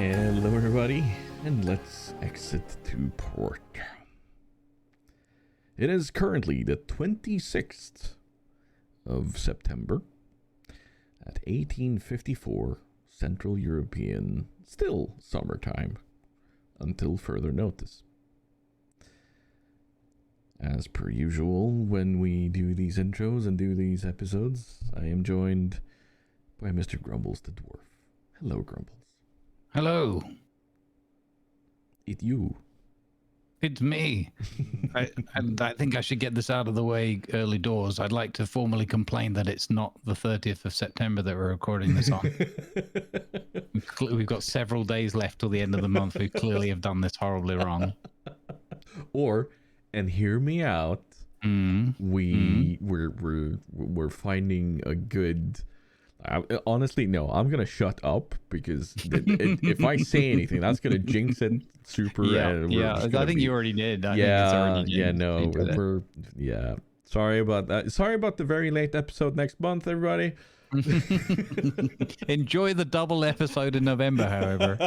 Hello everybody, and let's exit to port. It is currently the 26th of September at 1854 Central European, still summertime, until further notice. As per usual, when we do these intros and do these episodes, I am joined by Mr. Grumbles the Dwarf. Hello, Grumbles. Hello. It's you. It's me. I think I should get this out of the way early doors. I'd like to formally complain that it's not the 30th of September that we're recording this on. We've got several days left till the end of the month. We clearly have done this horribly wrong. Or, and hear me out, we're finding a good... honestly, no, I'm gonna shut up because if I say anything, that's gonna jinx it super. I think you already did. Sorry about that. Sorry about the very late episode next month, everybody. Enjoy the double episode in November, however.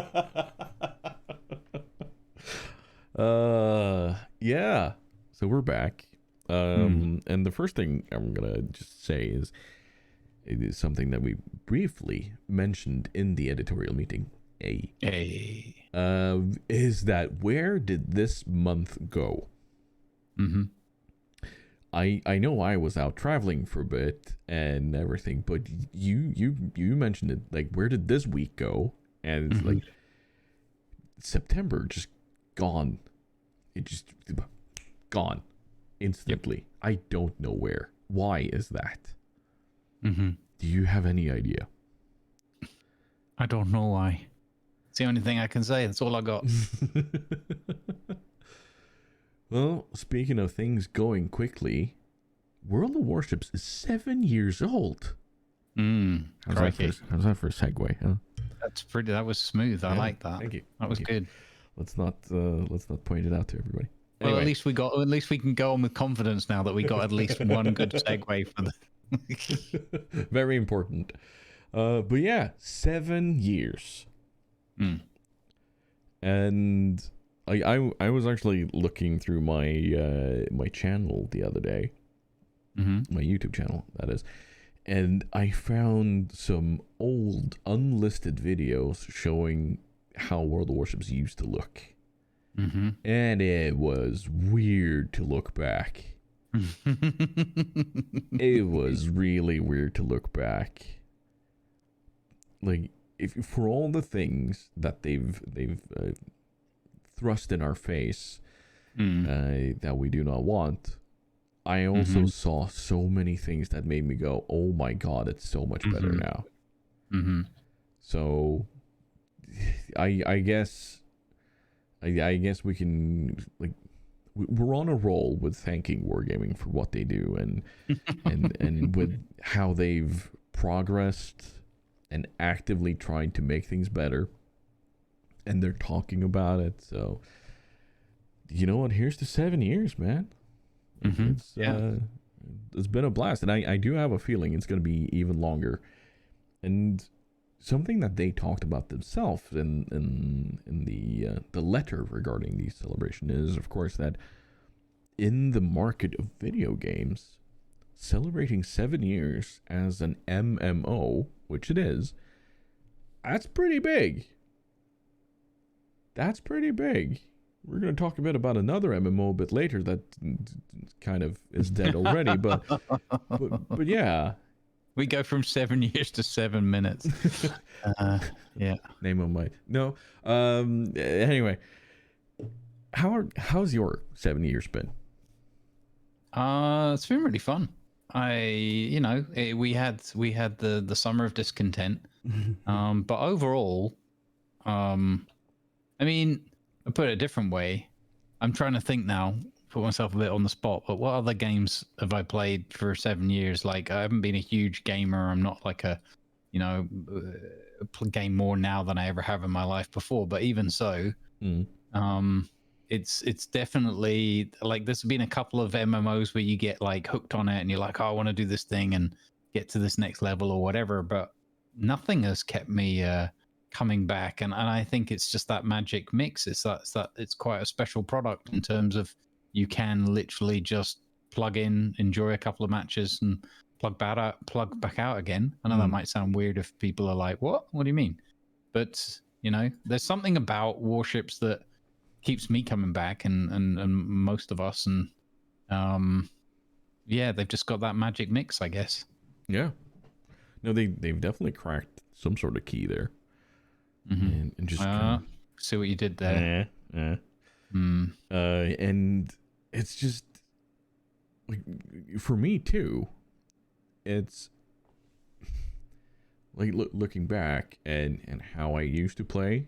Yeah. So we're back. And the first thing I'm gonna just say is, it is something that we briefly mentioned in the editorial meeting. Is that where did this month go? I know I was out traveling for a bit and everything, but you mentioned it. Like, where did this week go? And it's like September just gone. It just gone instantly. Yep. I don't know where. Why is that? Do you have any idea? I don't know why. It's the only thing I can say. That's all I got. Well, speaking of things going quickly, World of Warships is 7 years old. How's that for a segue? Huh? That's pretty. That was smooth. I like that. Thank you. That was good. Let's not point it out to everybody. Well, Anyway. at least we can go on with confidence now that we got at least one good segue for the. Very important. But yeah, 7 years. And I was actually looking through my my channel the other day, my YouTube channel, that is, and I found some old unlisted videos showing how World of Warships used to look, and it was weird to look back. It was really weird to look back. Like, if for all the things that they've thrust in our face that we do not want, I also saw so many things that made me go, "Oh my God, it's so much better now." So, I guess we can, like, we're on a roll with thanking Wargaming for what they do and with how they've progressed and actively tried to make things better, and they're talking about it. So, you know what? Here's to 7 years, man. It's been a blast, and I do have a feeling it's going to be even longer. And something that they talked about themselves in the letter regarding the celebration is, of course, that in the market of video games, celebrating 7 years as an MMO, which it is, that's pretty big. That's pretty big. We're going to talk a bit about another MMO a bit later that kind of is dead already, but yeah. We go from 7 years to 7 minutes. Yeah. Name of my... No. Anyway. How's your 7 years been? It's been really fun. We had the summer of discontent. But overall, I mean, I'll put it a different way. I'm trying to think now, put myself a bit on the spot, but what other games have I played for 7 years? Like, I haven't been a huge gamer. I'm not like game more now than I ever have in my life before. But even so, it's definitely like there's been a couple of MMOs where you get like hooked on it and you're like, oh, I want to do this thing and get to this next level or whatever. But nothing has kept me coming back, and I think it's just that magic mix. It's quite a special product in terms of you can literally just plug in, enjoy a couple of matches, and plug back out again. I know that might sound weird if people are like, "What? What do you mean?" But there's something about Warships that keeps me coming back, and most of us, and yeah, they've just got that magic mix, I guess. Yeah. No, they've definitely cracked some sort of key there. And just see what you did there. And it's just like, for me too, it's like looking back and how I used to play,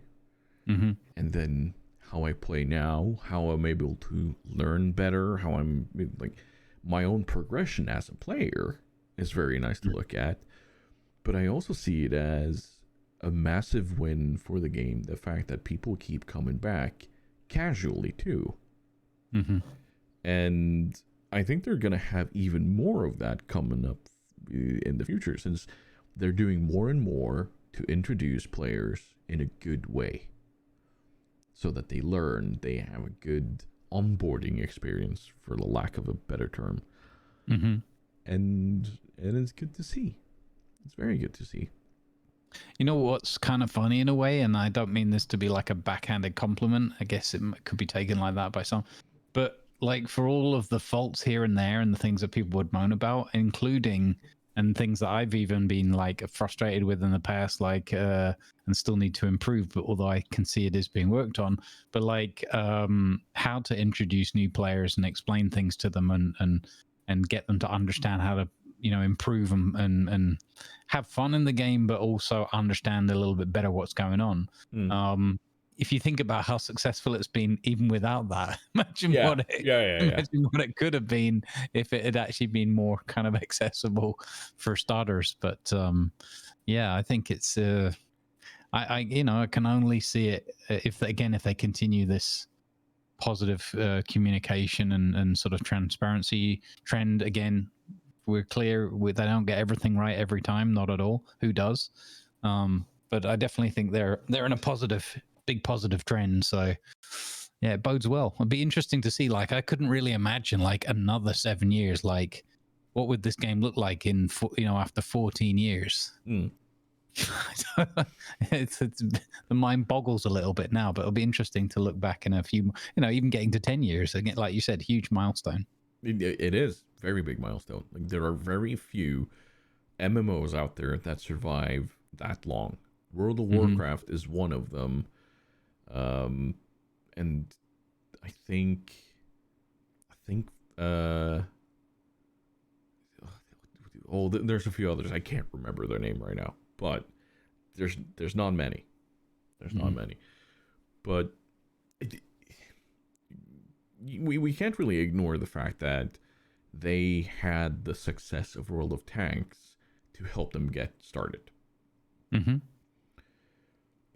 and then how I play now, how I'm able to learn better, how I'm like my own progression as a player is very nice to look at. But I also see it as a massive win for the game, the fact that people keep coming back casually too. And I think they're going to have even more of that coming up in the future, since they're doing more and more to introduce players in a good way, so that they learn, they have a good onboarding experience, for the lack of a better term. And it's good to see. It's very good to see. You know what's kind of funny in a way, and I don't mean this to be like a backhanded compliment. I guess it could be taken like that by some. But like, for all of the faults here and there and the things that people would moan about, including and things that I've even been like frustrated with in the past, like and still need to improve, but although I can see it is being worked on, but like how to introduce new players and explain things to them and get them to understand how to improve and have fun in the game, but also understand a little bit better what's going on. If you think about how successful it's been even without that, imagine what it could have been if it had actually been more kind of accessible for starters. But yeah, I think it's I can only see it if they continue this positive communication and sort of transparency trend. Again, we're clear they don't get everything right every time, not at all. Who does? But I definitely think they're in a big positive trend. So yeah, it bodes well. It'd be interesting to see. Like, I couldn't really imagine like another 7 years. Like, what would this game look like in after 14 years? It's the mind boggles a little bit now, but it'll be interesting to look back in a few, even getting to 10 years again. Like you said, huge milestone. It is very big milestone. Like, there are very few MMOs out there that survive that long. World of Warcraft is one of them, and I think there's a few others. I can't remember their name right now, but there's not many. There's not many, but we can't really ignore the fact that they had the success of World of Tanks to help them get started.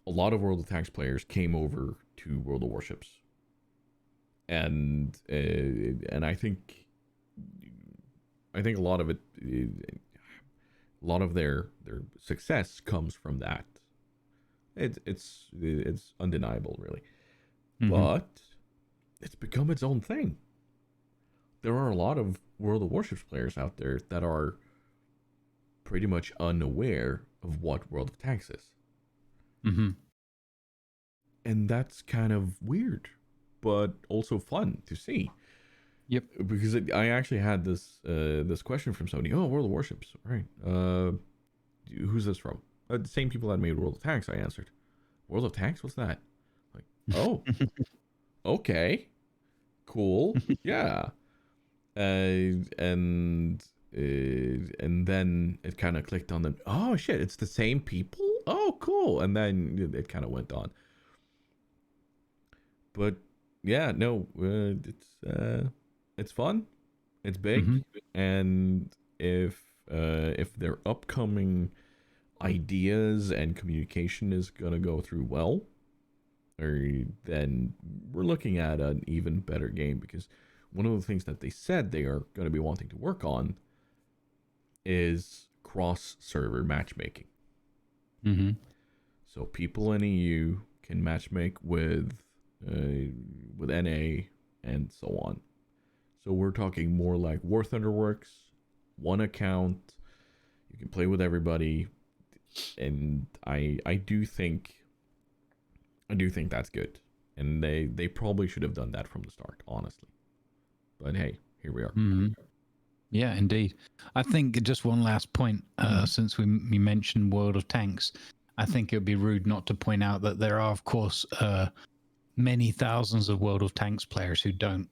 A lot of World of Tanks players came over to World of Warships, and I think a lot of it, a lot of their success comes from that. It's undeniable, really, but it's become its own thing. There are a lot of World of Warships players out there that are pretty much unaware of what World of Tanks is. And that's kind of weird, but also fun to see. Yep. Because I actually had this question from somebody. Oh, World of Warships, right? Who's this from? The same people that made World of Tanks. I answered. World of Tanks? What's that? Like, oh, okay, cool, yeah. And then it kind of clicked on them. Oh shit, it's the same people. Oh, cool. And then it kind of went on. But yeah, no, it's fun, it's big, and if their upcoming ideas and communication is gonna go through well, then we're looking at an even better game, because one of the things that they said they are going to be wanting to work on is cross-server matchmaking. So people in EU can matchmake with NA and so on. So we're talking more like War Thunder works, one account. You can play with everybody, and I do think that's good. And they probably should have done that from the start, honestly. But hey, here we are. Mm-hmm. Yeah, indeed. I think just one last point, since we mentioned World of Tanks, I think it would be rude not to point out that there are, of course, many thousands of World of Tanks players who don't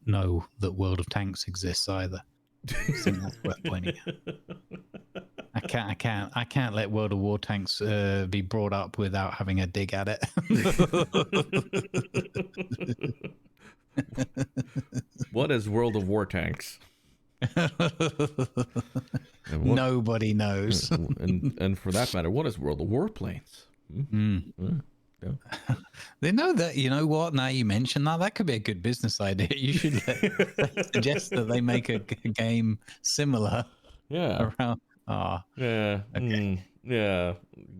know that World of Tanks exists either. I think that's worth pointing out. I can't let World of War Tanks be brought up without having a dig at it. What is World of War Tanks? Nobody knows. and for that matter, what is World of Warplanes? Yeah. They know that. You know what? Now you mention that could be a good business idea. You should suggest that they make a game similar. Yeah. Around. Yeah. Okay. Yeah.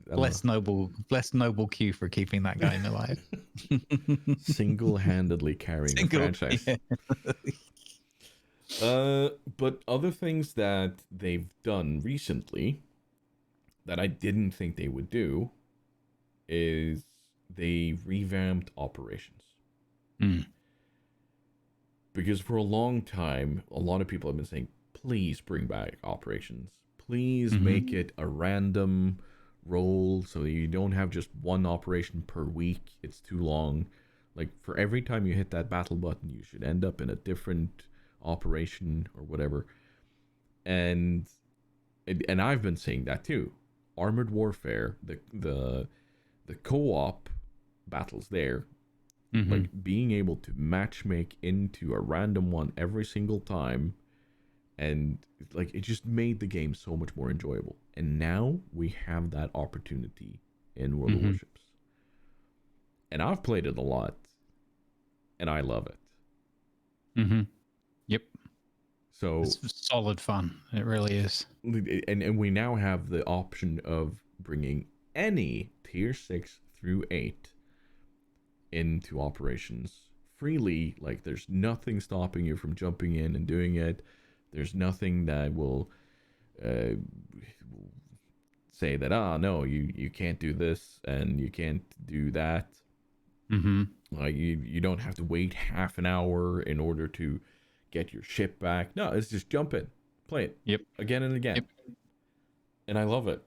Bless noble Q for keeping that guy alive. Single-handedly carrying the franchise. Yeah. But other things that they've done recently that I didn't think they would do is they revamped operations. Because for a long time, a lot of people have been saying, please bring back operations. Please make it a random roll so you don't have just one operation per week. It's too long. Like, for every time you hit that battle button, you should end up in a different operation or whatever. And I've been saying that too. Armored Warfare, the co-op battles there, like being able to matchmake into a random one every single time, and like it just made the game so much more enjoyable. And now we have that opportunity in World of Warships, and I've played it a lot, and I love it. Yep. So it's solid fun. It really is. And we now have the option of bringing any tier 6 through 8 into operations freely. Like, there's nothing stopping you from jumping in and doing it. There's nothing that will say that, no, you can't do this and you can't do that. Like, you don't have to wait half an hour in order to get your ship back. No, it's just jump in, play it. Yep. Again and again. And I love it.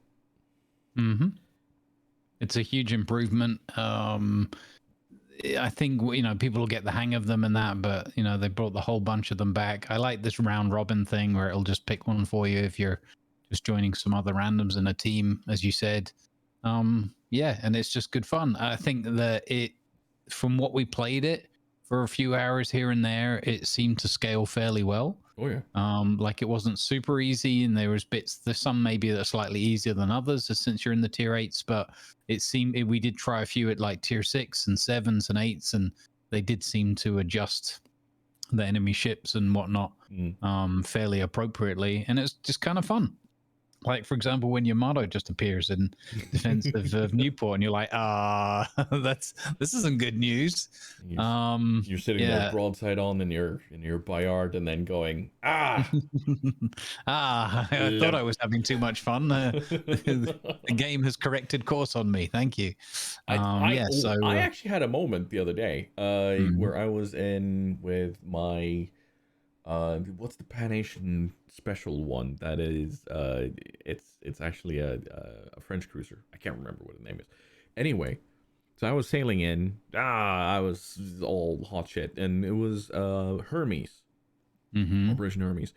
It's a huge improvement. I think, people will get the hang of them and that, but, they brought the whole bunch of them back. I like this round robin thing where it'll just pick one for you if you're just joining some other randoms in a team, as you said. Yeah, and it's just good fun. I think that from what we played it for a few hours here and there, it seemed to scale fairly well. Oh yeah. Like, it wasn't super easy, and there's some maybe that are slightly easier than others since you're in the tier 8s, but it seemed we did try a few at like tier 6 and 7s and 8s, and they did seem to adjust the enemy ships and whatnot fairly appropriately, and it's just kind of fun. Like, for example, when Yamato just appears in defense of Newport, and you're like, this isn't good news. You're sitting there broadside on in your Bayard, and then going, I thought I was having too much fun. The game has corrected course on me. Thank you. I actually had a moment the other day where I was in with my what's the Pan-Asian special one that is it's actually a French cruiser. I can't remember what the name is. Anyway, so I was sailing in, I was all hot shit, and it was Hermes, Operation Hermes,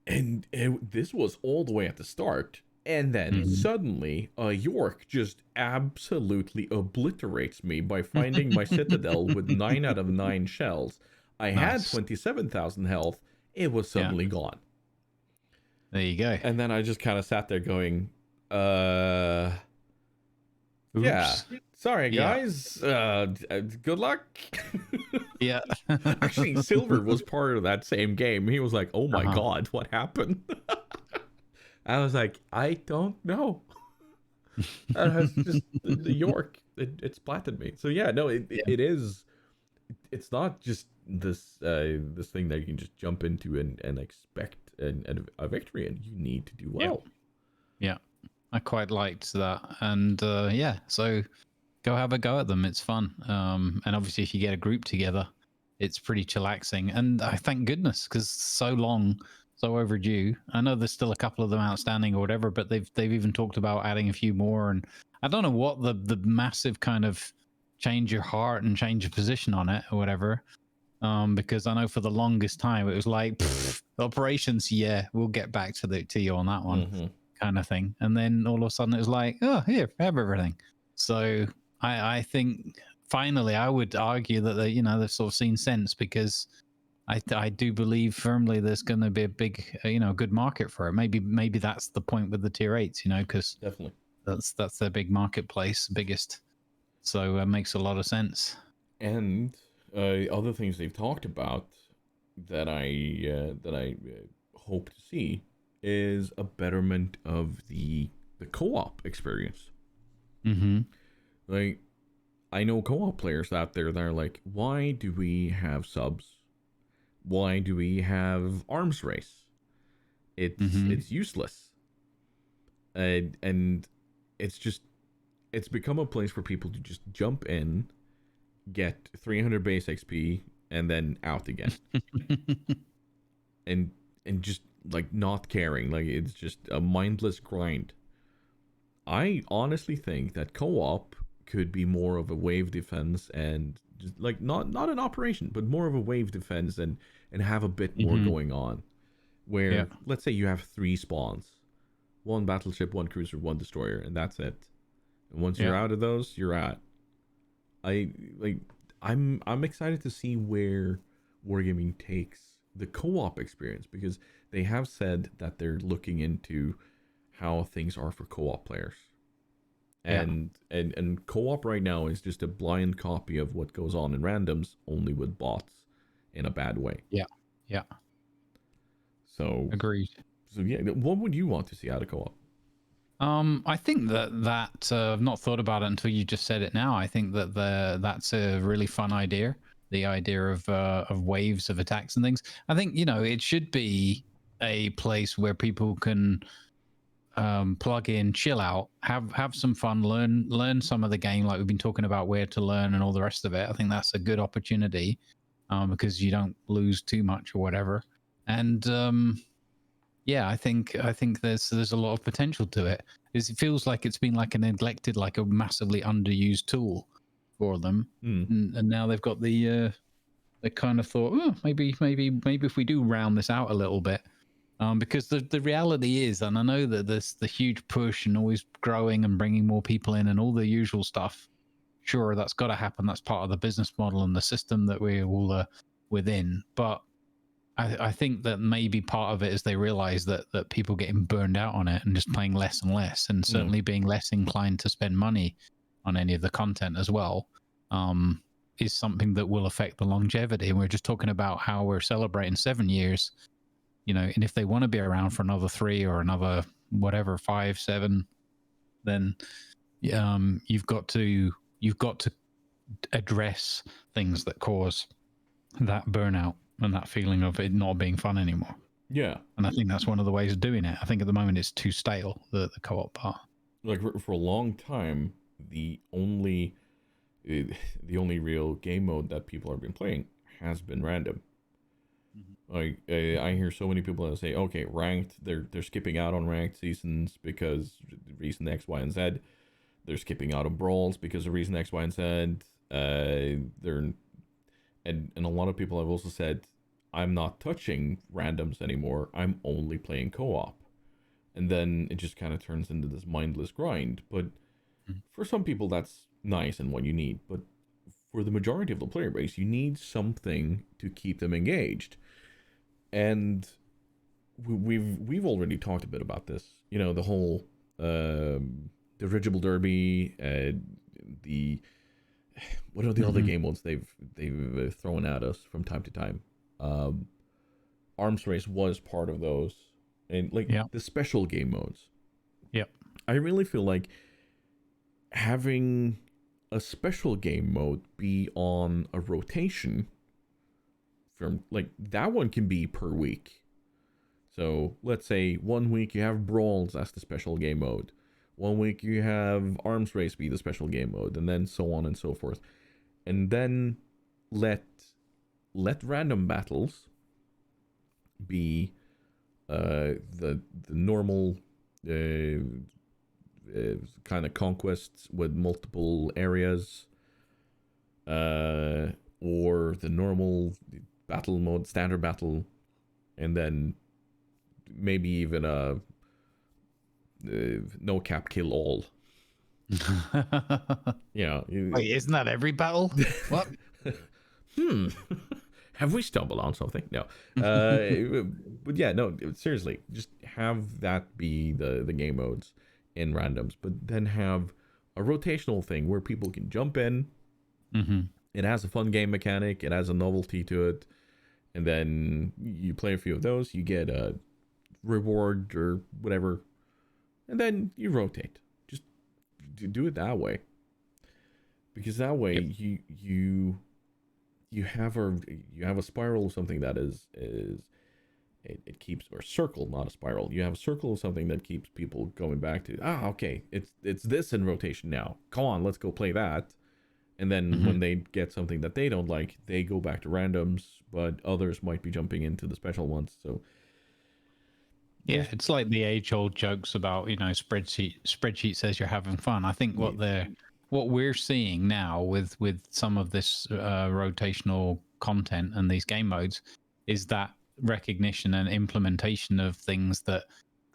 and this was all the way at the start, and then suddenly York just absolutely obliterates me by finding my citadel with 9 out of 9 shells. I had 27,000 health. It was suddenly gone. There you go. And then I just kind of sat there going, Oops. yeah, sorry guys. Good luck. Yeah. Actually, Silver was part of that same game. He was like, oh my God, what happened? I was like, I don't know. That has just the York. It splattered me. So yeah, no, Yeah. it is. It's not just this thing that you can just jump into and expect a victory, and you need to do Yeah. well. Yeah. I quite liked that. And yeah, so go have a go at them. It's fun. And obviously, if you get a group together, it's pretty chillaxing. And I thank goodness because so long, so overdue. I know there's still a couple of them outstanding or whatever, but they've even talked about adding a few more. And I don't know what the massive kind of change your heart and change your position on it or whatever. Because I know for the longest time it was like operations, yeah, we'll get back to you on that one, Mm-hmm. kind of thing. And then all of a sudden it was like, oh, here, have everything. So I think finally I would argue that they've sort of seen sense because I do believe firmly there's going to be a big good market for it. Maybe that's the point with the tier 8s, because Definitely. that's their big marketplace, biggest. So it makes a lot of sense. And other things they've talked about that I hope to see is a betterment of the co-op experience. Mm-hmm. Like, I know co-op players out there that are like, why do we have subs? Why do we have arms race? Mm-hmm. It's useless. And it's become a place for people to just jump in, get 300 base XP, and then out again. and and just like not caring, like it's just a mindless grind. I honestly think that co-op could be more of a wave defense and just like not an operation, but more of a wave defense and have a bit more Mm-hmm. going on. Yeah. Where let's say you have 3 spawns, one battleship, one cruiser, one destroyer, and that's it. And once you're Yeah. out of those, you're out. I like I'm excited to see where wargaming takes the co-op experience because they have said that they're looking into how things are for co-op players. Yeah. And co-op right now is just a blind copy of what goes on in randoms, only with bots in a bad way. Yeah. Yeah. So Agreed. so yeah, what would you want to see out of co-op? I think that I've not thought about it until you just said it now. I think that that's a really fun idea. The idea of waves of attacks and things. I think it should be a place where people can plug in, chill out, have some fun, learn some of the game, like we've been talking about where to learn and all the rest of it. I think that's a good opportunity because you don't lose too much or whatever. And yeah, I think there's a lot of potential to it. It feels like it's been like a neglected, like a massively underused tool for them, Hmm. and now they've got they kind of thought, oh, maybe if we do round this out a little bit, because the reality is, and I know that there's the huge push and always growing and bringing more people in and all the usual stuff. Sure, that's got to happen. That's part of the business model and the system that we're all within, but I think that maybe part of it is they realize that people getting burned out on it and just playing less and less, and Hmm. certainly being less inclined to spend money on any of the content as well, um, is something that will affect the longevity. And we're just talking about how we're celebrating 7 years, and if they want to be around for another 3 or another whatever 5, 7, then you've got to address things that cause that burnout and that feeling of it not being fun anymore. Yeah. And I think that's one of the ways of doing it. I think at the moment it's too stale, the co-op part. Like for a long time, uh, the only real game mode that people have been playing has been random. Like I hear so many people that say, okay, ranked, they're skipping out on ranked seasons because reason X, Y, and Z. They're skipping out on brawls because of reason X, Y, and Z. They're and a lot of people have also said, I'm not touching randoms anymore. I'm only playing co-op. And then it just kind of turns into this mindless grind. But for some people, that's nice and what you need. But for the majority of the player base, you need something to keep them engaged. And we've already talked a bit about this. You know, the whole dirigible derby, the what are the other game modes they've thrown at us from time to time. Um, Arms race was part of those, and like Yeah. the special game modes. Yep. I really feel like having a special game mode be on a rotation from, like, that one can be per week. So let's say 1 week you have Brawls as the special game mode. 1 week you have Arms Race be the special game mode, and then so on and so forth. And then let random battles be the normal kind of conquests with multiple areas, or the normal battle mode, standard battle, and then maybe even a no cap kill all. Yeah. Wait, isn't that every battle? What? Have we stumbled on something? No. But yeah, no, seriously, just have that be the game modes in randoms, but then have a rotational thing where people can jump in. Mm-hmm. It has a fun game mechanic. It has a novelty to it. And then you play a few of those, you get a reward or whatever, and then you rotate. Just do it that way, because that way you have a spiral of something that is it keeps, or circle, not a spiral. You have a circle of something that keeps people going back to, okay, it's this in rotation now. Come on, let's go play that. And then when they get something that they don't like, they go back to randoms, but others might be jumping into the special ones. So yeah, it's like the age-old jokes about, spreadsheet says you're having fun. I think what we're seeing now with some of this rotational content and these game modes is that recognition and implementation of things that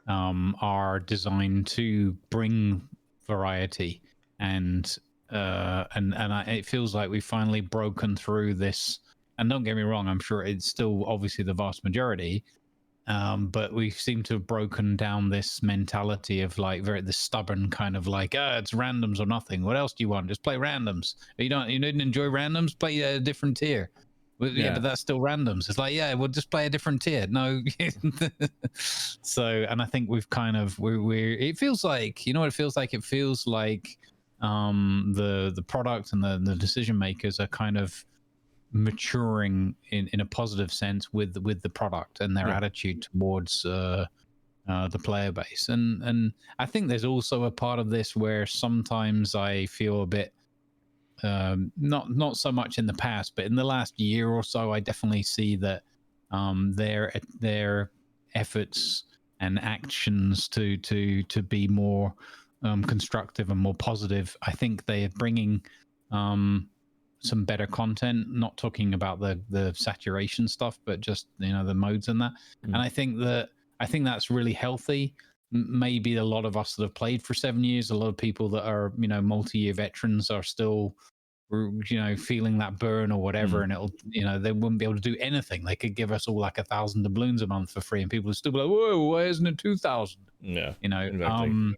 are designed to bring variety, and it feels like we've finally broken through this. And don't get me wrong, I'm sure it's still obviously the vast majority, but we seem to have broken down this mentality of like the stubborn kind of like, it's randoms or nothing. What else do you want? Just play randoms. You didn't enjoy randoms? Play a different tier. Well, yeah, but that's still randoms. It's like, we'll just play a different tier. No. So, and I think we've kind of it feels like, what it feels like? It feels like the product and the decision makers are kind of maturing in a positive sense with the product and their attitude towards the player base. And I think there's also a part of this where sometimes I feel a bit not so much in the past, but in the last year or so, I definitely see that their efforts and actions to be more constructive and more positive. I think they are bringing some better content, not talking about the saturation stuff, but just the modes and that. And I think that's really healthy. Maybe a lot of us that have played for 7 years, a lot of people that are multi-year veterans are still feeling that burn or whatever, and it'll they wouldn't be able to do anything. They could give us all like 1,000 doubloons a month for free, and people would still be like, whoa, why isn't it 2,000? Exactly.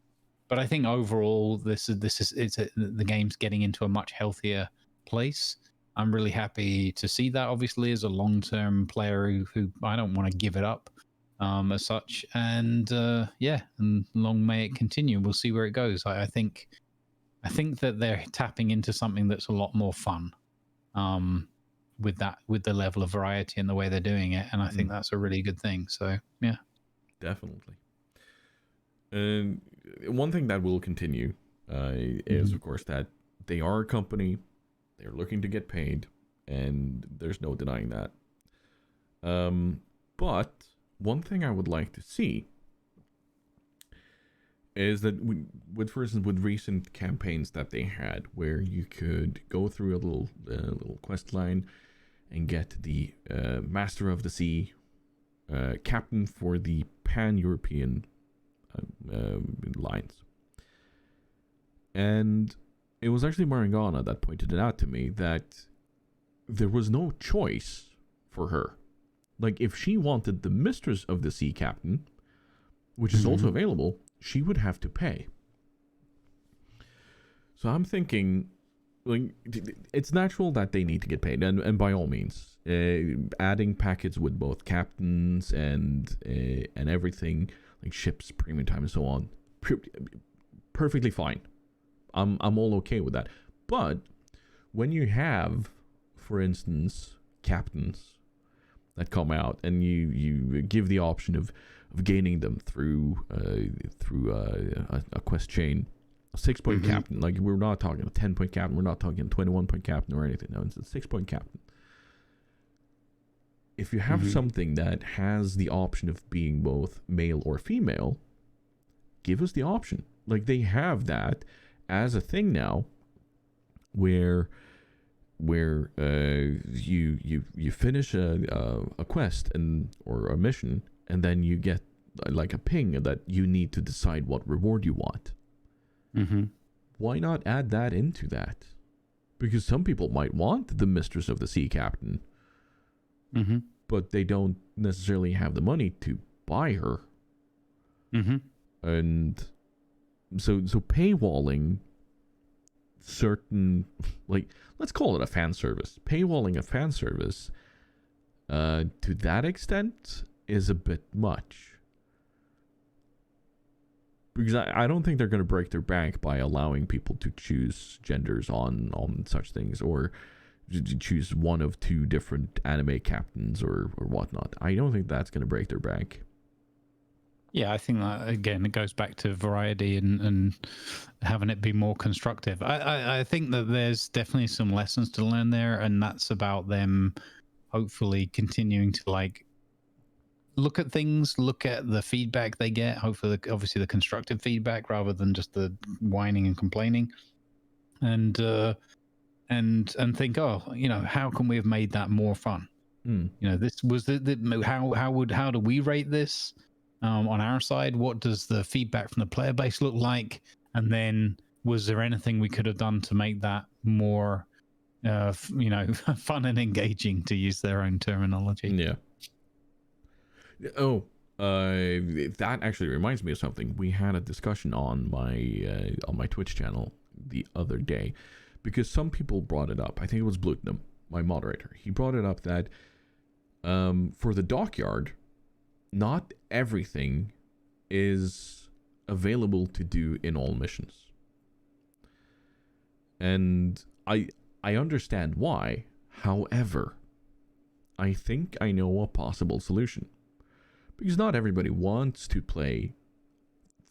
But I think overall the game's getting into a much healthier place. I'm really happy to see that, obviously, as a long-term player who I don't want to give it up as such. And and long may it continue. We'll see where it goes. I think that they're tapping into something that's a lot more fun with the level of variety and the way they're doing it. And I think that's a really good thing. So yeah, definitely. And one thing that will continue is, of course, that they are a company. They're looking to get paid, and there's no denying that. But one thing I would like to see is that for instance, with recent campaigns that they had, where you could go through a little quest line and get the Master of the Sea, captain for the Pan-European lines. And it was actually Marangana that pointed it out to me that there was no choice for her. Like, if she wanted the Mistress of the Sea captain, which is also available, she would have to pay. So I'm thinking, like, it's natural that they need to get paid, and by all means, adding packets with both captains and everything, like ships, premium time, and so on, perfectly fine. I'm all okay with that. But when you have, for instance, captains that come out and you give the option of gaining them through a quest chain, a 6-point captain. Like, we're not talking a 10-point captain, we're not talking a 21-point captain or anything. No, it's a 6-point captain. If you have something that has the option of being both male or female, give us the option. Like, they have that as a thing now, where you finish a quest or a mission, and then you get like a ping that you need to decide what reward you want. Why not add that into that? Because some people might want the Mistress of the Sea captain, but they don't necessarily have the money to buy her. And so paywalling certain, like, let's call it a fan service. Paywalling a fan service to that extent is a bit much. Because I don't think they're going to break their bank by allowing people to choose genders on such things, or to choose one of 2 different anime captains or whatnot. I don't think that's going to break their bank. Yeah, I think that, again, it goes back to variety and having it be more constructive. I think that there's definitely some lessons to learn there, and that's about them hopefully continuing to, like, look at things, look at the feedback they get, hopefully, obviously, the constructive feedback rather than just the whining and complaining, and think, oh, how can we have made that more fun? This was how do we rate this on our side? What does the feedback from the player base look like? And then, was there anything we could have done to make that more fun and engaging, to use their own terminology? Yeah. Oh, that actually reminds me of something. We had a discussion on my Twitch channel the other day, because some people brought it up. I think it was Blutenum, my moderator. He brought it up that for the dockyard, not everything is available to do in all missions. And I understand why. However, I think I know a possible solution. Because not everybody wants to play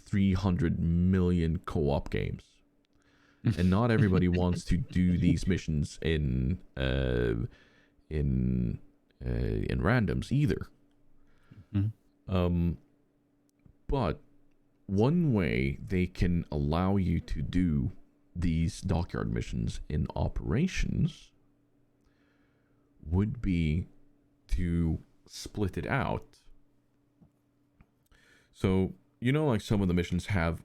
300 million co-op games. And not everybody wants to do these missions in randoms either. But one way they can allow you to do these dockyard missions in operations would be to split it out. So, like some of the missions have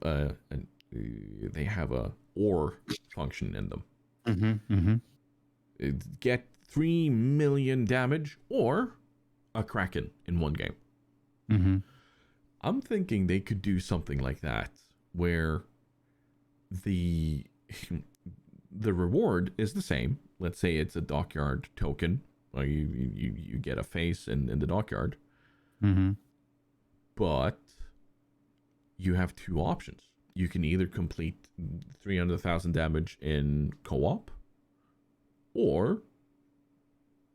they have a or function in them. Get 3 million damage or a Kraken in one game. I'm thinking they could do something like that, where the reward is the same. Let's say it's a dockyard token, or you get a face in the dockyard. But you have 2 options. You can either complete 300,000 damage in co-op, or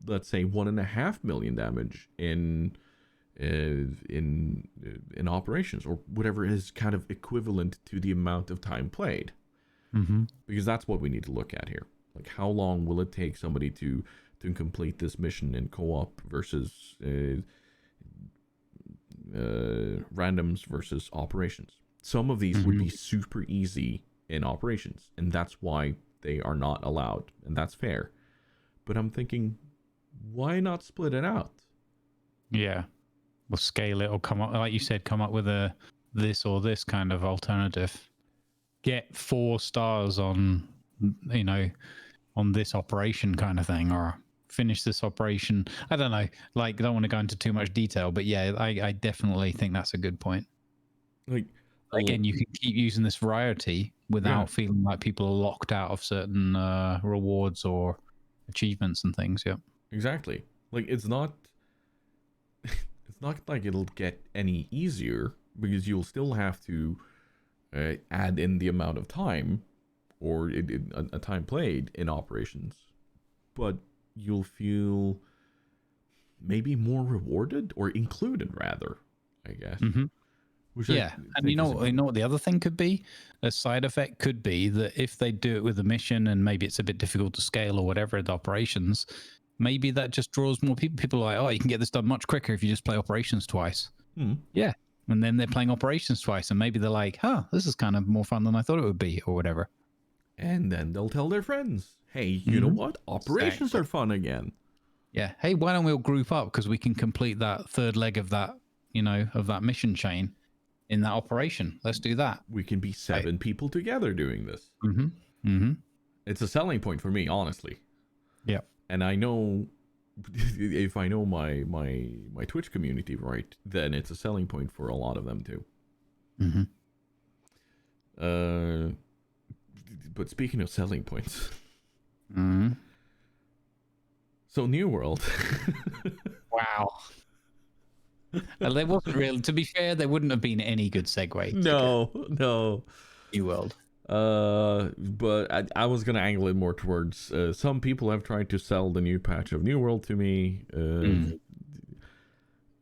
let's say 1.5 million damage in operations, or whatever is kind of equivalent to the amount of time played. Because that's what we need to look at here. Like, how long will it take somebody to complete this mission in co-op versus randoms versus operations. Some of these would be super easy in operations, and that's why they are not allowed, and that's fair. But I'm thinking, why not split it out? Yeah, we'll scale it, or come up, like you said, come up with a this or this kind of alternative. Get 4 stars on, on this operation kind of thing, or finish this operation. I don't know. Like, I don't want to go into too much detail, but yeah, I definitely think that's a good point. Like, again, you can keep using this variety without feeling like people are locked out of certain rewards or achievements and things. Yeah, exactly. Like, it's not like it'll get any easier, because you'll still have to add in the amount of time, or a time played in operations, but you'll feel maybe more rewarded or included, rather, I guess. Mm-hmm. Which Yeah, and you know what the other thing could be? A side effect could be that if they do it with a mission and maybe it's a bit difficult to scale or whatever the operations, maybe that just draws more people. People are like, oh, you can get this done much quicker if you just play operations twice. Yeah, and then they're playing operations twice, and maybe they're like, huh, this is kind of more fun than I thought it would be, or whatever. And then they'll tell their friends, hey, you know what? Operations are fun again. Yeah. Hey, why don't we all group up because we can complete that third leg of that, of that mission chain in that operation. Let's do that. We can be 7 people together doing this. It's a selling point for me, honestly. Yeah. And I know, if I know my Twitch community right, then it's a selling point for a lot of them too. But speaking of selling points, so New World. Wow. There wasn't really. To be fair, there wouldn't have been any good segue. No. New World. But I was gonna angle it more towards some people have tried to sell the new patch of New World to me, and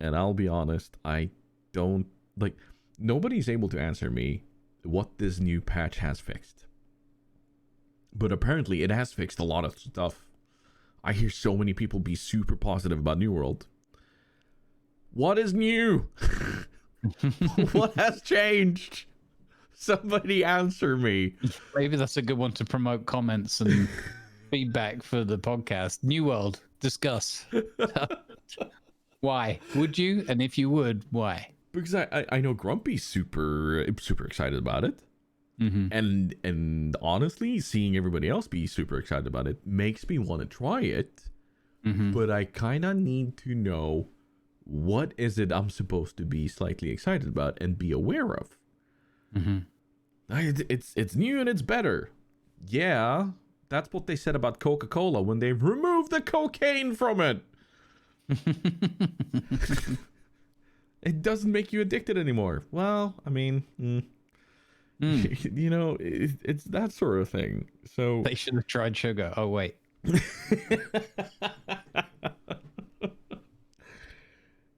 I'll be honest, I don't like. Nobody's able to answer me what this new patch has fixed, but apparently it has fixed a lot of stuff. I hear so many people be super positive about New World. What is new? What has changed? Somebody answer me. Maybe that's a good one to promote comments and feedback for the podcast. New World, discuss. Why? Would you? And if you would, why? Because I know Grumpy's super excited about it. And honestly, seeing everybody else be super excited about it makes me want to try it. But I kind of need to know what is it I'm supposed to be slightly excited about and be aware of. It's new and it's better. Yeah, that's what they said about Coca-Cola when they removed the cocaine from it. It doesn't make you addicted anymore. Well, I mean, it's that sort of thing. So they should have tried sugar. Oh wait.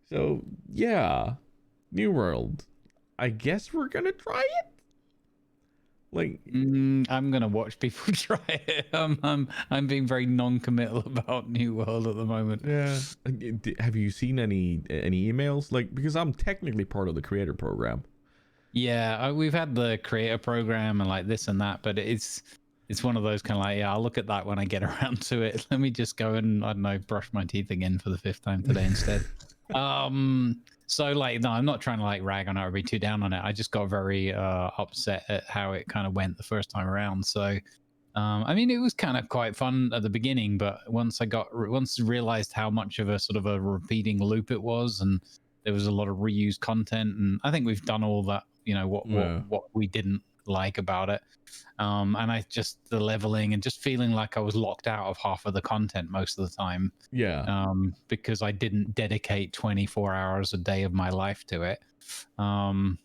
So yeah, New World. I guess we're gonna try it. Like, I'm gonna watch people try it. I'm being very non-committal about New World at the moment. Yeah. Have you seen any emails? Like, because I'm technically part of the creator program. Yeah, we've had the creator program and like this and that, but it's one of those kind of like, yeah, I'll look at that when I get around to it. Let me just go and, I don't know, brush my teeth again for the 5th time today instead. So like, no, I'm not trying to like rag on it or be too down on it. I just got very upset at how it kind of went the first time around. So, I mean, it was kind of quite fun at the beginning, but once I realized how much of a sort of a repeating loop it was, and there was a lot of reused content, and I think we've done all that, what we didn't like about it. And I just the leveling and just feeling like I was locked out of half of the content most of the time. Yeah. Because I didn't dedicate 24 hours a day of my life to it. I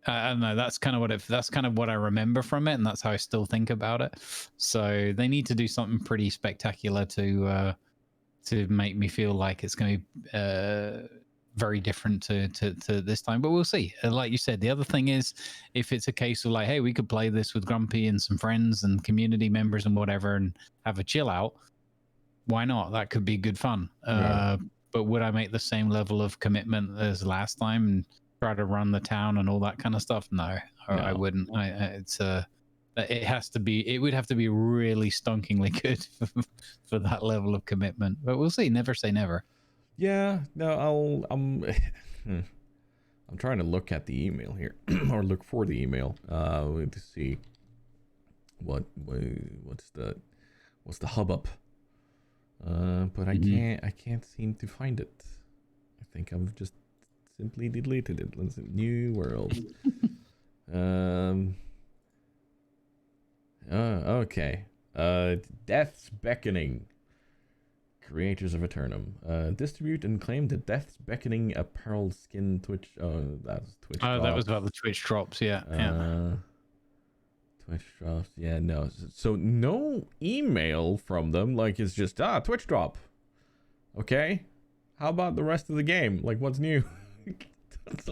don't know. That's kind of what I remember from it, and that's how I still think about it. So they need to do something pretty spectacular to make me feel like it's going to be very different to this time, but we'll see. Like you said, the other thing is, if it's a case of like, hey, we could play this with Grumpy and some friends and community members and whatever and have a chill out, why not? That could be good fun. But would I make the same level of commitment as last time and try to run the town and all that kind of stuff? No. I wouldn't. It would have to be really stonkingly good for that level of commitment, but we'll see. Never say never. Yeah, no, I'm trying to look at the email here, or look for the email, to see what's the hubbub. But I can't seem to find it. I think I've just simply deleted it. Let's see, New World. Okay. Death's Beckoning. Creators of Eternum. Distribute and claim the Death's Beckoning apparel skin Twitch. Oh, that's Twitch. Oh, that was about the Twitch drops. Yeah. Twitch drops. Yeah, no. So no email from them. Like it's just Twitch drop. Okay. How about the rest of the game? Like what's new?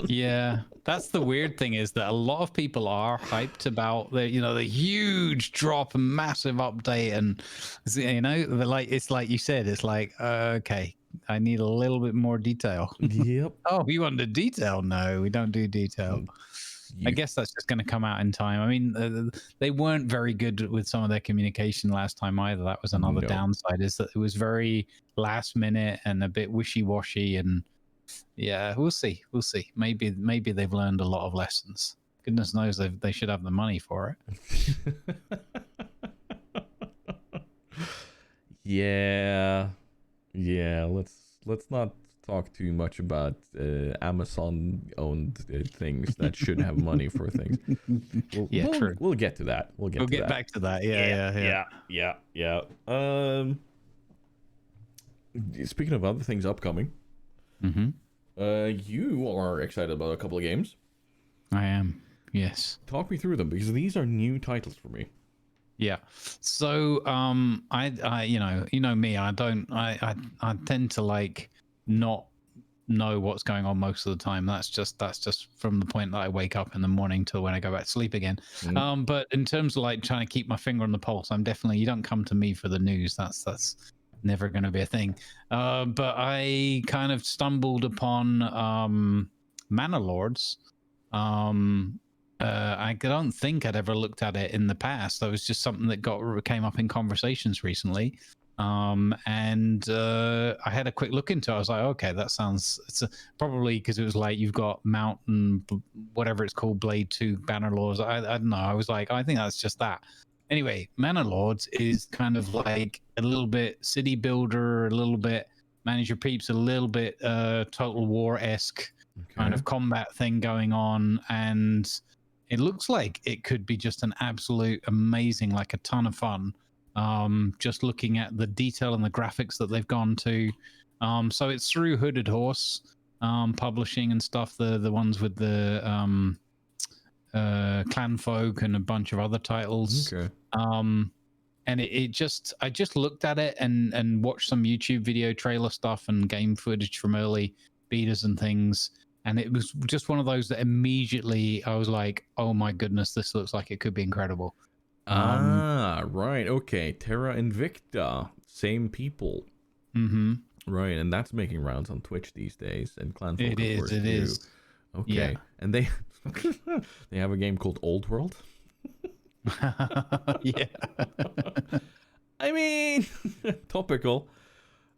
Yeah, that's the weird thing is that a lot of people are hyped about the huge drop and massive update, and like it's like you said, it's like okay, I need a little bit more detail. Yep. Oh, you want the detail? No, we don't do detail. I guess that's just going to come out in time. I mean, they weren't very good with some of their communication last time either. That was another downside, is that it was very last minute and a bit wishy-washy. And yeah, we'll see. We'll see. Maybe they've learned a lot of lessons. Goodness knows they should have the money for it. Yeah. Let's not talk too much about Amazon owned things that should have money for things. True. We'll get to that. We'll get back to that. Yeah. Speaking of other things upcoming, you are excited about a couple of games. I am. Yes. Talk me through them, because these are new titles for me. Yeah. So I you know me, I tend to like not know what's going on most of the time. That's just from the point that I wake up in the morning till when I go back to sleep again. But in terms of like trying to keep my finger on the pulse, I'm definitely, you don't come to me for the news. That's never going to be a thing. But I kind of stumbled upon Manor Lords. I don't think I'd ever looked at it in the past. That was just something that came up in conversations recently. And I had a quick look into it. I was like, okay, that sounds, probably because it was like you've got Mountain, whatever it's called, Blade 2 Banner Lords. I don't know. I was like, I think that's just that. Anyway, Manor Lords is kind of like a little bit city builder, a little bit manage your peeps, a little bit Total War-esque kind of combat thing going on. And it looks like it could be just an absolute amazing, like a ton of fun. Just looking at the detail and the graphics that they've gone to. So it's through Hooded Horse publishing and stuff, the ones with the Clan Folk and a bunch of other titles. And I just looked at it and watched some YouTube video trailer stuff and game footage from early betas and things. And it was just one of those that immediately I was like, oh my goodness, this looks like it could be incredible. Right. Okay. Terra Invicta, same people. Right, and that's making rounds on Twitch these days, and Clan Folk, of course, it is. Okay, yeah. And they have a game called Old World. Yeah. I mean, topical.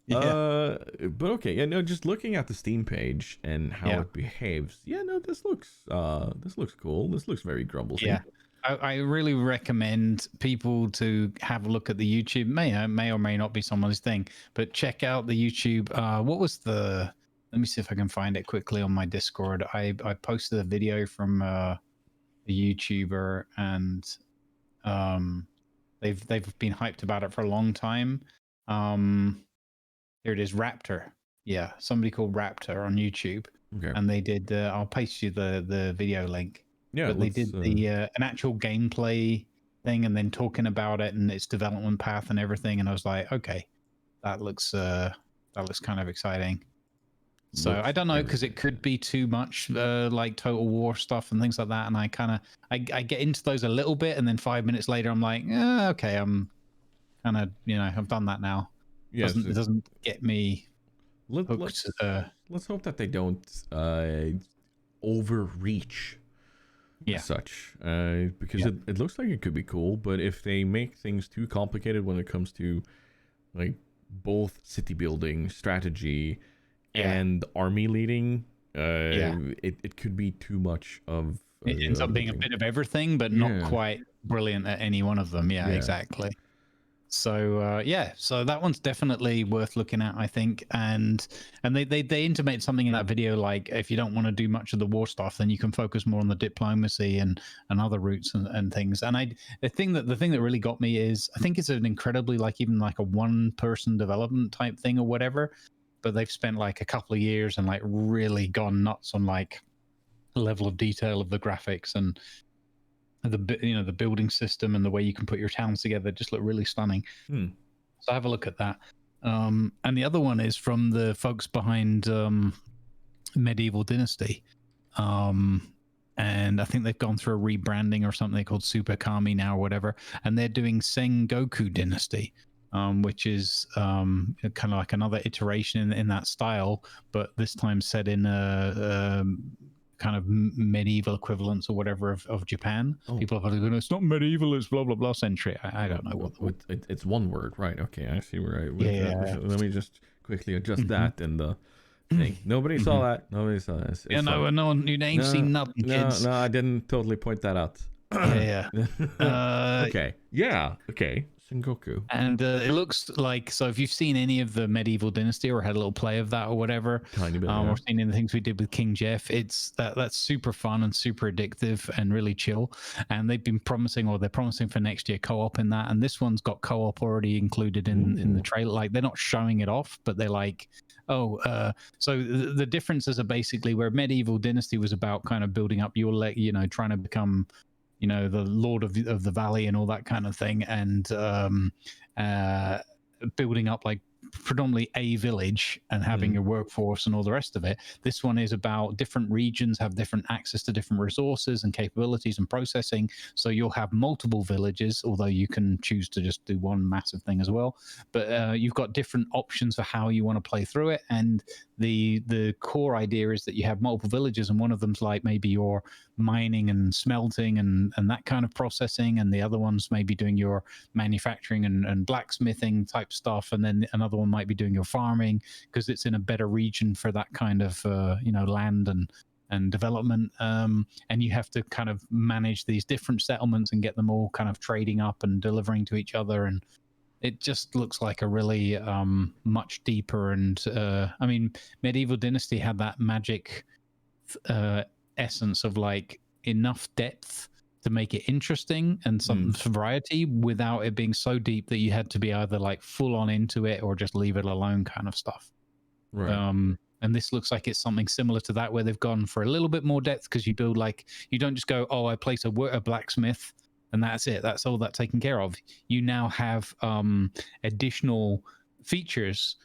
Yeah. But okay, yeah, no, just looking at the Steam page and how it behaves. Yeah, no, this looks cool. This looks very Grumbles. Yeah. I really recommend people to have a look at the YouTube. May or may not be someone's thing, but check out the YouTube. Let me see if I can find it quickly on my Discord. I posted a video from a YouTuber, and they've been hyped about it for a long time. Here it is, Raptor. Yeah, somebody called Raptor on YouTube. Okay. And they did. I'll paste you the video link. Yeah, but they did an actual gameplay thing, and then talking about it and its development path and everything. And I was like, okay, that looks kind of exciting. So I don't know, because it could be too much like Total War stuff and things like that. And I get into those a little bit, and then 5 minutes later, I'm like, okay, I'm kind of, I've done that now. Yeah, it doesn't get me hooked. Let's hope that they don't overreach. As such, because it looks like it could be cool, but if they make things too complicated when it comes to like both city building, strategy, and army leading, it could be too much of. It ends up being a bit of everything, but not quite brilliant at any one of them. Yeah. Exactly. So so that one's definitely worth looking at, I think. And they intimate something in that video, like if you don't want to do much of the war stuff, then you can focus more on the diplomacy and other routes and things. And the thing that really got me is, I think it's an incredibly even a one-person development type thing or whatever, but they've spent like a couple of years and like really gone nuts on like the level of detail of the graphics, and the building system and the way you can put your towns together just look really stunning. So have a look at that. And the other one is from the folks behind Medieval Dynasty. And I think they've gone through a rebranding or something called Super Kami now or whatever. And they're doing Sengoku Dynasty, which is kind of like another iteration in that style, but this time set in a kind of medieval equivalents or whatever of Japan. People have been, it's not medieval, it's blah blah blah century. I don't know what it's one word, right? Okay, I see where I went. Yeah. Let me just quickly adjust that in the thing. Nobody saw that. Nobody saw this. Yeah, no one, you ain't seen nothing, kids. No, I didn't totally point that out. Yeah. Okay. Yeah. Okay. Sengoku. And it looks like, so if you've seen any of the Medieval Dynasty or had a little play of that or whatever, tiny bit, or seen any of the things we did with King Jeff, it's that's super fun and super addictive and really chill. And they've been promising, or they're promising for next year, co-op in that. And this one's got co-op already included in the trailer. Like, they're not showing it off, but they're like, so the differences are basically where Medieval Dynasty was about kind of building up your trying to become the Lord of the Valley and all that kind of thing, and building up like predominantly a village and having your workforce and all the rest of it. This one is about different regions have different access to different resources and capabilities and processing. So you'll have multiple villages, although you can choose to just do one massive thing as well. But you've got different options for how you want to play through it. And the core idea is that you have multiple villages, and one of them's like maybe your mining and smelting and that kind of processing, and the other one's maybe doing your manufacturing and blacksmithing type stuff, and then another one might be doing your farming because it's in a better region for that kind of land and development, and you have to kind of manage these different settlements and get them all kind of trading up and delivering to each other. And it just looks like a really much deeper and I mean, Medieval Dynasty had that magic essence of like enough depth to make it interesting and some variety without it being so deep that you had to be either like full on into it or just leave it alone kind of stuff. Right. And this looks like it's something similar to that, where they've gone for a little bit more depth, because you build like, you don't just go, oh, I place a blacksmith and that's it, that's all that's taken care of. You now have additional features,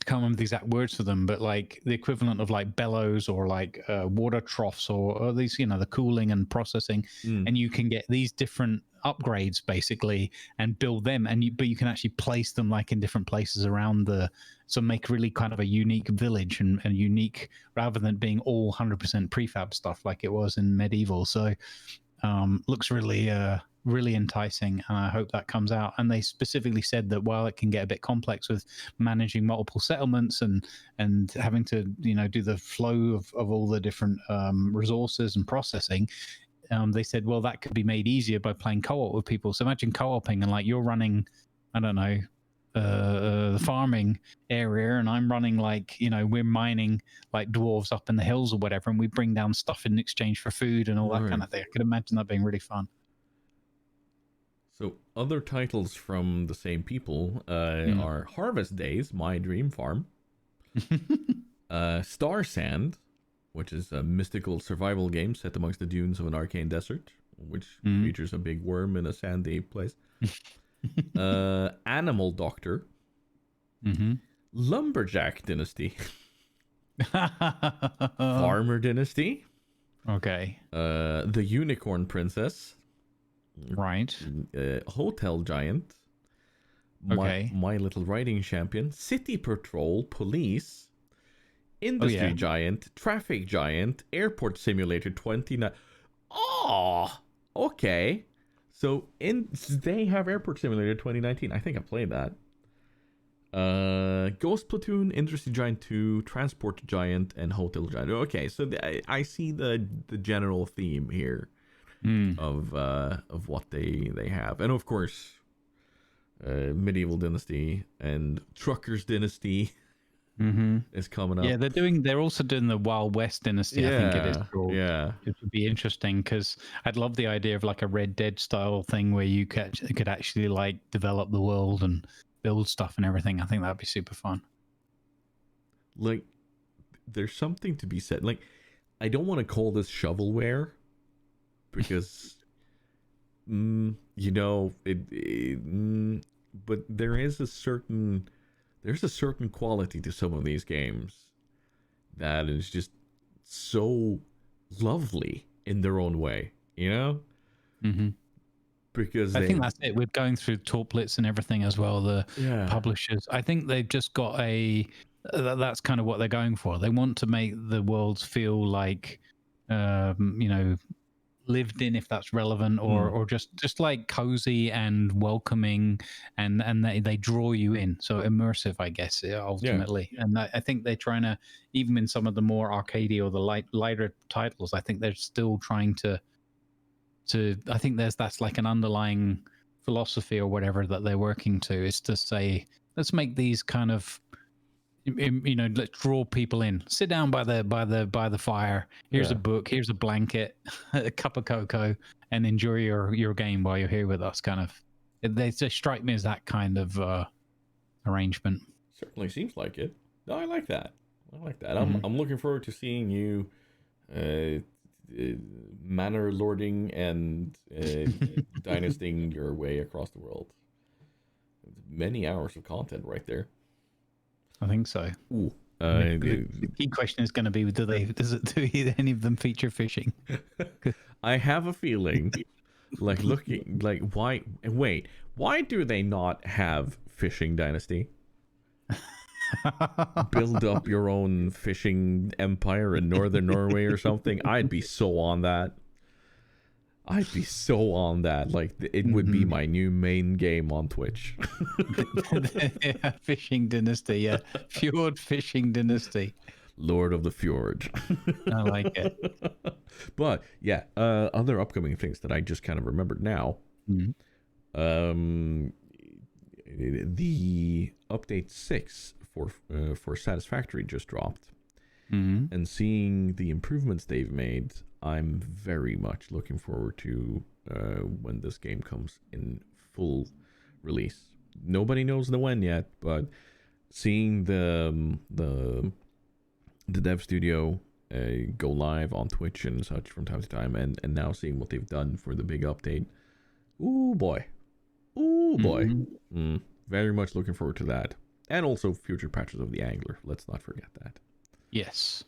can't remember the exact words for them, but like the equivalent of like bellows or like water troughs or these, the cooling and processing, and you can get these different upgrades basically and build them, but you can actually place them like in different places around so make really kind of a unique village and unique, rather than being all 100% prefab stuff like it was in Medieval. So looks really really enticing, and I hope that comes out. And they specifically said that while it can get a bit complex with managing multiple settlements and having to do the flow of all the different resources and processing, they said, well, that could be made easier by playing co-op with people. So imagine co-oping and like you're running, I don't know, the farming area, and I'm running like we're mining like dwarves up in the hills or whatever, and we bring down stuff in exchange for food and all that kind of thing. I could imagine that being really fun. So other titles from the same people are Harvest Days, My Dream Farm, Star Sand, which is a mystical survival game set amongst the dunes of an arcane desert, which features a big worm in a sandy place. Animal Doctor, Lumberjack Dynasty, Farmer Dynasty, okay, The Unicorn Princess, right, Hotel Giant, okay, My Little Riding Champion, City Patrol Police, Industry Giant, Traffic Giant, Airport Simulator 29. Oh, okay. So they have Airport Simulator 2019. I think I played that. Ghost Platoon, Industry Giant 2, Transport Giant, and Hotel Giant. Okay, so I see the general theme here of what they have, and of course, Medieval Dynasty and Truckers Dynasty is coming up. Yeah, they're also doing the Wild West Dynasty. I think it is called. Yeah, it would be interesting because I'd love the idea of like a Red Dead style thing where you could actually like develop the world and build stuff and everything. I think that'd be super fun. Like, there's something to be said. Like, I don't want to call this shovelware, because but there's a certain quality to some of these games that is just so lovely in their own way, Mm-hmm. because I think that's it. We're going through Torplets and everything as well. The yeah. publishers, I think they've just got that's kind of what they're going for. They want to make the worlds feel like, lived in, if that's relevant, or just like cozy and welcoming, and they draw you in. So immersive, I guess, ultimately. Yeah. And I think they're trying to, even in some of the more arcadey or the lighter titles, I think they're still trying to I think that's like an underlying philosophy or whatever that they're working to, is to say, let's make these kind of, let's draw people in. Sit down by the fire. Here's a book. Here's a blanket, a cup of cocoa, and enjoy your game while you're here with us. Kind of, they just strike me as that kind of arrangement. Certainly seems like it. No, I like that. I'm looking forward to seeing you, manor lording and dynastying your way across the world. Many hours of content right there. I think so. Ooh. The key question is going to be: do any of them feature fishing? I have a feeling, why do they not have Fishing Dynasty? Build up your own fishing empire in northern Norway or something. I'd be so on that. Like, it would be my new main game on Twitch. Fishing Dynasty, yeah. Fjord Fishing Dynasty. Lord of the Fjord. I like it. But yeah, other upcoming things that I just kind of remembered now. The update 6 for Satisfactory just dropped. And seeing the improvements they've made, I'm very much looking forward to when this game comes in full release. Nobody knows the when yet, but seeing the dev studio go live on Twitch and such from time to time, and now seeing what they've done for the big update, ooh boy, very much looking forward to that. And also future patches of the Angler. Let's not forget that. Yes.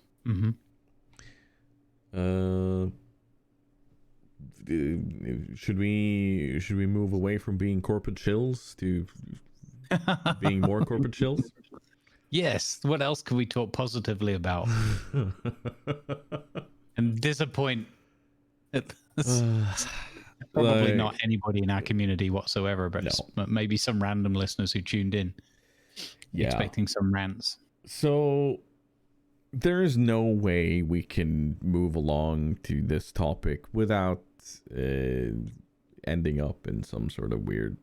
Should we move away from being corporate chills to being more corporate chills? Yes. What else can we talk positively about? And disappoint probably not anybody in our community whatsoever, but maybe some random listeners who tuned in expecting some rants. So there is no way we can move along to this topic without ending up in some sort of weird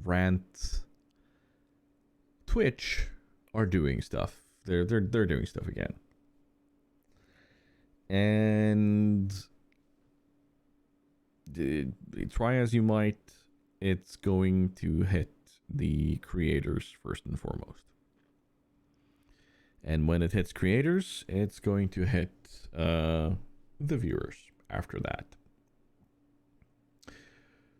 rant. Twitch are doing stuff. They're doing stuff again. And try as you might, it's going to hit the creators first and foremost. And when it hits creators, it's going to hit the viewers after that. So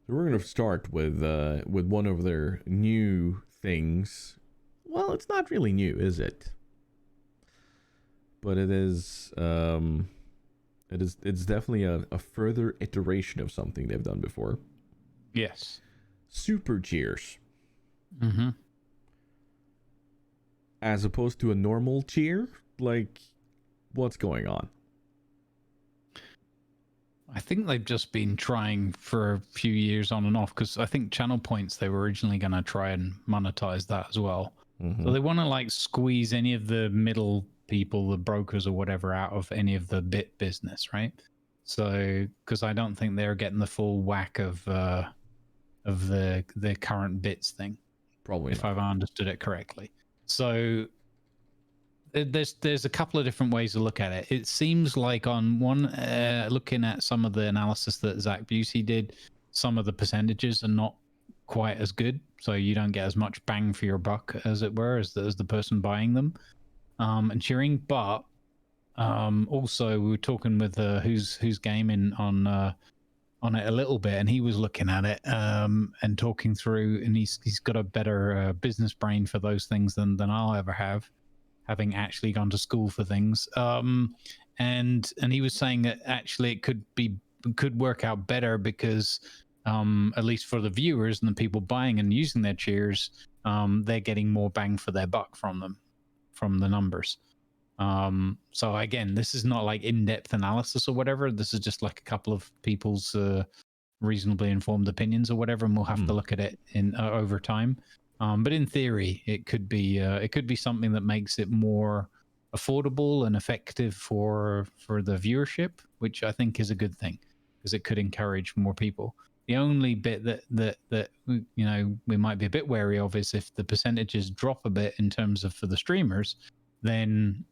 we're going to start with one of their new things. Well, it's not really new, is it? But it is. It's definitely a further iteration of something they've done before. Yes. Super cheers. As opposed to a normal cheer? Like, what's going on? I think they've just been trying for a few years on and off, because I think channel points, they were originally going to try and monetize that as well. So they want to like squeeze any of the middle people, the brokers or whatever, out of any of the bit business, right? So, because I don't think they're getting the full whack of the current bits thing. Probably if not. I've understood it correctly. So there's a couple of different ways to look at it. It seems like on one, looking at some of the analysis that Zach Busey did, some of the percentages are not quite as good, so you don't get as much bang for your buck, as it were, as the person buying them and cheering. But Also, we were talking with who's gaming on it a little bit, and he was looking at it and talking through, and he's got a better business brain for those things than I'll ever have, having actually gone to school for things. And he was saying that actually it could work out better because at least for the viewers and the people buying and using their cheers, they're getting more bang for their buck from them, from the numbers. So again, this is not like in-depth analysis or whatever. This is just like a couple of people's reasonably informed opinions or whatever, and we'll have to look at it in over time. But in theory, it could be something that makes it more affordable and effective for the viewership, which I think is a good thing because it could encourage more people. The only bit that you know we might be a bit wary of is if the percentages drop a bit in terms of for the streamers, then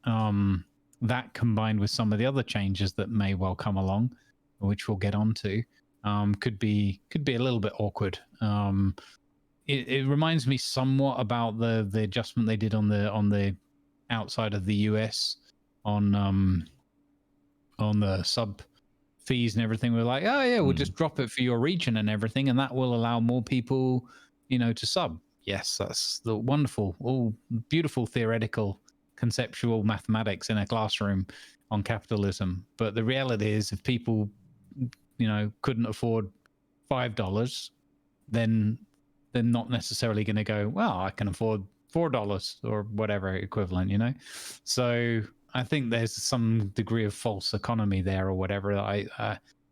that combined with some of the other changes that may well come along, which we'll get onto, could be a little bit awkward. It reminds me somewhat about the adjustment they did on the outside of the US on the sub fees and everything. We're like, oh yeah, we'll just drop it for your region and everything, and that will allow more people, you know, to sub. Yes, that's the wonderful, all beautiful theoretical conceptual mathematics in a classroom on capitalism. But the reality is, if people, you know, couldn't afford $5, then they're not necessarily going to go, well, I can afford $4 or whatever equivalent, you know. So I think there's some degree of false economy there or whatever. I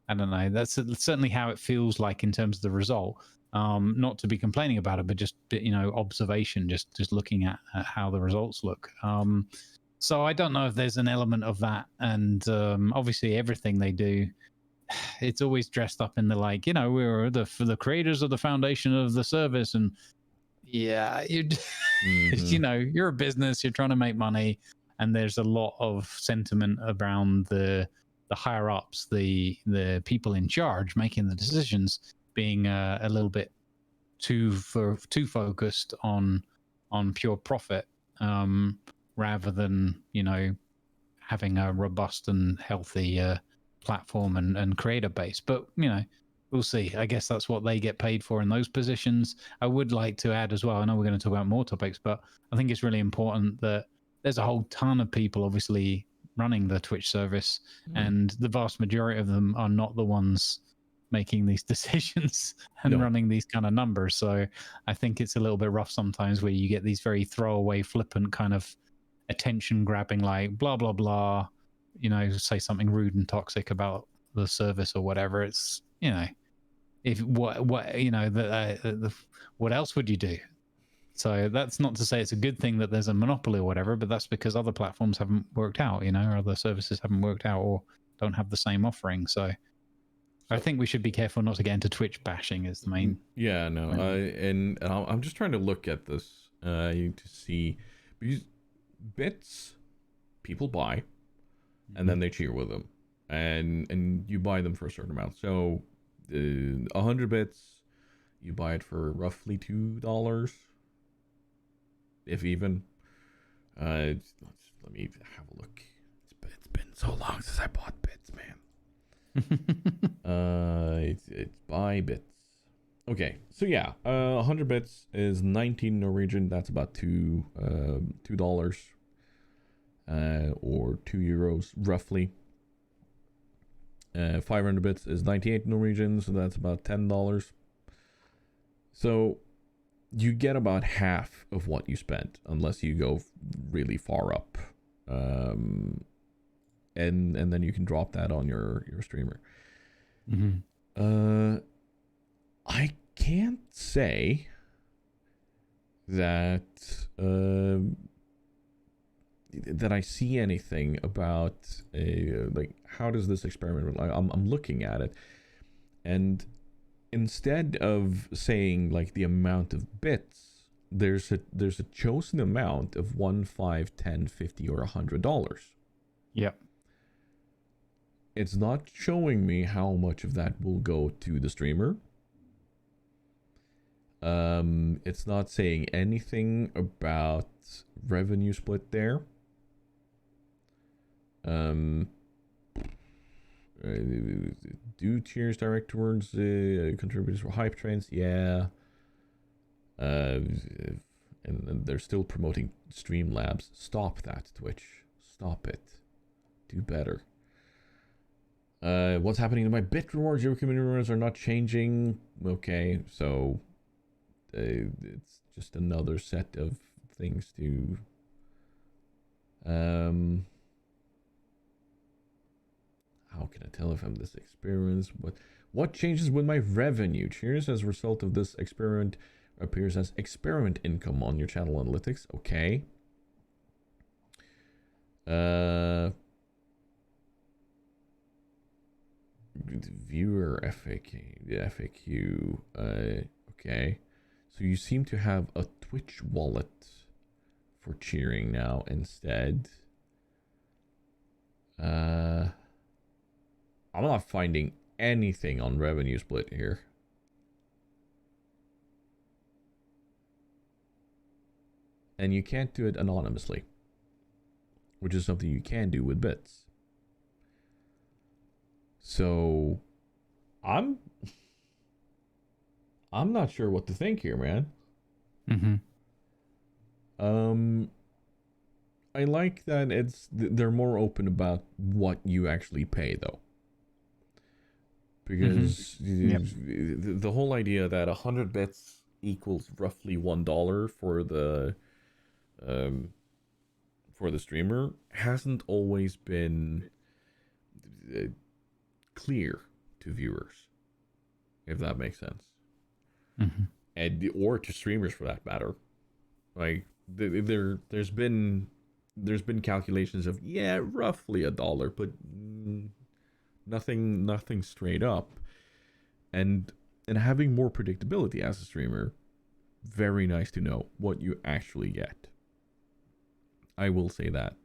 don't know. That's certainly how it feels like in terms of the result. Not to be complaining about it, but just, you know, observation, just looking at how the results look. So I don't know if there's an element of that, and obviously everything they do, it's always dressed up in the, like, you know, we're the creators of the foundation of the service, and yeah, you you know, you're a business, you're trying to make money, and there's a lot of sentiment around the higher ups, the people in charge making the decisions, being a little bit too focused on pure profit, rather than, you know, having a robust and healthy platform and creator base. But, you know, we'll see. I guess that's what they get paid for in those positions. I would like to add as well, I know we're going to talk about more topics, but I think it's really important that there's a whole ton of people obviously running the Twitch service, and the vast majority of them are not the ones making these decisions and running these kind of numbers. So I think it's a little bit rough sometimes where you get these very throwaway, flippant kind of attention grabbing, like blah blah blah, you know, say something rude and toxic about the service or whatever. It's, you know, if what you know, what else would you do? So that's not to say it's a good thing that there's a monopoly or whatever, but that's because other platforms haven't worked out, you know, or other services haven't worked out or don't have the same offering. So I think we should be careful not to get into Twitch bashing is the main. Yeah, no, and I'm just trying to look at this to see, because bits people buy, and then they cheer with them, and you buy them for a certain amount. So 100 bits, you buy it for roughly $2, if even. Let me have a look. It's been so long since I bought bits, man. It's buy bits. Okay, so yeah, 100 bits is 19 Norwegian. That's about $2 or €2 roughly. 500 bits is 98 Norwegian, so that's about $10. So you get about half of what you spent, unless you go really far up, and then you can drop that on your streamer. I can't say that that I see anything about like, how does this experiment, like, I'm looking at it, and instead of saying like the amount of bits, there's a chosen amount of 1, 5, 10, 50, or $100. Yep. It's not showing me how much of that will go to the streamer. It's not saying anything about revenue split there. Um, do tiers direct towards contributors for hype trains? Yeah. And they're still promoting Streamlabs. Stop that, Twitch. Stop it. Do better. What's happening to my bit rewards? Your community rewards are not changing. Okay, so it's just another set of things to how can I tell if I'm this experienced? What changes with my revenue? Cheers, as a result of this experiment appears as experiment income on your channel analytics. Okay. Viewer FAQ. Okay. So you seem to have a Twitch wallet for cheering now instead. I'm not finding anything on revenue split here. And you can't do it anonymously, which is something you can do with bits. So I'm not sure what to think here, man. I like that they're more open about what you actually pay, though. Because the whole idea that 100 bits equals roughly $1 for the streamer hasn't always been clear to viewers, if that makes sense, or to streamers for that matter. Like there's been calculations of roughly $1, but nothing straight up, and having more predictability as a streamer, very nice to know what you actually get. I will say that.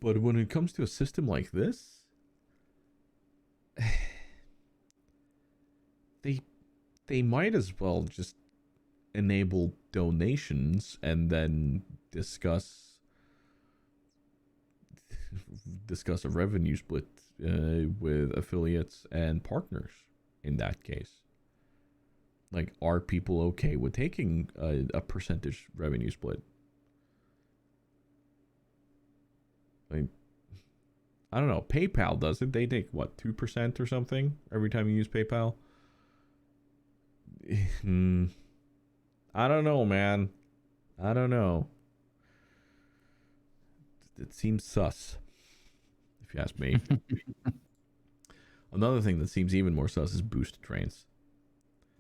But when it comes to a system like this, they might as well just enable donations and then discuss a revenue split with affiliates and partners in that case. Like, are people okay with taking a percentage revenue split? Like, I don't know. PayPal does it. They take, what, 2% or something every time you use PayPal? I don't know, man. I don't know. It seems sus, if you ask me. Another thing that seems even more sus is boost trains.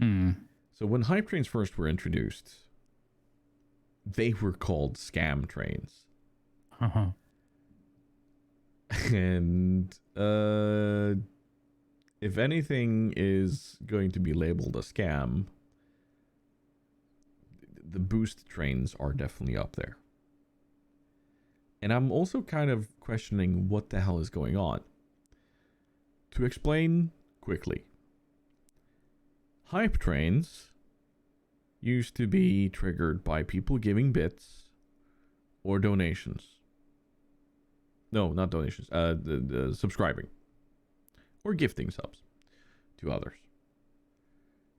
So when hype trains first were introduced, they were called scam trains. And if anything is going to be labeled a scam, the boost trains are definitely up there. And I'm also kind of questioning what the hell is going on. To explain quickly, hype trains used to be triggered by people giving bits or donations. No, not donations. Subscribing or gifting subs to others.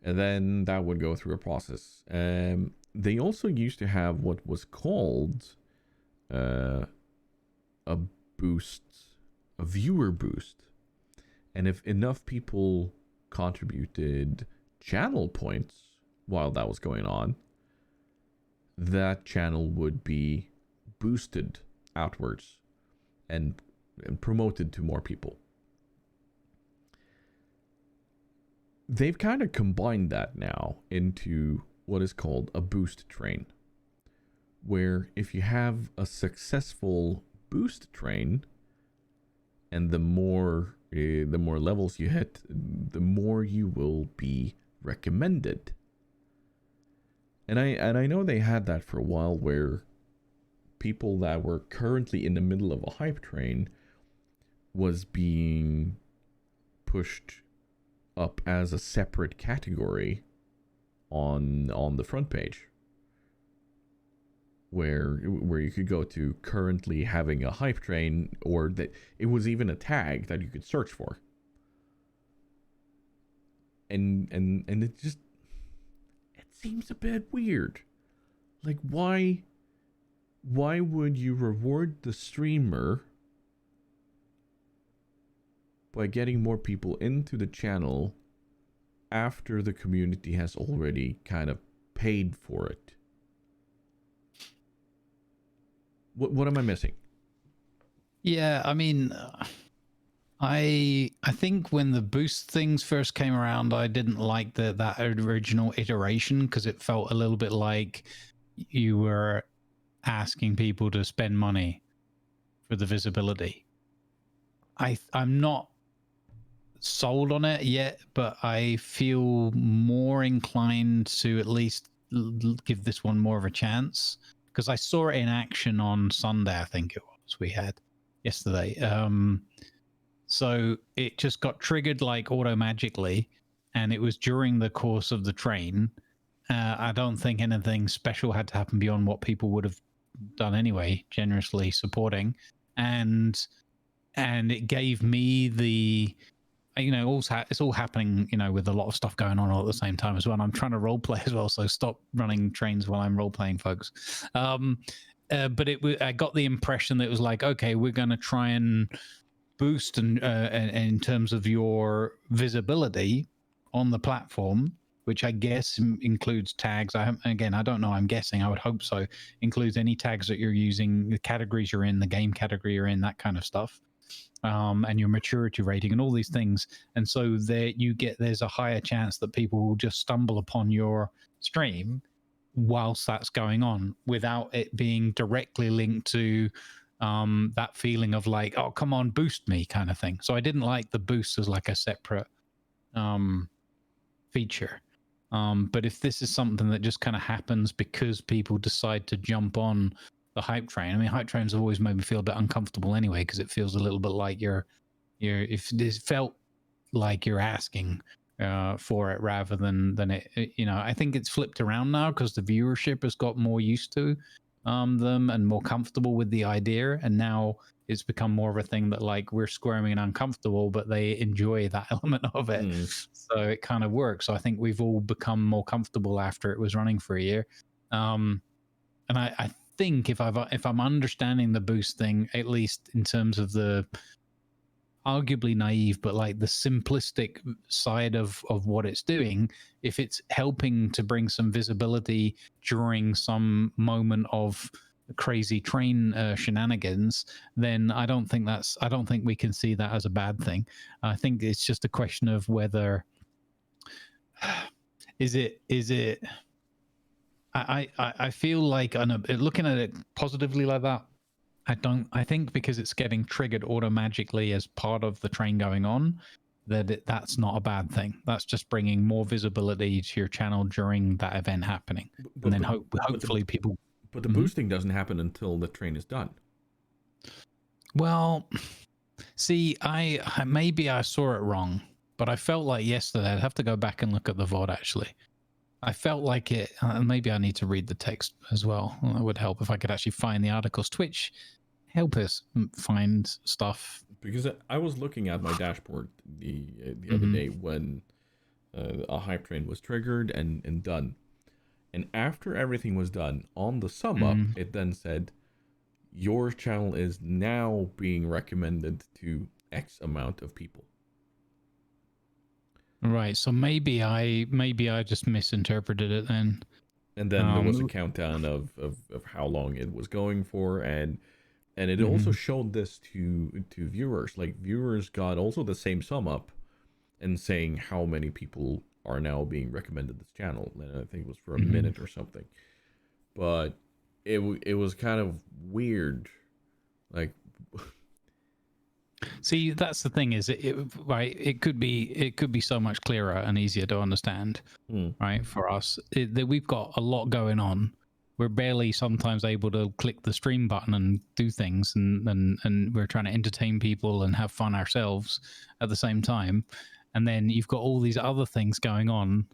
And then that would go through a process. They also used to have what was called a boost, a viewer boost. And if enough people contributed channel points while that was going on, that channel would be boosted outwards and promoted to more people. They've kind of combined that now into what is called a boost train, where if you have a successful boost train, and the more levels you hit, the more you will be recommended. And I know they had that for a while, where people that were currently in the middle of a hype train was being pushed up as a separate category on the front page. where you could go to currently having a hype train, or that it was even a tag that you could search for. And it just, it seems a bit weird. Like, why would you reward the streamer by getting more people into the channel after the community has already kind of paid for it? What am I missing? Yeah, I mean, I think when the boost things first came around, I didn't like that original iteration, because it felt a little bit like you were asking people to spend money for the visibility. I'm not sold on it yet, but I feel more inclined to at least give this one more of a chance, because I saw it in action on Sunday, I think it was, we had yesterday. So it just got triggered like auto magically, and it was during the course of the train. I don't think anything special had to happen beyond what people would have done anyway, generously supporting, and it gave me the, you know, it's all happening, you know, with a lot of stuff going on all at the same time as well. And I'm trying to role play as well, so stop running trains while I'm role playing, folks. But I got the impression that it was like, okay, we're going to try and boost and in terms of your visibility on the platform, which I guess includes tags. I don't know. I'm guessing. I would hope so. Includes any tags that you're using, the categories you're in, the game category you're in, that kind of stuff. And your maturity rating and all these things. And so there's a higher chance that people will just stumble upon your stream whilst that's going on, without it being directly linked to that feeling of like, oh, come on, boost me kind of thing. So I didn't like the boost as like a separate feature. But if this is something that just kind of happens because people decide to jump on the hype train. I mean, hype trains have always made me feel a bit uncomfortable anyway, because it feels a little bit like if this felt like you're asking for it rather than it, you know. I think it's flipped around now because the viewership has got more used to them and more comfortable with the idea, and now it's become more of a thing that like we're squirming and uncomfortable, but they enjoy that element of it. So it kind of works. So I think we've all become more comfortable after it was running for a year. And I think if I'm understanding the boost thing, at least in terms of the arguably naive, but like the simplistic side of what it's doing, if it's helping to bring some visibility during some moment of crazy train shenanigans, then I don't think we can see that as a bad thing. I think it's just a question of whether is it I feel like looking at it positively like that, I think because it's getting triggered auto-magically as part of the train going on, that's not a bad thing. That's just bringing more visibility to your channel during that event happening. And then hopefully people... But the boosting doesn't happen until the train is done. Well, see, maybe I saw it wrong, but I felt like yesterday, I'd have to go back and look at the VOD actually. I felt like it, maybe I need to read the text as well. That would help if I could actually find the articles. Twitch, help us find stuff. Because I was looking at my dashboard the other day when a hype train was triggered and done. And after everything was done, on the sum up, it then said, your channel is now being recommended to X amount of people. Right, so maybe I just misinterpreted it then. And then there was a countdown of how long it was going for, and it also showed this to viewers. Like, viewers got also the same sum up and saying how many people are now being recommended this channel. And I think it was for a minute or something. But it was kind of weird. Like, see, that's the thing, is it could be so much clearer and easier to understand, right, for us. We've got a lot going on. We're barely sometimes able to click the stream button and do things, and we're trying to entertain people and have fun ourselves at the same time. And then you've got all these other things going on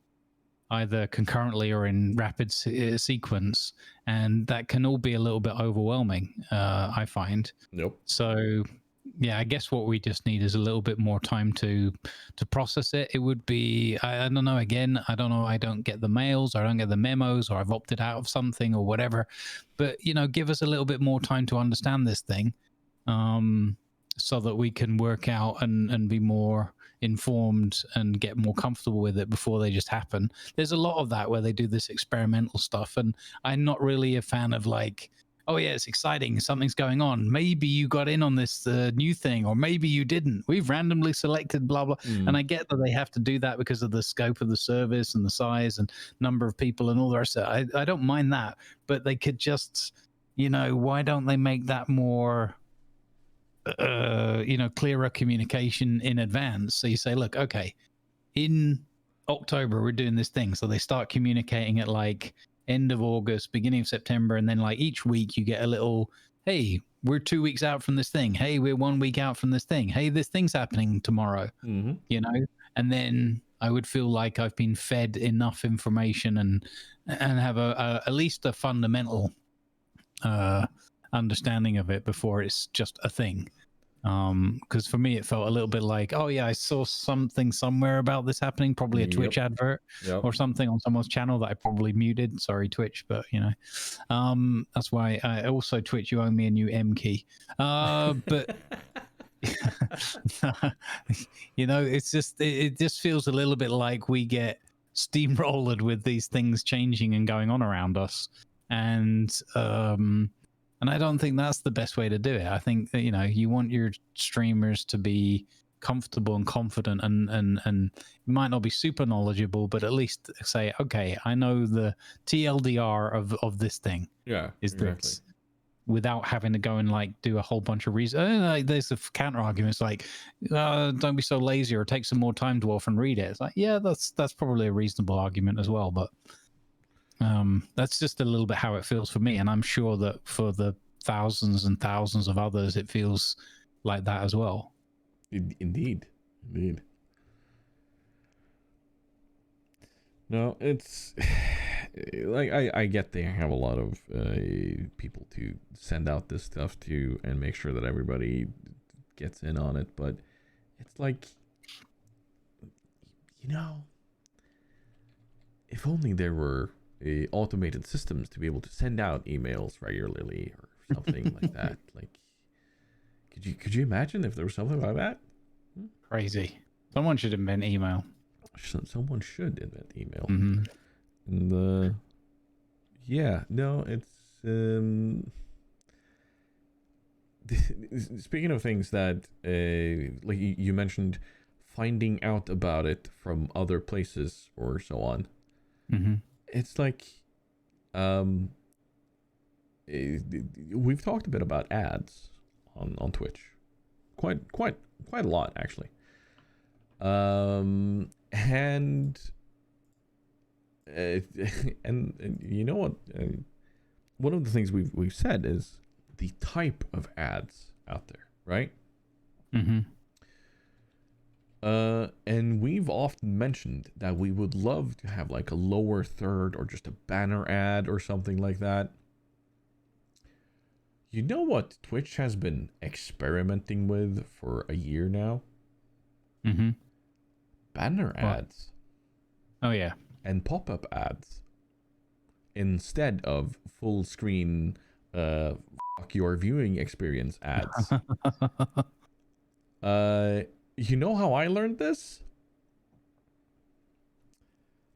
either concurrently or in rapid sequence, and that can all be a little bit overwhelming, I find. Nope. So yeah, I guess what we just need is a little bit more time to process it. It would be, I don't know, again, I don't know, I don't get the mails, or I don't get the memos, or I've opted out of something or whatever, but give us a little bit more time to understand this thing, so that we can work out and be more informed and get more comfortable with it before they just happen. There's a lot of that where they do this experimental stuff, and I'm not really a fan of like, oh yeah, it's exciting, something's going on, maybe you got in on this new thing, or maybe you didn't, we've randomly selected blah blah. And I get that they have to do that because of the scope of the service and the size and number of people and all the rest of it. I don't mind that, but they could just, why don't they make that more clearer communication in advance? So you say, look, okay, in October we're doing this thing, so they start communicating at like end of August, beginning of September, and then like each week you get a little, hey, we're 2 weeks out from this thing, hey, we're 1 week out from this thing, hey, this thing's happening tomorrow. And then I would feel like I've been fed enough information and have at least a fundamental understanding of it before it's just a thing. Because for me it felt a little bit like, oh yeah, I saw something somewhere about this happening, probably a Twitch advert or something on someone's channel that I probably muted, sorry Twitch, but that's why I also, Twitch, you owe me a new M key, but it's just, it just feels a little bit like we get steamrolled with these things changing and going on around us, and I don't think that's the best way to do it. I think that, you want your streamers to be comfortable and confident, and you might not be super knowledgeable, but at least say, okay, I know the TLDR of this thing. Yeah, is exactly. this, without having to go and like do a whole bunch of research. There's a counter argument. It's like, don't be so lazy, or take some more time to often read it. It's like, yeah, that's probably a reasonable argument as well, but that's just a little bit how it feels for me, and I'm sure that for the thousands and thousands of others it feels like that as well. Indeed. No, it's like I get they have a lot of people to send out this stuff to and make sure that everybody gets in on it, but it's like, if only there were automated systems to be able to send out emails regularly or something like that. Like, could you imagine if there was something like that? Crazy. Someone should invent email. Someone should invent email. Mm-hmm. And yeah, no, it's speaking of things that like you mentioned, finding out about it from other places or so on. Mm-hmm. It's like, we've talked a bit about ads on Twitch, quite a lot actually. And and you know what? One of the things we've said is the type of ads out there, right? Mm-hmm. And we've often mentioned that we would love to have like a lower third or just a banner ad or something like that. You know what Twitch has been experimenting with for a year now? Mm-hmm. Banner ads. Oh yeah. And pop-up ads. Instead of full screen fuck your viewing experience ads. You know how I learned this?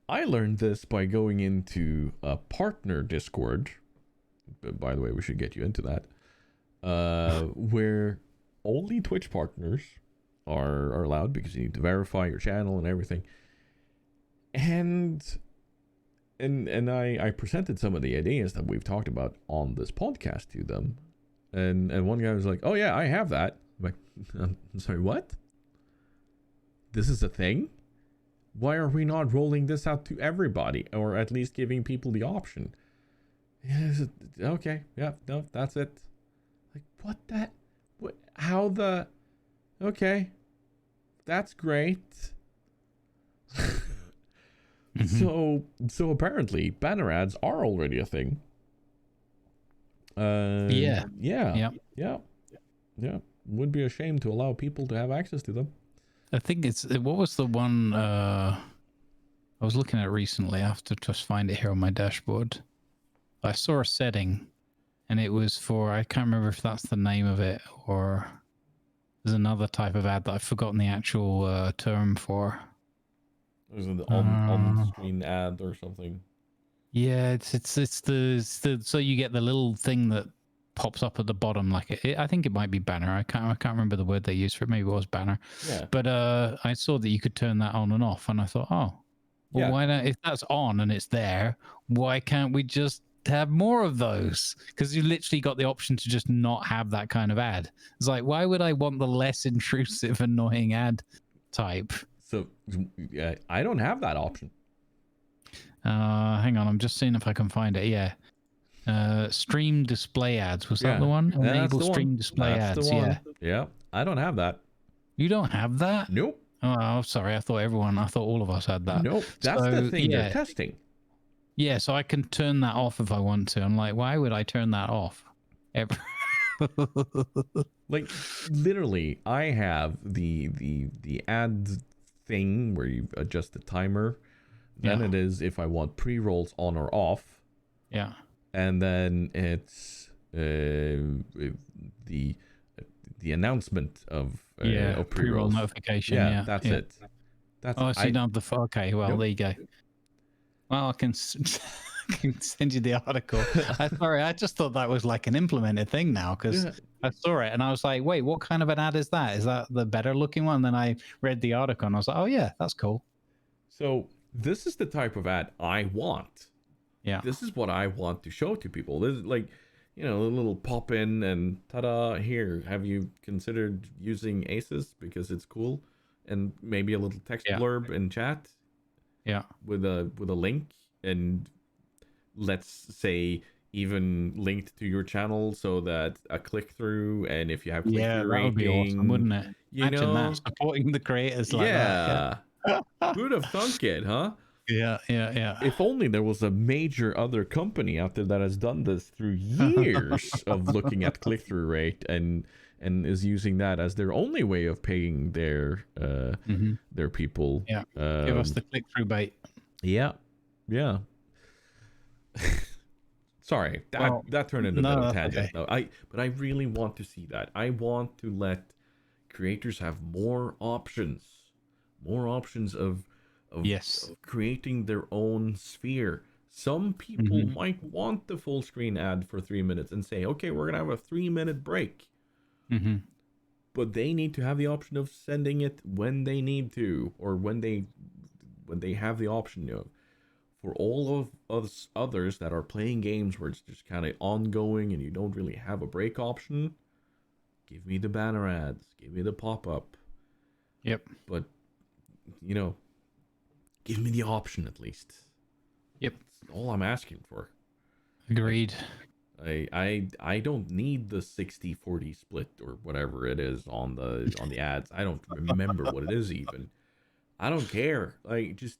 I learned this by going into a partner Discord. By the way, we should get you into that. Where only Twitch partners are allowed, because you need to verify your channel and everything. And I presented some of the ideas that we've talked about on this podcast to them. And one guy was like, oh yeah, I have that. I'm like, I'm sorry, what? This is a thing? Why are we not rolling this out to everybody, or at least giving people the option? Okay, yeah, no, that's it. Like, what that? What? How the? Okay, that's great. So apparently banner ads are already a thing. Yeah. Yeah. Would be a shame to allow people to have access to them. I think what was the one I was looking at recently? I have to just find it here on my dashboard. I saw a setting, and it was for, I can't remember if that's the name of it, or there's another type of ad that I've forgotten the actual term for. There's an on-screen ad or something. Yeah, it's the so you get the little thing that pops up at the bottom, like I think it might be banner. I can't remember the word they used for it. Maybe it was banner. Yeah. But I saw that you could turn that on and off, and I thought, oh, well, why not? If that's on and it's there, why can't we just have more of those? Because you literally got the option to just not have that kind of ad. It's like, why would I want the less intrusive, annoying ad type? So I don't have that option. Hang on, I'm just seeing if I can find it. Yeah. Stream display ads, was that the one? Enable stream display ads. Yeah, I don't have that. You don't have that? Nope. Oh, sorry, I thought all of us had that. Nope, that's the thing they're testing. Yeah, so I can turn that off if I want to. I'm like, why would I turn that off Like, literally, I have the ad thing where you adjust the timer. Then it is if I want pre-rolls on or off. Yeah. And then it's the announcement of pre-roll notification. Yeah, that's it. That's so you don't have the okay. Well, there you go. Well, I can send you the article. Sorry, I just thought that was like an implemented thing now, because I saw it and I was like, wait, what kind of an ad is that? Is that the better looking one? And then I read the article and I was like, oh yeah, that's cool. So this is the type of ad I want. Yeah. This is what I want to show to people. This is like, a little pop in and ta-da, here, have you considered using Aces because it's cool? And maybe a little text blurb in chat. Yeah. With a link, and let's say even linked to your channel so that a click through, and if you have click through rating, would be awesome, wouldn't it? Imagine that, supporting the creators like that. Who'd have thunk it, huh? Yeah. If only there was a major other company out there that has done this through years of looking at click-through rate and is using that as their only way of paying their people. Yeah. Give us the click-through bait. Yeah. Sorry, that turned into a bit of a tangent. Okay. But I really want to see that. I want to let creators have more options of creating their own sphere. Some people might want the full screen ad for 3 minutes and say, okay, we're gonna have a 3-minute break. But they need to have the option of sending it when they need to, or when they have the option of. For all of us others that are playing games where it's just kind of ongoing and you don't really have a break option, give me the banner ads, give me the pop-up. Yep. But give me the option at least. Yep. That's all I'm asking for. Agreed. I don't need the 60-40 split or whatever it is on the ads. I don't remember what it is even. I don't care. Like, just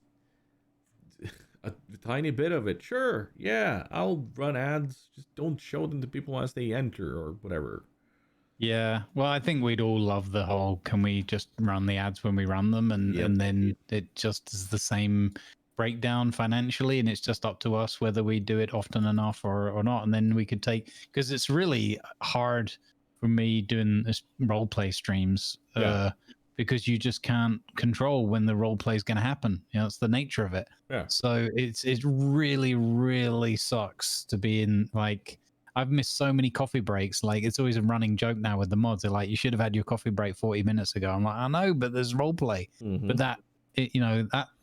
a tiny bit of it. Sure. Yeah, I'll run ads. Just don't show them to people as they enter or whatever. Yeah, well, I think we'd all love the whole, can we just run the ads when we run them, and then it just is the same breakdown financially, and it's just up to us whether we do it often enough or not. And then we could take, because it's really hard for me doing this role play streams, because you just can't control when the role play is going to happen. It's the nature of it. Yeah. So it really, really sucks to be in, like, I've missed so many coffee breaks. Like, it's always a running joke now with the mods. They're like, you should have had your coffee break 40 minutes ago. I'm like, I know, but there's role play. But that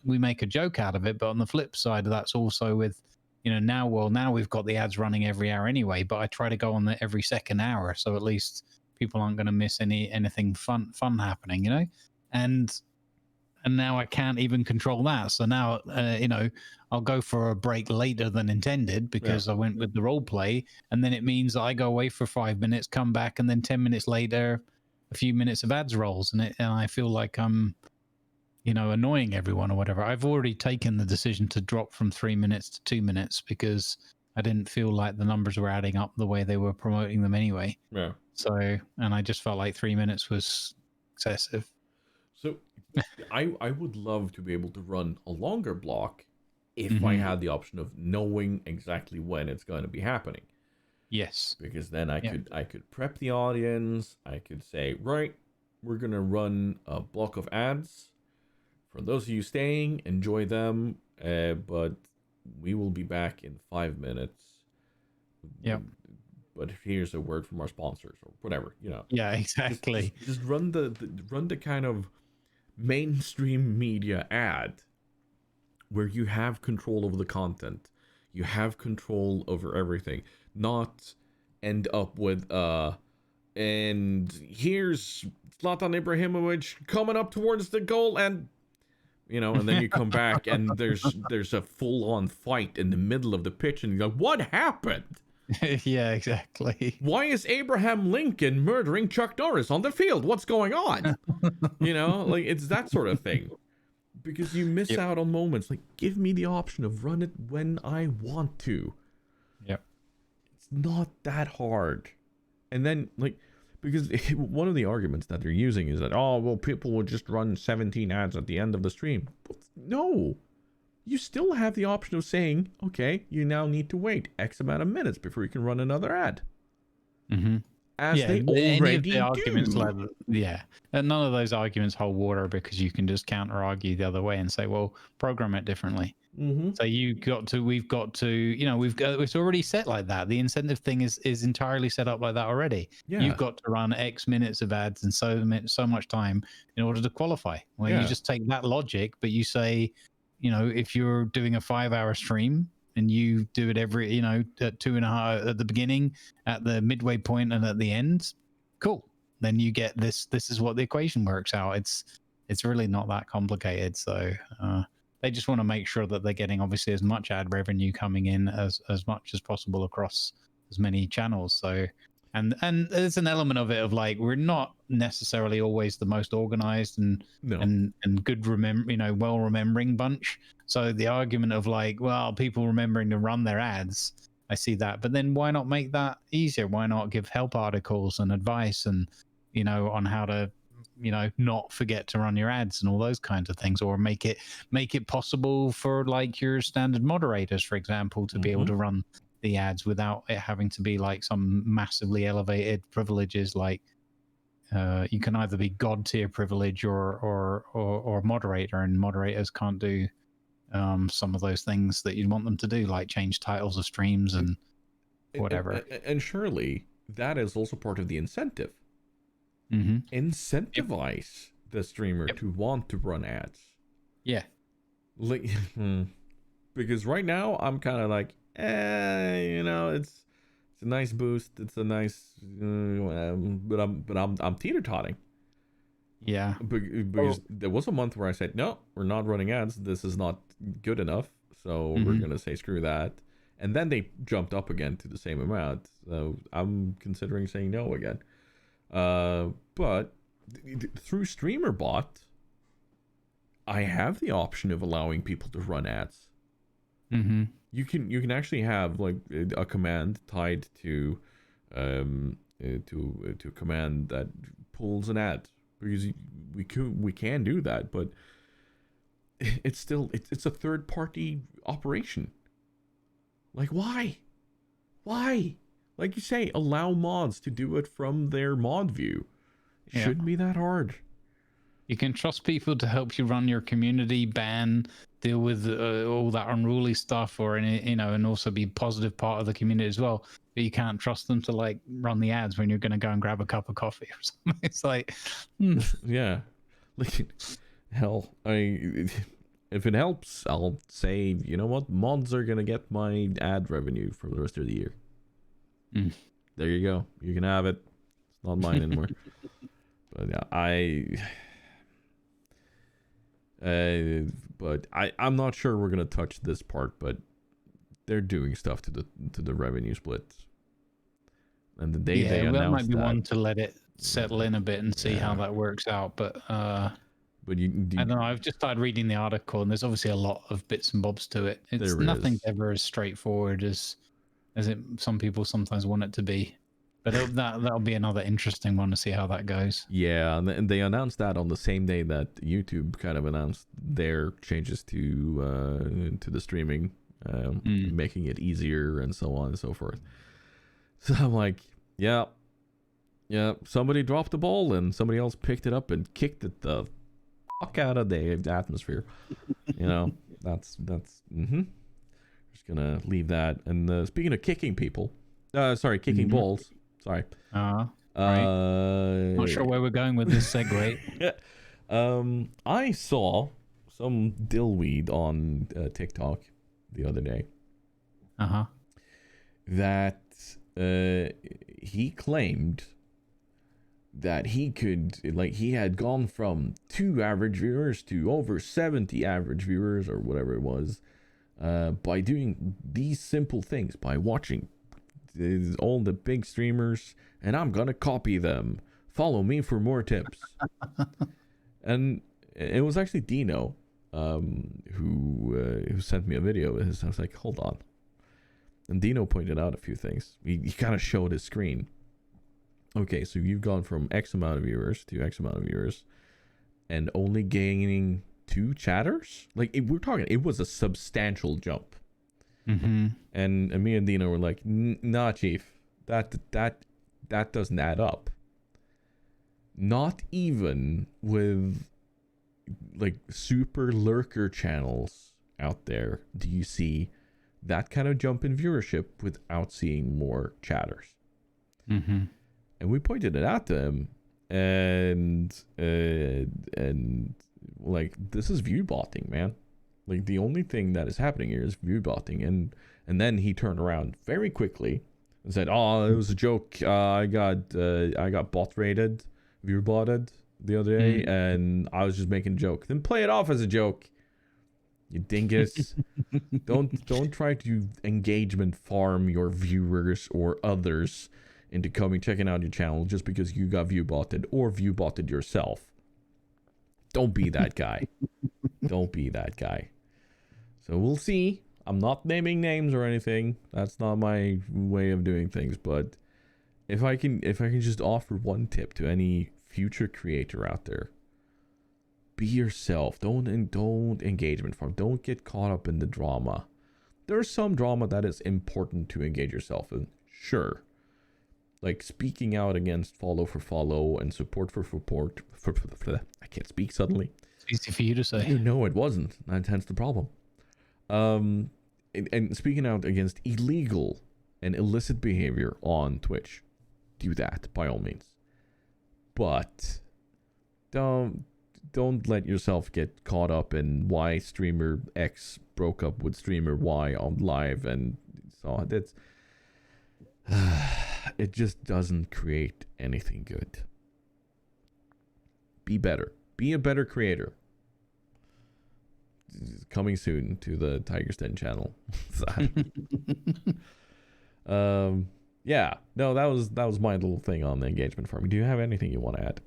we make a joke out of it. But on the flip side, that's also with, now we've got the ads running every hour anyway, but I try to go on every second hour. So at least people aren't going to miss anything fun happening, and now I can't even control that. So now, I'll go for a break later than intended because I went with the role play, and then it means I go away for 5 minutes, come back, and then 10 minutes later, a few minutes of ads rolls, and I feel like I'm annoying everyone or whatever. I've already taken the decision to drop from 3 minutes to 2 minutes because I didn't feel like the numbers were adding up the way they were promoting them anyway. Yeah. So, and I just felt like 3 minutes was excessive. So I would love to be able to run a longer block if I had the option of knowing exactly when it's going to be happening. Yes. Because then I could prep the audience. I could say, right, we're going to run a block of ads. For those of you staying, enjoy them. But we will be back in 5 minutes. Yep. But here's a word from our sponsors or whatever, Yeah, exactly. Just run the kind of mainstream media ad where you have control over the content. You have control over everything. Not end up with and here's Zlatan Ibrahimovic coming up towards the goal and and then you come back and there's a full-on fight in the middle of the pitch and you go, what happened? Yeah, exactly. Why is Abraham Lincoln murdering Chuck Norris on the field? What's going on? Like it's that sort of thing. Because you miss out on moments. Like, give me the option of run it when I want to. Yep. It's not that hard. And then, like, because one of the arguments that they're using is that, oh, well, people will just run 17 ads at the end of the stream. But no. You still have the option of saying, okay, you now need to wait X amount of minutes before you can run another ad. Mm-hmm. As they already the arguments do. And none of those arguments hold water because you can just counter argue the other way and say, well, program it differently. So we've got to, it's already set like that. The incentive thing is entirely set up like that already. Yeah. You've got to run X minutes of ads and so much time in order to qualify. Well, you just take that logic, but you say, if you're doing a 5-hour stream and you do it every, at 2.5 at the beginning, at the midway point, and at the end, cool. Then you get this. This is what the equation works out. It's really not that complicated. So they just want to make sure that they're getting obviously as much ad revenue coming in as much as possible across as many channels. So and there's an element of it of like we're not necessarily always the most organized and good well remembering bunch. So the argument of like, well, people remembering to run their ads, I see that, but then why not make that easier? Why not give help articles and advice and on how to not forget to run your ads and all those kinds of things, or make it possible for like your standard moderators, for example, to be able to run the ads without it having to be like some massively elevated privileges. Like you can either be god tier privilege or moderator, and moderators can't do some of those things that you'd want them to do, like change titles of streams and whatever. And surely that is also part of the incentive. Incentivize the streamer to want to run ads. Yeah. Like, because right now I'm kind of like, it's a nice boost. It's a nice, but I'm teeter-totting. Yeah. Because there was a month where I said, no, we're not running ads. This is not good enough. So we're going to say screw that. And then they jumped up again to the same amount. So I'm considering saying no again. But through StreamerBot, I have the option of allowing people to run ads. You can actually have like a command tied to a command that pulls an ad, because we can do that, but it's a third party operation. Like why? Like you say, allow mods to do it from their mod view. It shouldn't be that hard. You can trust people to help you run your community, deal with all that unruly stuff, or and also be a positive part of the community as well. But you can't trust them to like run the ads when you're going to go and grab a cup of coffee or something. It's like, yeah, like hell. If it helps, I'll say, you know what, mods are going to get my ad revenue for the rest of the year. There you go. You can have it. It's not mine anymore. But yeah, but I'm not sure we're gonna touch this part, but they're doing stuff to the revenue splits. And the day they announced that might be one to let it settle in a bit and see how that works out. But But I don't know. I've just started reading the article, and there's obviously a lot of bits and bobs to it. It's nothing ever as straightforward as it some people sometimes want it to be. But that'll be another interesting one to see how that goes. Yeah, and they announced that on the same day that YouTube kind of announced their changes to the streaming, making it easier and so on and so forth. So I'm like, yeah, somebody dropped the ball and somebody else picked it up and kicked it the fuck out of the atmosphere. That's just gonna leave that. And speaking of kicking people, kicking balls. Sorry. Right. Not sure where we're going with this segue. I saw some dillweed on TikTok the other day. That he claimed that he had gone from 2 average viewers to over 70 average viewers or whatever it was, by doing these simple things, by watching all the big streamers, and I'm gonna copy them. Follow me for more tips. And it was actually Dino who sent me a video of his. I was like, hold on. And Dino pointed out a few things. He kind of showed his screen. Okay, so you've gone from X amount of viewers to X amount of viewers and only gaining 2 chatters? It was a substantial jump. And me and Dino were like, nah, Chief, that doesn't add up. Not even with super lurker channels out there do you see that kind of jump in viewership without seeing more chatters. And we pointed it out to him, and this is view botting, man. The only thing that is happening here is view botting. And then he turned around very quickly and said, oh, it was a joke. I got bot rated, view botted the other day, and I was just making a joke. Then play it off as a joke, you dingus. Don't try to engagement farm your viewers or others into checking out your channel just because you got view botted or view botted yourself. Don't be that guy. Don't be that guy. So we'll see. I'm not naming names or anything. That's not my way of doing things. But if I can just offer one tip to any future creator out there, be yourself. Don't engagement farm. Don't get caught up in the drama. There's some drama that is important to engage yourself in. Sure. Like speaking out against follow for follow and support for support. I can't speak suddenly. It's easy for you to say. No, it wasn't. Hence the problem. And speaking out against illegal and illicit behavior on Twitch, do that by all means. But don't let yourself get caught up in why streamer X broke up with streamer Y on live, and so that's it just doesn't create anything good. Be better. Be a better creator. Coming soon to the TigersDen channel. Yeah. No, that was my little thing on the engagement farming. Do you have anything you want to add?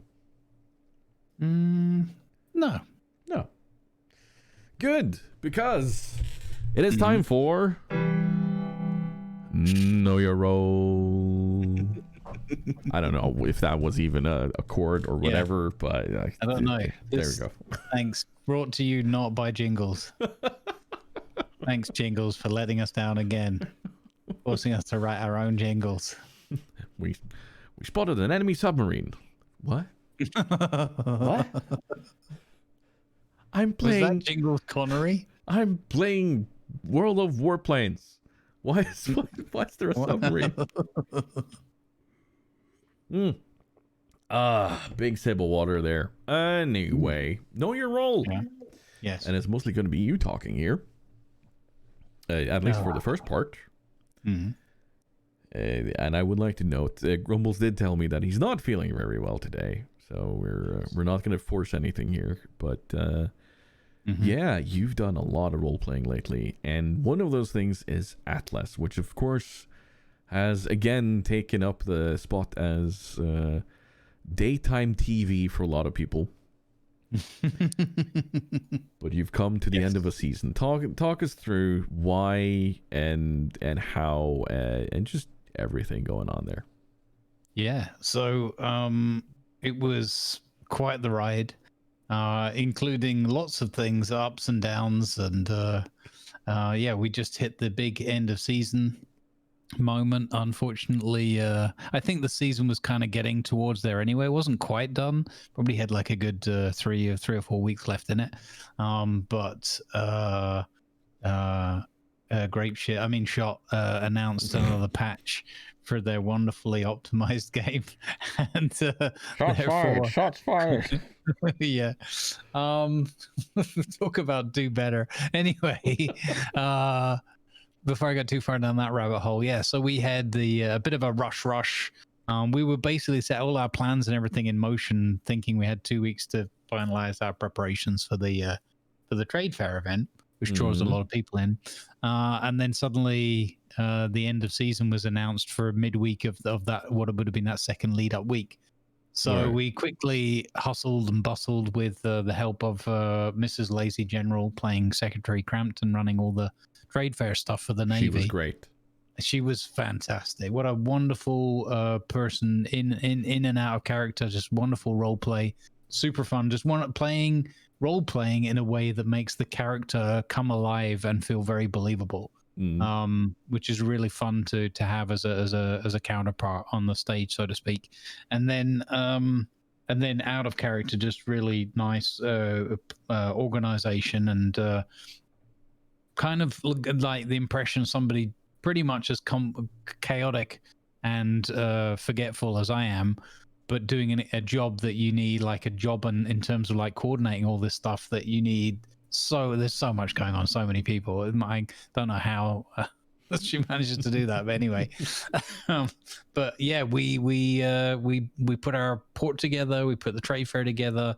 No. Good, because it is time for Know Your Role. I don't know if that was even a chord or whatever, but I don't know. There we go. Thanks. Brought to you not by Jingles. Thanks, Jingles, for letting us down again, forcing us to write our own jingles. We spotted an enemy submarine. What? What? I'm playing. Was that Jingles Connery? I'm playing World of Warplanes. Why is there a submarine? Big sip of water there. Anyway, know your role. Yeah. Yes. And it's mostly going to be you talking here. At least for the first part. And I would like to note, Grumbles did tell me that he's not feeling very well today. So we're not going to force anything here. But yeah, you've done a lot of role-playing lately. And one of those things is Atlas, which of course has again taken up the spot as daytime TV for a lot of people. But you've come to the end of a season. Talk us through why and how and just everything going on there. Yeah, so it was quite the ride, including lots of things, ups and downs, and yeah, we just hit the big end of season moment. Unfortunately, I think the season was kind of getting towards there anyway. It wasn't quite done. Probably had like a good 3 or 4 weeks left in it. But Grape Shit, I mean Shot, announced another patch for their wonderfully optimized game, and Shots fired! Shots fired! yeah. Talk about do better. Anyway, before I got too far down that rabbit hole, yeah. So we had the a bit of a rush. We were basically set all our plans and everything in motion, thinking we had 2 weeks to finalize our preparations for the trade fair event, which draws a lot of people in. And then suddenly, the end of season was announced for midweek of that, what would have been that second lead up week. So we quickly hustled and bustled with the help of Mrs. Lazy General playing Secretary Crampton, running all the trade fair stuff for the Navy. She was great. She was fantastic. What a wonderful person in and out of character. Just wonderful role play. Super fun. Just role playing in a way that makes the character come alive and feel very believable. Which is really fun to have as a counterpart on the stage, so to speak. And then out of character, just really nice organization, and kind of like the impression somebody pretty much as chaotic and forgetful as I am, but doing a job that you need, like a job in terms of like coordinating all this stuff that you need. So there's so much going on, so many people. I don't know how she manages to do that, but anyway. But yeah, we put our port together. We put the trade fair together.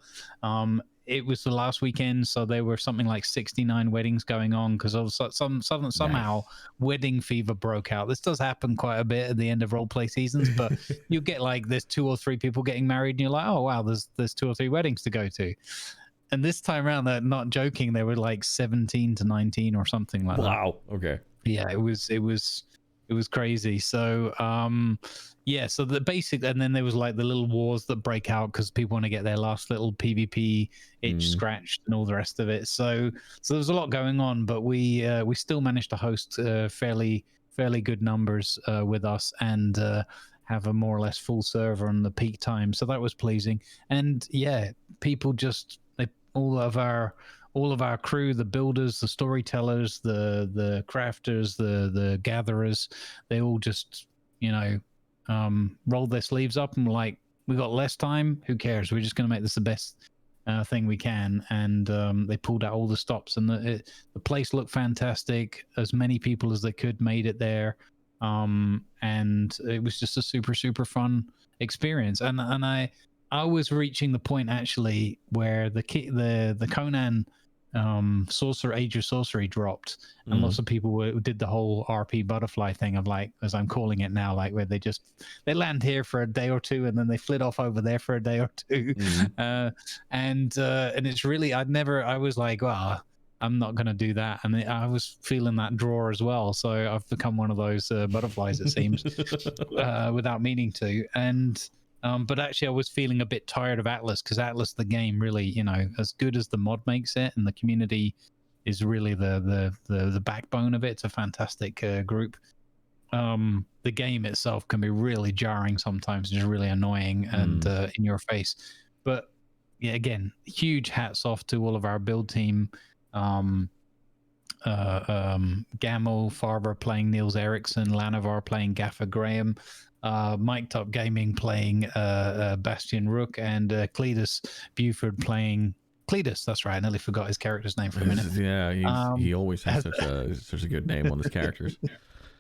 It was the last weekend, so there were something like 69 weddings going on because somehow wedding fever broke out. This does happen quite a bit at the end of roleplay seasons, but you get like there's 2 or 3 people getting married, and you're like, oh wow, there's 2 or 3 weddings to go to. And this time around, they're not joking. They were like 17 to 19 or something like that. Wow. Okay. Yeah, it was crazy. So yeah, so the basic, and then there was like the little wars that break out because people want to get their last little PvP itch scratched and all the rest of it. So there's a lot going on, but we still managed to host fairly good numbers with us, and have a more or less full server on the peak time. So that was pleasing. And yeah, people just all of our crew, the builders, the storytellers, the crafters, the gatherers, they all just, rolled their sleeves up and were like, we got less time, who cares, we're just going to make this the best thing we can. And they pulled out all the stops, and the place looked fantastic. As many people as they could made it there, and it was just a super fun experience. And I was reaching the point actually where the Conan Age of Sorcery dropped, and lots of people did the whole RP butterfly thing of, like, as I'm calling it now, like where they land here for a day or two and then they flit off over there for a day or two. And it's really, I was like, well, I'm not going to do that. And I was feeling that draw as well. So I've become one of those butterflies, it seems, without meaning to. And but actually I was feeling a bit tired of Atlas, because Atlas, the game, really, as good as the mod makes it, and the community is really the backbone of it. It's a fantastic group. The game itself can be really jarring sometimes, just really annoying and in your face. But yeah, again, huge hats off to all of our build team. Gamel Farber playing Niels Eriksson, Lannovar playing Gaffer Graham, Mic'd Up Gaming playing Bastian Rook, and Cletus Buford playing Cletus. That's right. I nearly forgot his character's name for a minute. Yeah, he always has such a good name on his characters.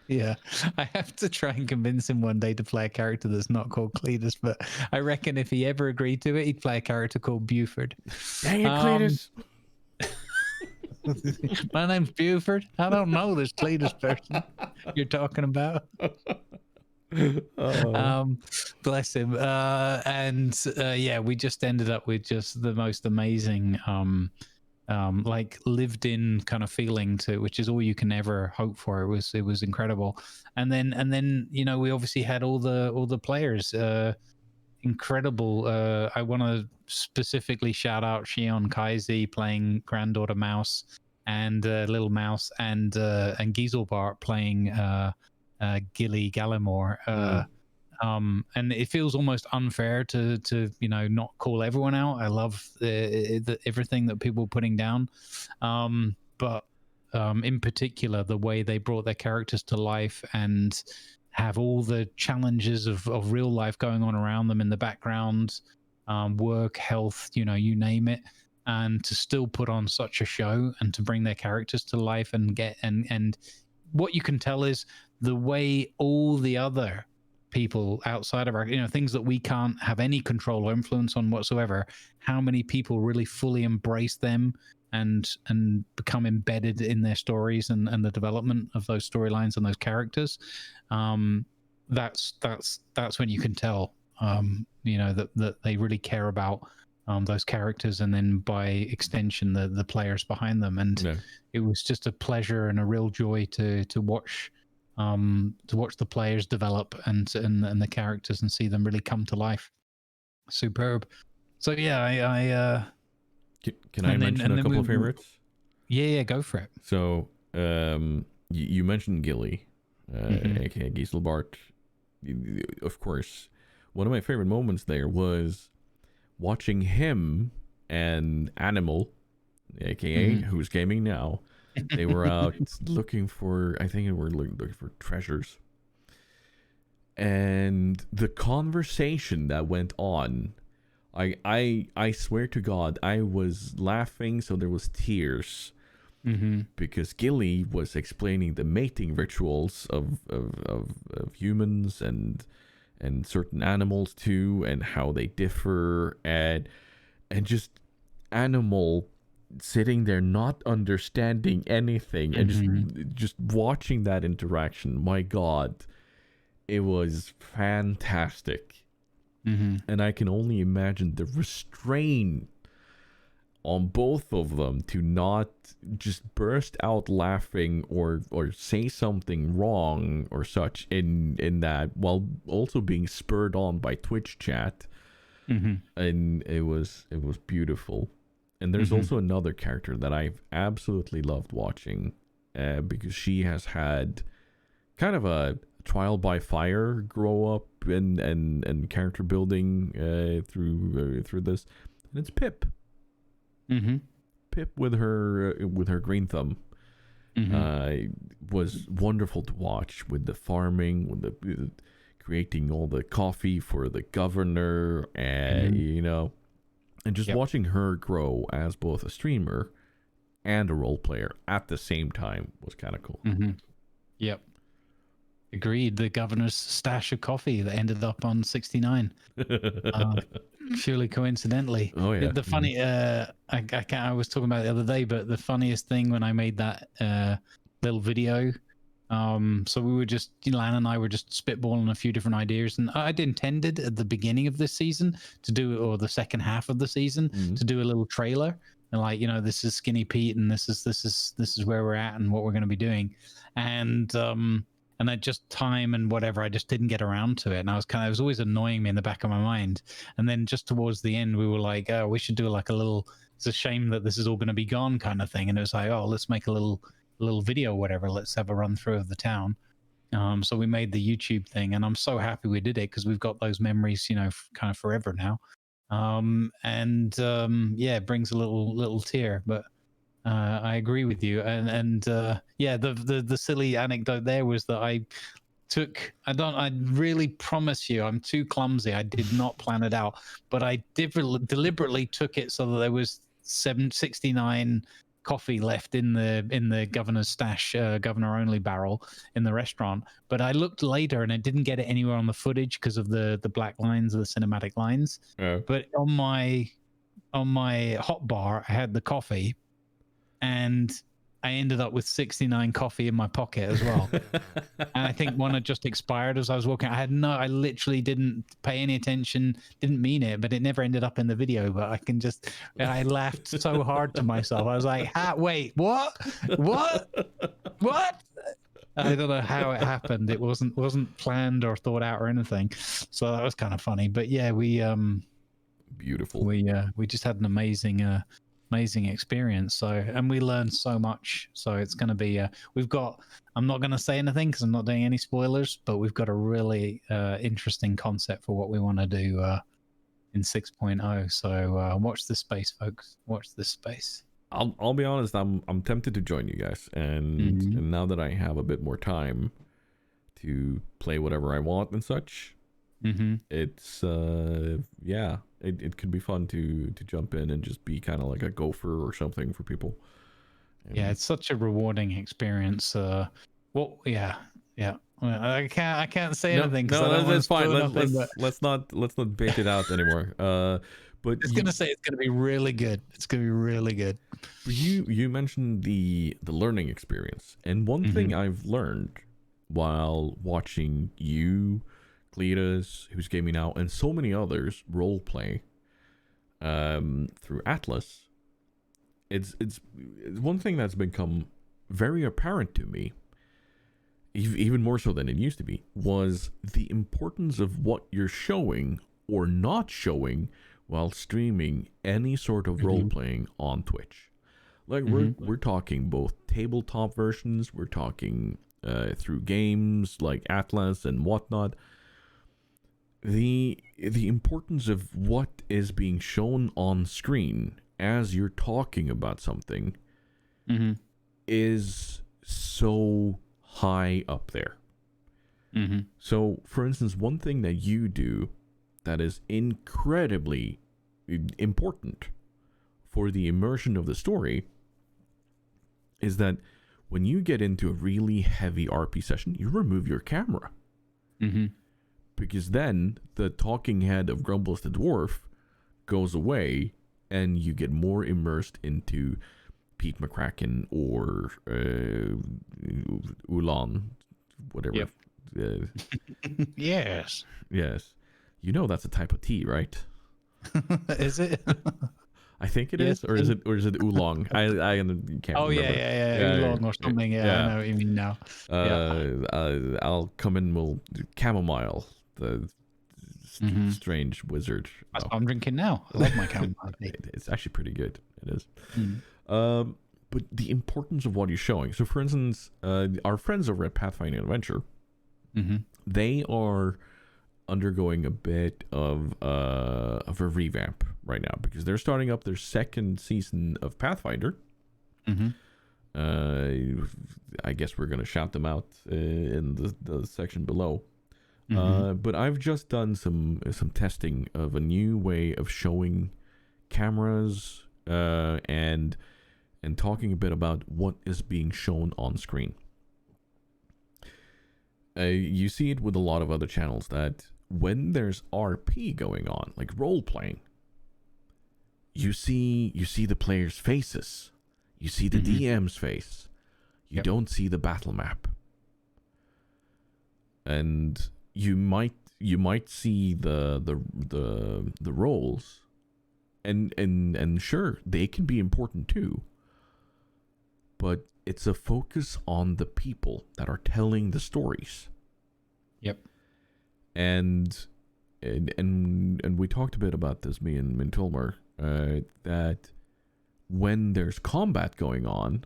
Yeah, I have to try and convince him one day to play a character that's not called Cletus, but I reckon if he ever agreed to it, he'd play a character called Buford. Dang it, Cletus! My name's Buford. I don't know this Cletus person you're talking about. Oh. Bless him. Yeah, we just ended up with just the most amazing like lived in kind of feeling to, which is all you can ever hope for. It was incredible. And then you know, we obviously had all the players, incredible. I want to specifically shout out Shion Kaizi playing Granddaughter Mouse, and Little Mouse, and Giselbart playing Gilly Gallimore. And it feels almost unfair to you know, not call everyone out. I love everything that people are putting down, but in particular the way they brought their characters to life and have all the challenges of real life going on around them in the background, work, health, you know, you name it, and to still put on such a show and to bring their characters to life and get and what you can tell is the way all the other people outside of our, you know, things that we can't have any control or influence on whatsoever, how many people really fully embrace them and become embedded in their stories and the development of those storylines and those characters. That's when you can tell, you know, that they really care about those characters, and then by extension the players behind them. And Yeah. it was just a pleasure and a real joy to watch the players develop and the characters and see them really come to life. Superb. So yeah, I Can I mention a couple of favorites? Yeah, go for it. So, you mentioned Gilly, aka Giselbart. Of course, one of my favorite moments there was watching him and Animal, aka Who's Gaming Now. They were out looking for, I think they were looking for treasures. And the conversation that went on, I swear to God, I was laughing so there was tears. Because Gilly was explaining the mating rituals of humans and certain animals too, and how they differ, and just Animal sitting there not understanding anything and just watching that interaction. My God, it was fantastic. And I can only imagine the restraint on both of them to not just burst out laughing or say something wrong or such in that, while also being spurred on by Twitch chat. And it was beautiful. And there's also another character that I've absolutely loved watching, because she has had kind of a trial by fire grow up and character building through this, and it's Pip. Pip with her green thumb. Was wonderful to watch, with the farming, with the creating all the coffee for the governor, and you know, and just watching her grow as both a streamer and a role player at the same time was kind of cool. Yep. Agreed. The governor's stash of coffee that ended up on 69. Purely coincidentally. Oh yeah. The funny, I was talking about it the other day, but the funniest thing when I made that little video, so we were just, Lan and I were just spitballing a few different ideas, and I'd intended at the beginning of this season to do, or the second half of the season, to do a little trailer, and like, you know, this is Skinny Pete, and this is where we're at and what we're going to be doing, and I just time and whatever, I just didn't get around to it, and it was always annoying me in the back of my mind. And then just towards the end, we were like, oh, we should do like a little, it's a shame that this is all going to be gone kind of thing. And it was like, oh, let's make a little video or whatever, let's have a run through of the town. So we made the YouTube thing, and I'm so happy we did it, because we've got those memories, you know, kind of forever now. Yeah, it brings a little tear, but I agree with you. And yeah, the silly anecdote there was that I really promise you, I'm too clumsy. I did not plan it out, but I deliberately took it so that there was 769 coffee left in the governor's stash, governor only barrel in the restaurant. But I looked later and I didn't get it anywhere on the footage because of the black lines, the cinematic lines. But on my hot bar, I had the coffee, and I ended up with 69 coffee in my pocket as well. And I think one had just expired as I was walking. I literally didn't pay any attention, didn't mean it, but it never ended up in the video. But I laughed so hard to myself. I was like, wait, what? I don't know how it happened. It wasn't planned or thought out or anything. So that was kind of funny. But yeah, Beautiful. we just had an amazing experience. So, and we learned so much. So it's going to be I'm not going to say anything because I'm not doing any spoilers, but we've got a really interesting concept for what we want to do in 6.0. So watch this space, folks. Watch this space. I'll be honest, I'm tempted to join you guys, and now that I have a bit more time to play whatever I want and such, it's it could be fun to jump in and just be kind of like a gopher or something for people. Yeah, it's such a rewarding experience. Well, I can't say anything. No, that's fine. Let's not bait it out anymore. But it's gonna say it's gonna be really good. It's gonna be really good. You mentioned the learning experience, and one thing I've learned while watching you, Cletus, Who's Gaming Now, and so many others role play through Atlas, it's one thing that's become very apparent to me, even more so than it used to be, was the importance of what you're showing or not showing while streaming any sort of role-playing on Twitch. Like, we're talking both tabletop versions, we're talking through games like Atlas and whatnot. The importance of what is being shown on screen as you're talking about something is so high up there. So, for instance, one thing that you do that is incredibly important for the immersion of the story is that when you get into a really heavy RP session, you remove your camera. Because then the talking head of Grumbles the Dwarf goes away and you get more immersed into Pete McCracken or Ulan, whatever. Yep. Yes. You know that's a type of tea, right? Is it? I think it is, or is it oolong? I can't remember. Yeah, oolong or something. Yeah, I know what you mean now. I'll come in. We'll do chamomile, the strange wizard. That's what I'm drinking now. I love my chamomile tea. It's actually pretty good. It is. But the importance of what you're showing. So, for instance, our friends over at Pathfinding Adventure, they are undergoing a bit of a revamp right now because they're starting up their second season of Pathfinder. I guess we're going to shout them out in the section below. But I've just done some testing of a new way of showing cameras and talking a bit about what is being shown on screen. You see it with a lot of other channels that when there's RP going on, like role playing, you see the players' faces, you see the DM's face, you don't see the battle map, and you might see the roles, and sure, they can be important too, but it's a focus on the people that are telling the stories. And we talked a bit about this, me and Mintolmer, that when there's combat going on,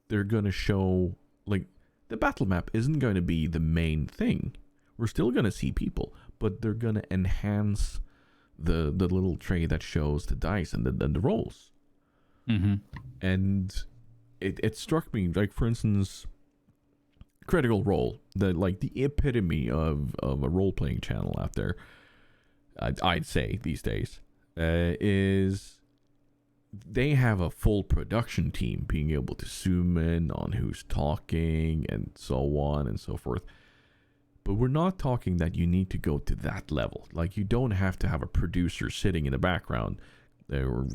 they're going to show, like, the battle map isn't going to be the main thing. We're still going to see people, but they're going to enhance the little tray that shows the dice and the rolls. And it struck me, like, for instance, Critical Role, the epitome of a role-playing channel out there, I'd say these days, is they have a full production team being able to zoom in on who's talking and so on and so forth. But we're not talking that you need to go to that level. Like, you don't have to have a producer sitting in the background or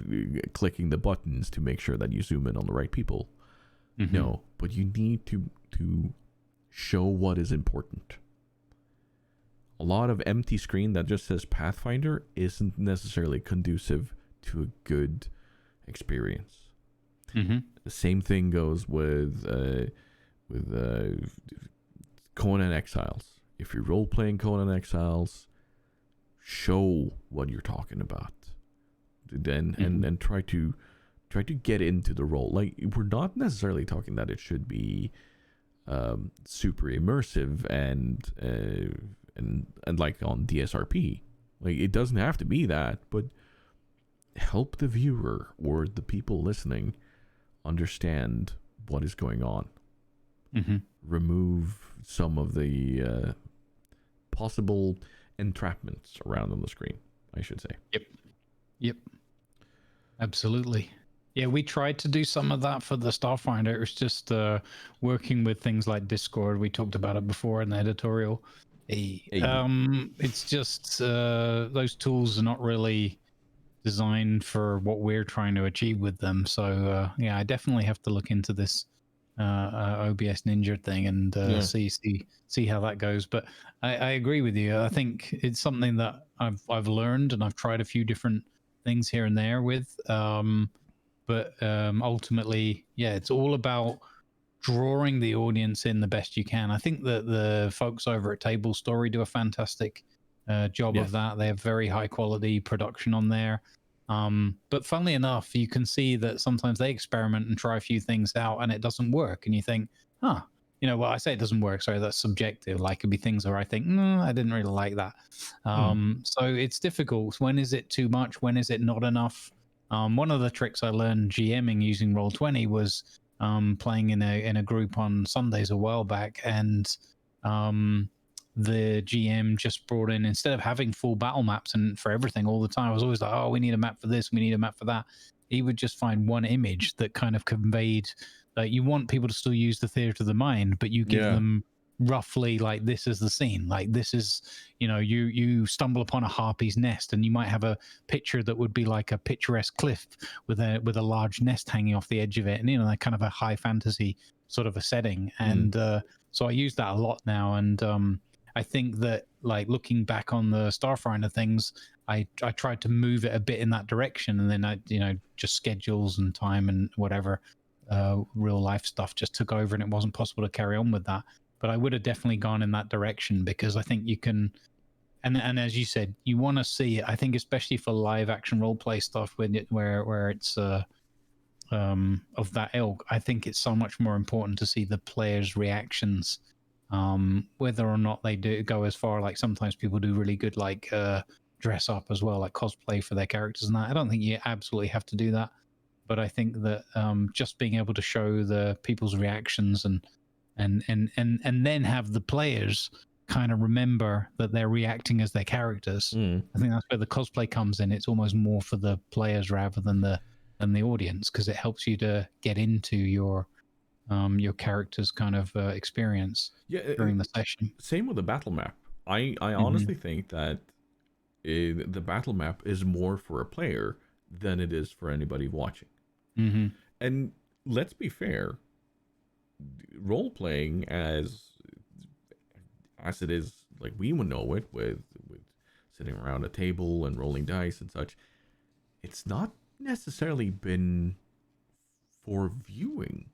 clicking the buttons to make sure that you zoom in on the right people. No, but you need to show what is important. A lot of empty screen that just says Pathfinder isn't necessarily conducive to a good experience. The same thing goes with Conan Exiles. If you're role playing Conan Exiles, show what you're talking about. Then and try to get into the role. Like, we're not necessarily talking that it should be super immersive and like on DSRP. Like, it doesn't have to be that, but help the viewer or the people listening understand what is going on. Remove some of the possible entrapments around on the screen, I should say. Yep. Absolutely. Yeah, we tried to do some of that for the Starfinder. It was just working with things like Discord. We talked about it before in the editorial. It's just those tools are not really designed for what we're trying to achieve with them. So yeah, I definitely have to look into this OBS Ninja thing and see how that goes. But I agree with you. I think it's something that I've learned, and I've tried a few different things here and there with. But ultimately, yeah, it's all about drawing the audience in the best you can. I think that the folks over at Table Story do a fantastic job of that. They have very high quality production on there. But funnily enough, you can see that sometimes they experiment and try a few things out and it doesn't work. And you think, well, I say it doesn't work. Sorry, that's subjective. Like, it could be things where I think, no, I didn't really like that. So it's difficult. When is it too much? When is it not enough? One of the tricks I learned GMing using Roll20 was playing in a group on Sundays a while back, and the GM just brought in, instead of having full battle maps and for everything all the time, I was always like, oh, we need a map for this, we need a map for that. He would just find one image that kind of conveyed, like, you want people to still use the theater of the mind, but you give them roughly, like, this is the scene, like, this is, you stumble upon a harpy's nest, and you might have a picture that would be like a picturesque cliff with a large nest hanging off the edge of it, and that kind of a high fantasy sort of a setting. And so I use that a lot now, and I think that, like, looking back on the Starfinder things, I tried to move it a bit in that direction, and then I just schedules and time and whatever real life stuff just took over, and it wasn't possible to carry on with that. But I would have definitely gone in that direction, because I think you can, and as you said, you want to see it. I think especially for live action role play stuff, where it's of that ilk, I think it's so much more important to see the players' reactions, whether or not they do go as far. Like, sometimes people do really good, like dress up as well, like cosplay for their characters and that. I don't think you absolutely have to do that, but I think that just being able to show the people's reactions and then have the players kind of remember that they're reacting as their characters. I think that's where the cosplay comes in. It's almost more for the players rather than the audience, because it helps you to get into your character's kind of experience during the session. Same with the battle map. I honestly think that the battle map is more for a player than it is for anybody watching. And let's be fair, role playing as it is, like we would know it, with sitting around a table and rolling dice and such, it's not necessarily been for viewing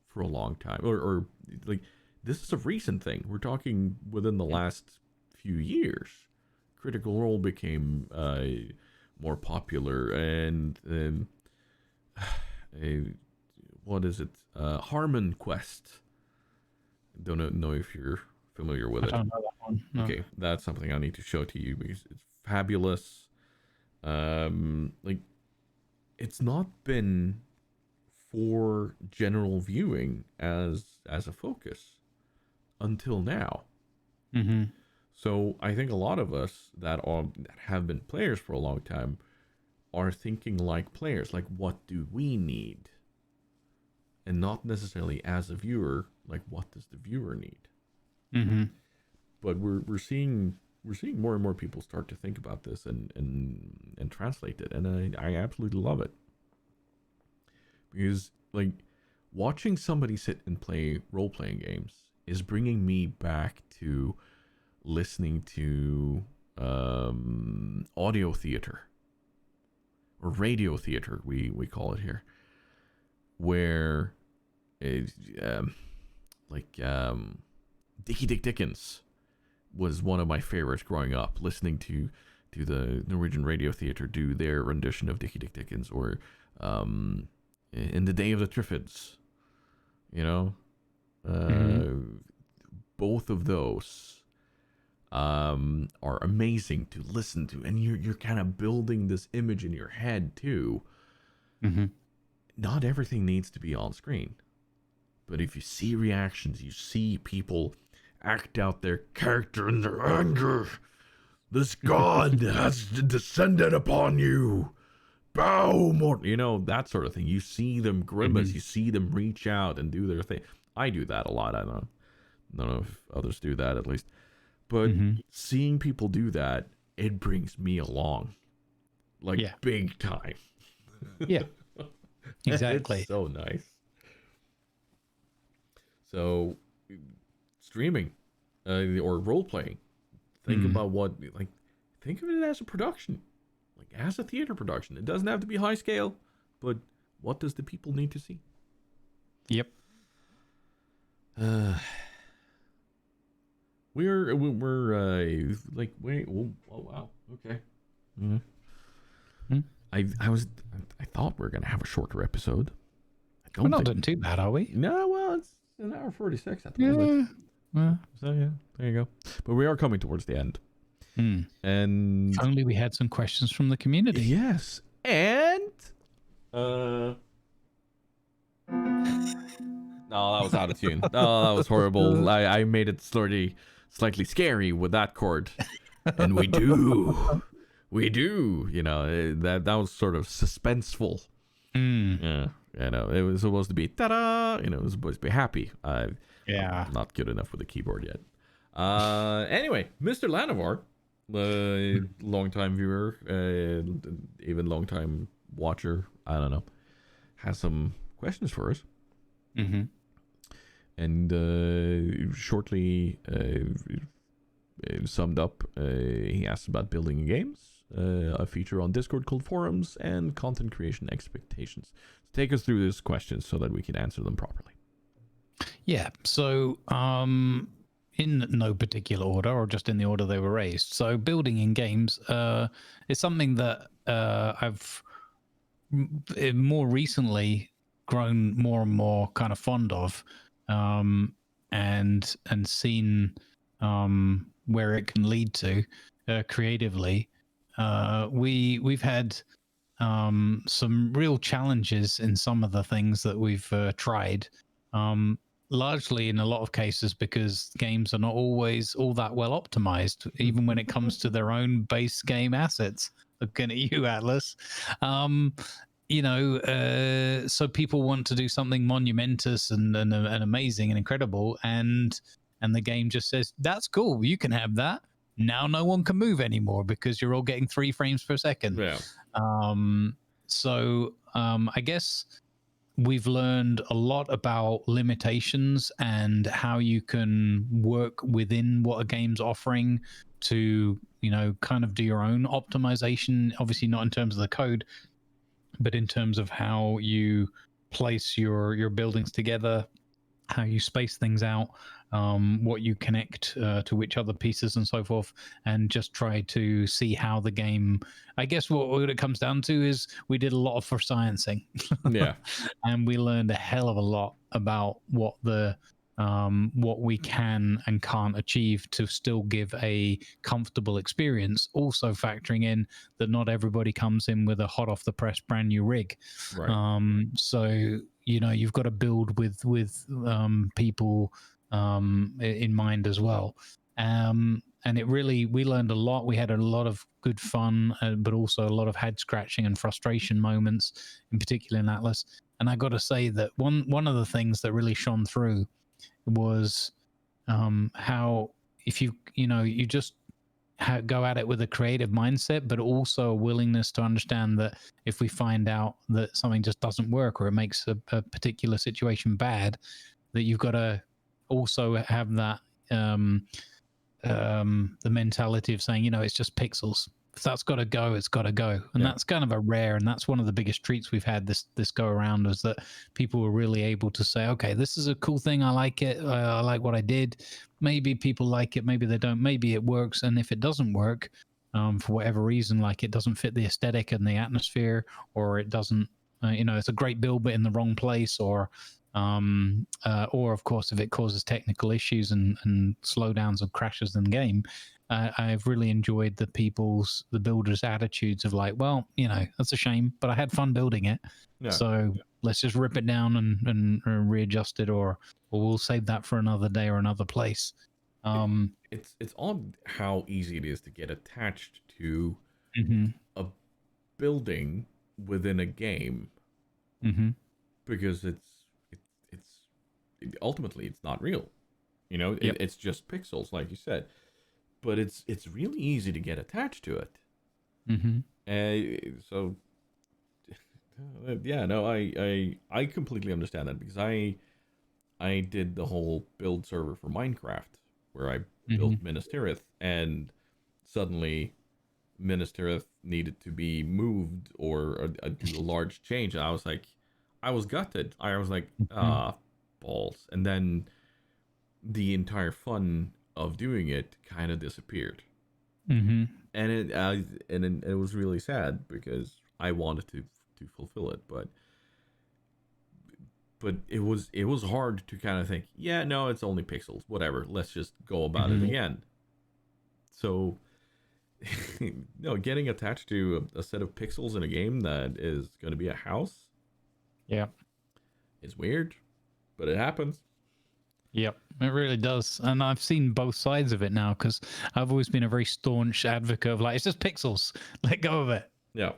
for a long time, or like, this is a recent thing. We're talking within the last few years. Critical Role became more popular, and what is it? Harmon Quest. Don't know if you're familiar with it. I don't know that one. No. Okay, that's something I need to show to you, because it's fabulous. Like, it's not been for general viewing as a focus until now. So I think a lot of us that have been players for a long time are thinking like players, like, what do we need? And not necessarily as a viewer, like, what does the viewer need? But we're seeing we're seeing more and more people start to think about this and translate it, and I absolutely love it, because like watching somebody sit and play role-playing games is bringing me back to listening to audio theater, or radio theater, we call it here, where it, Dickie Dick Dickens was one of my favorites growing up, listening to the Norwegian radio theater do their rendition of Dickie Dick Dickens, or In the Day of the Triffids, you know. Both of those are amazing to listen to, and you're kind of building this image in your head too. Not everything needs to be on screen, but if you see reactions, you see people act out their character and their anger. This god has descended upon you. Bow more, you know, that sort of thing. You see them grimace, you see them reach out and do their thing. I do that a lot. I don't know if others do that, at least. But seeing people do that, it brings me along. Like, big time. Yeah. Exactly. It's so nice. So, streaming or role playing, think about think of it as a production, like as a theater production. It doesn't have to be high scale, but what does the people need to see? Yep. We're like, wait, oh wow, okay. I thought we were gonna have a shorter episode. We're not doing too bad, are we? No, well, it's an hour 46 at the moment. So yeah, there you go. But we are coming towards the end. And if only we had some questions from the community. Yes. And no, that was out of tune. Oh, that was horrible. I made it slightly scary with that chord. And we do, you know, that was sort of suspenseful. Yeah, you know, it was supposed to be ta-da, you know, it was supposed to be happy. I'm not good enough with the keyboard yet. Anyway, Mr. Lannovar, long-time viewer, even long-time watcher, I don't know, has some questions for us. And shortly summed up, he asked about building games, a feature on Discord called Forums, and content creation expectations. Take us through these questions so that we can answer them properly. Yeah, so in no particular order, or just in the order they were raised. So building in games is something that I've more recently grown more and more kind of fond of, and seen where it can lead to creatively. We've had some real challenges in some of the things that we've tried, largely in a lot of cases because games are not always all that well optimized, even when it comes to their own base game assets. Looking at you, Atlas. You know, so people want to do something monumentous and amazing and incredible, and the game just says, that's cool, you can have that. Now no one can move anymore because you're all getting 3 frames per second. Yeah. So I guess we've learned a lot about limitations and how you can work within what a game's offering to, you know, kind of do your own optimization. Obviously not in terms of the code, but in terms of how you place your buildings together, how you space things out, what you connect to which other pieces and so forth, and just try to see how the game, I guess what it comes down to is we did a lot of for sciencing. Yeah. And we learned a hell of a lot about what we can and can't achieve to still give a comfortable experience, also factoring in that not everybody comes in with a hot off the press brand new rig. Right. So you know, you've got to build with people in mind as well. And it really, we learned a lot. We had a lot of good fun, but also a lot of head scratching and frustration moments, in particular in Atlas. And I got to say that one of the things that really shone through was how if you just go at it with a creative mindset, but also a willingness to understand that if we find out that something just doesn't work or it makes a particular situation bad, that you've got to also have that the mentality of saying, it's just pixels. If that's got to go, it's got to go. And that's kind of a rare, and that's one of the biggest treats we've had this go around, is that people were really able to say, okay, this is a cool thing. I like it. I like what I did. Maybe people like it. Maybe they don't. Maybe it works. And if it doesn't work, for whatever reason, like it doesn't fit the aesthetic and the atmosphere, or it doesn't, it's a great build, but in the wrong place, or of course, if it causes technical issues and slowdowns and crashes in the game, I've really enjoyed the builders' attitudes of like, well, that's a shame, but I had fun building it. Yeah. So let's just rip it down and readjust it, or we'll save that for another day or another place. It's odd how easy it is to get attached to a building within a game, because ultimately it's not real. It's just pixels, like you said. But it's really easy to get attached to it. So yeah, no, I completely understand that, because I did the whole build server for Minecraft where I built Minas Tirith, and suddenly Minas Tirith needed to be moved or do a large change, and I was gutted. I was like, balls. And then the entire fun of doing it kind of disappeared, and it was really sad, because I wanted to fulfill it, but it was hard to kind of think, yeah, no, it's only pixels, whatever, let's just go about it again. So no, getting attached to a set of pixels in a game that is going to be a house, is weird, but it happens. Yep, it really does. And I've seen both sides of it now, because I've always been a very staunch advocate of like, it's just pixels, let go of it. Yeah.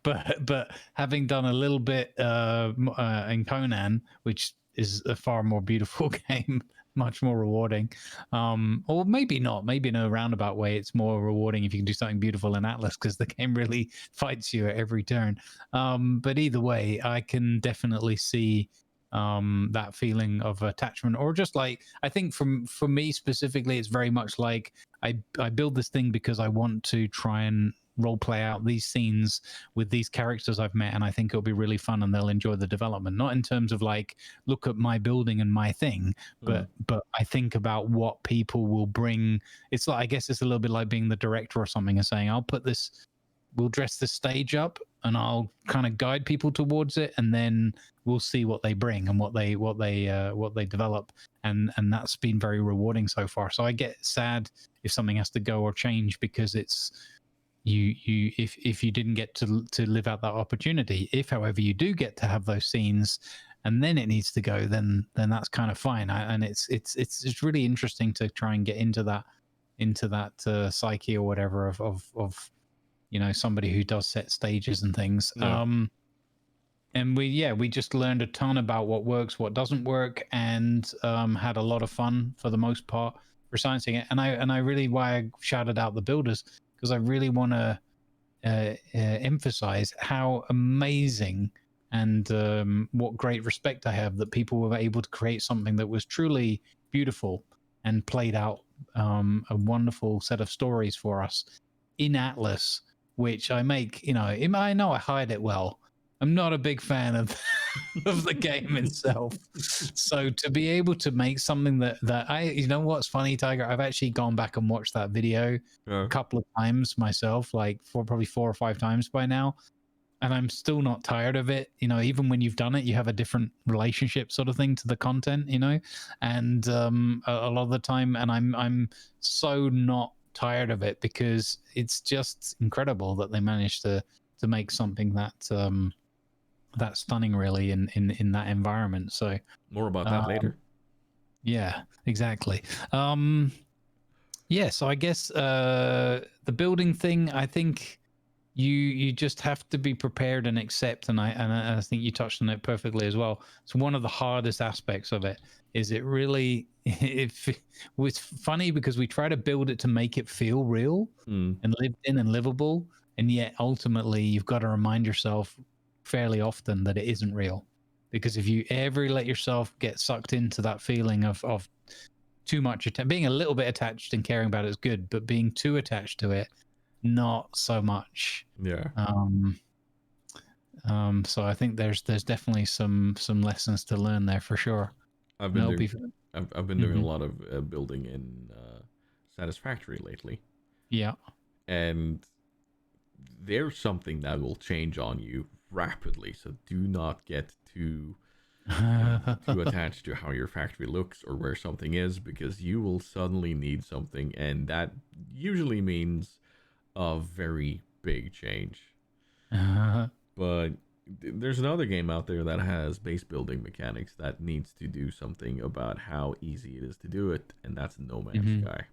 but having done a little bit in Conan, which is a far more beautiful game, much more rewarding, or maybe not, maybe in a roundabout way it's more rewarding if you can do something beautiful in Atlas, because the game really fights you at every turn. But either way, I can definitely see that feeling of attachment, or just like, I think for me specifically, it's very much like I build this thing because I want to try and role play out these scenes with these characters I've met, and I think it'll be really fun and they'll enjoy the development, not in terms of like, look at my building and my thing, but I think about what people will bring. It's like, I guess it's a little bit like being the director or something, and saying, we'll dress this stage up and I'll kind of guide people towards it, and then we'll see what they bring and what they develop, and that's been very rewarding so far. So I get sad if something has to go or change, because it's if you didn't get to live out that opportunity. If, however, you do get to have those scenes and then it needs to go, then that's kind of fine. And it's really interesting to try and get into that psyche or whatever of somebody who does set stages and things. And we just learned a ton about what works, what doesn't work, and had a lot of fun for the most part for sciencing it. And I really, why I shouted out the builders, because I really want to emphasize how amazing and what great respect I have that people were able to create something that was truly beautiful and played out a wonderful set of stories for us in Atlas, which I make, I know I hide it well. I'm not a big fan of the game itself. So to be able to make something that what's funny, Tiger? I've actually gone back and watched that video a couple of times myself, like probably 4 or 5 times by now. And I'm still not tired of it. Even when you've done it, you have a different relationship sort of thing to the content, and a lot of the time, and I'm so not tired of it, because it's just incredible that they managed to make something that's stunning, really, in that environment. So more about that later. Yeah, exactly. So I guess the building thing, I think you just have to be prepared and accept. And I think you touched on it perfectly as well. It's one of the hardest aspects of it. Is it really? It's funny because we try to build it to make it feel real and lived in and livable, and yet ultimately you've got to remind yourself fairly often that it isn't real. Because if you ever let yourself get sucked into that feeling of too much, being a little bit attached and caring about it is good, but being too attached to it, not so much. Yeah. So I think there's definitely some lessons to learn there for sure. I've been doing a lot of building in Satisfactory lately. Yeah. And there's something that will change on you rapidly, so do not get too attached to how your factory looks or where something is, because you will suddenly need something, and that usually means a very big change. But there's another game out there that has base building mechanics that needs to do something about how easy it is to do it, and that's No Man's Sky.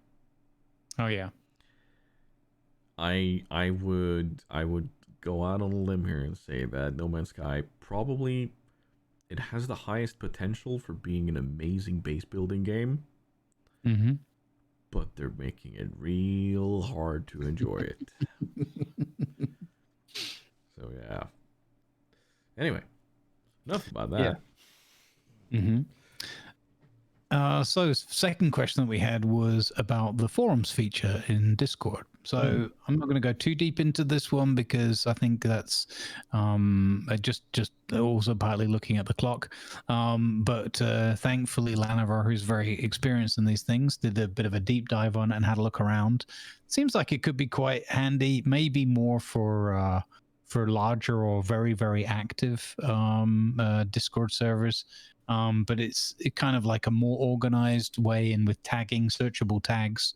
Oh yeah. I would go out on a limb here and say that No Man's Sky probably it has the highest potential for being an amazing base building game. But they're making it real hard to enjoy it. So yeah. Anyway, enough about that. Yeah. So second question that we had was about the forums feature in Discord. So I'm not going to go too deep into this one because I think that's just also partly looking at the clock. But thankfully, Lannovar, who's very experienced in these things, did a bit of a deep dive on it and had a look around. Seems like it could be quite handy, maybe more for larger or very, very active Discord servers. But it's kind of like a more organized way, and with tagging, searchable tags,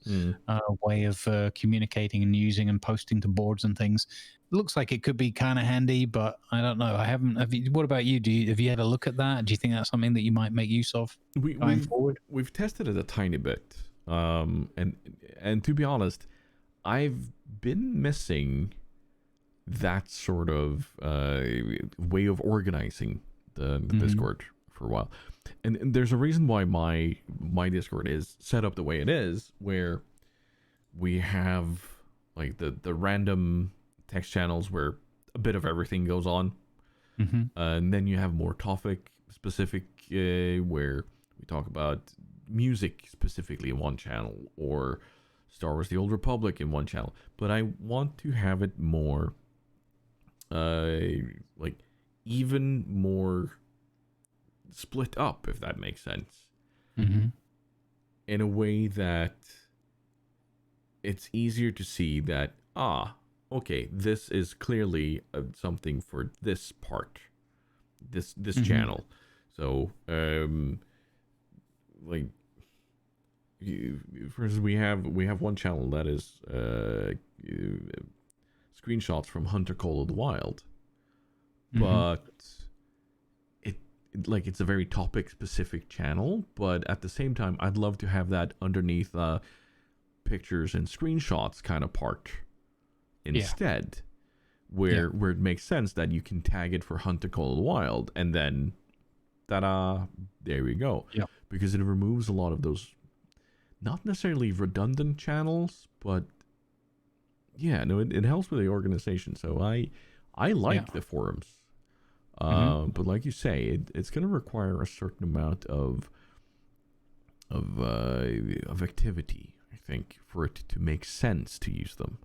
way of communicating and using and posting to boards and things. It looks like it could be kind of handy, but I don't know. I haven't. What about you? Have you had a look at that? Do you think that's something that you might make use of going forward? We've tested it a tiny bit, and to be honest, I've been missing that sort of way of organizing the Discord for a while, and there's a reason why my Discord is set up the way it is, where we have like the random text channels where a bit of everything goes on, and then you have more topic specific where we talk about music specifically in one channel, or Star Wars: The Old Republic in one channel. But I want to have it more like even more split up, if that makes sense, in a way that it's easier to see that okay, this is clearly something for this part, this channel. So like for instance, we have one channel that is screenshots from Hunter Call of the Wild, but it's a very topic specific channel, but at the same time I'd love to have that underneath pictures and screenshots kind of part instead, where it makes sense that you can tag it for Hunter Call of the Wild, and then ta-da, there we go. Because it removes a lot of those not necessarily redundant channels, but it helps with the organization. So I like the forums. But like you say, it's going to require a certain amount of activity, I think, for it to make sense to use them.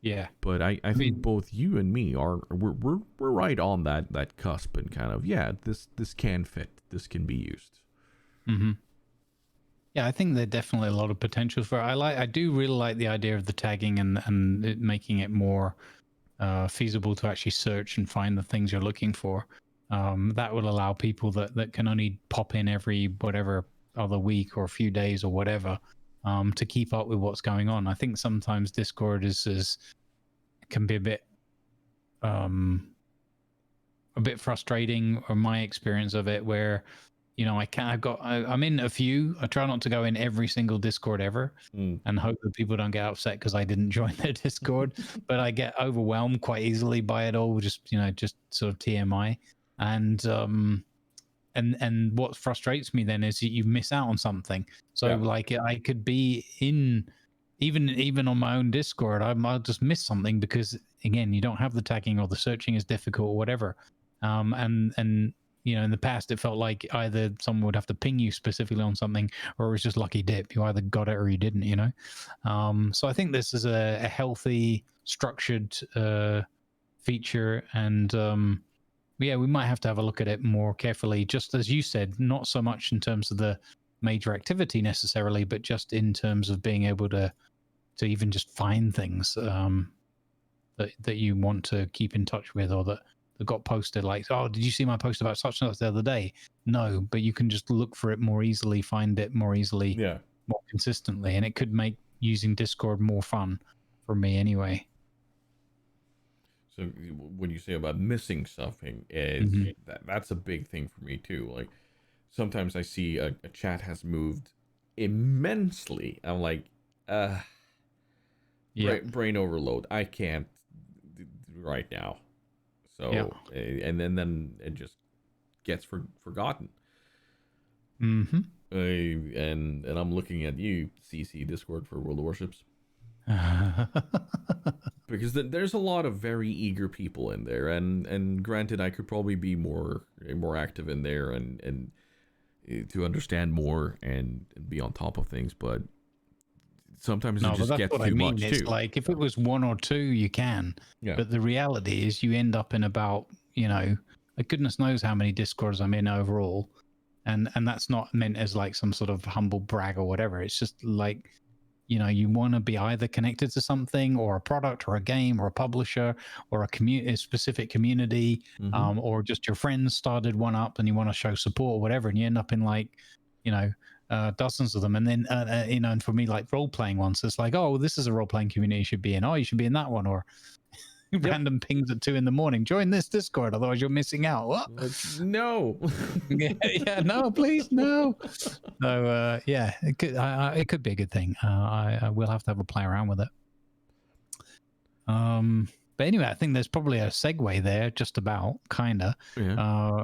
Yeah. But I think both you and me we're right on that cusp, and kind of this can fit, this can be used. Yeah, I think there's definitely a lot of potential for it. I do really like the idea of the tagging and it making it more feasible to actually search and find the things you're looking for. That will allow people that can only pop in every whatever other week or a few days or whatever to keep up with what's going on. I think sometimes Discord can be a bit frustrating, or my experience of it, where you know, I'm in a few. I try not to go in every single Discord ever, and hope that people don't get upset because I didn't join their Discord. But I get overwhelmed quite easily by it all. Just sort of TMI, and what frustrates me then is that you miss out on something. So like I could be in even on my own Discord, I'll just miss something because again, you don't have the tagging or the searching is difficult or whatever. And you know, in the past, it felt like either someone would have to ping you specifically on something, or it was just lucky dip. You either got it or you didn't. You know, so I think this is a healthy, structured feature, and yeah, we might have to have a look at it more carefully. Just as you said, not so much in terms of the major activity necessarily, but just in terms of being able to even just find things that you want to keep in touch with, or that got posted. Like, oh, did you see my post about such and such the other day? No, but you can just look for it more easily, find it more easily, more consistently, and it could make using Discord more fun for me anyway. So when you say about missing something, that's a big thing for me too. Like sometimes I see a chat has moved immensely. I'm like, brain overload. I can't right now. So and then it just gets forgotten. Mm-hmm. And I'm looking at you, CC Discord for World of Warships. Because there's a lot of very eager people in there, and granted, I could probably be more active in there and to understand more and be on top of things, but sometimes it just gets too much too. It's like if it was one or two, you can, but the reality is you end up in about, you know, goodness knows how many Discords I'm in overall, and that's not meant as like some sort of humble brag or whatever. It's just like, you know, you want to be either connected to something or a product or a game or a publisher or a specific community, or just your friends started one up and you want to show support or whatever, and you end up in like, you know, dozens of them. And then, you know, and for me, like role-playing ones, it's like, oh, this is a role-playing community you should be in. Oh, you should be in that one. Or random pings at 2 a.m. Join this Discord, otherwise you're missing out. What? No. No, please, no. So it could be a good thing. I will have to have a play around with it. But anyway, I think there's probably a segue there, just about, kinda,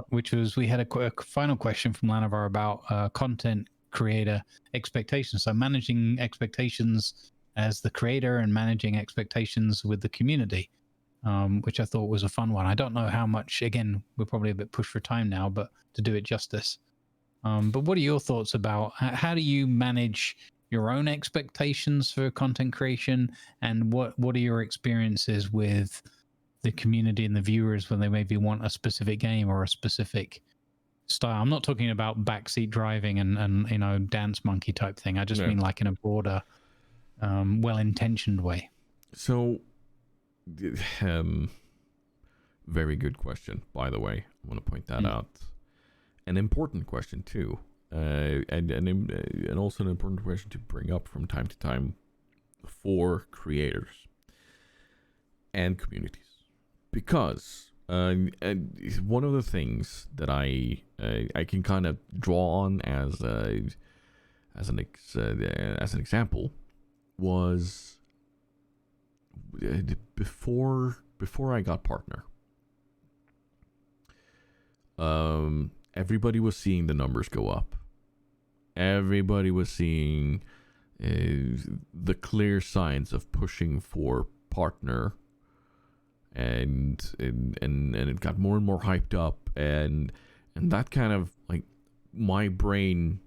which was, we had a final question from Lannovar about content creator expectations. So managing expectations as the creator and managing expectations with the community. Which I thought was a fun one. I don't know how much, again, we're probably a bit pushed for time now, but to do it justice. But what are your thoughts about how do you manage your own expectations for content creation, and what are your experiences with the community and the viewers when they maybe want a specific game or a specific style? I'm not talking about backseat driving and you know, dance monkey type thing. I just mean like in a broader, well-intentioned way. So very good question, by the way. I want to point that out. An important question too, and also an important question to bring up from time to time for creators and communities, because and one of the things that I can kind of draw on as an example was before I got partner. Everybody was seeing the numbers go up. Everybody was seeing the clear signs of pushing for partner, and it got more and more hyped up, and that kind of, like, my brain,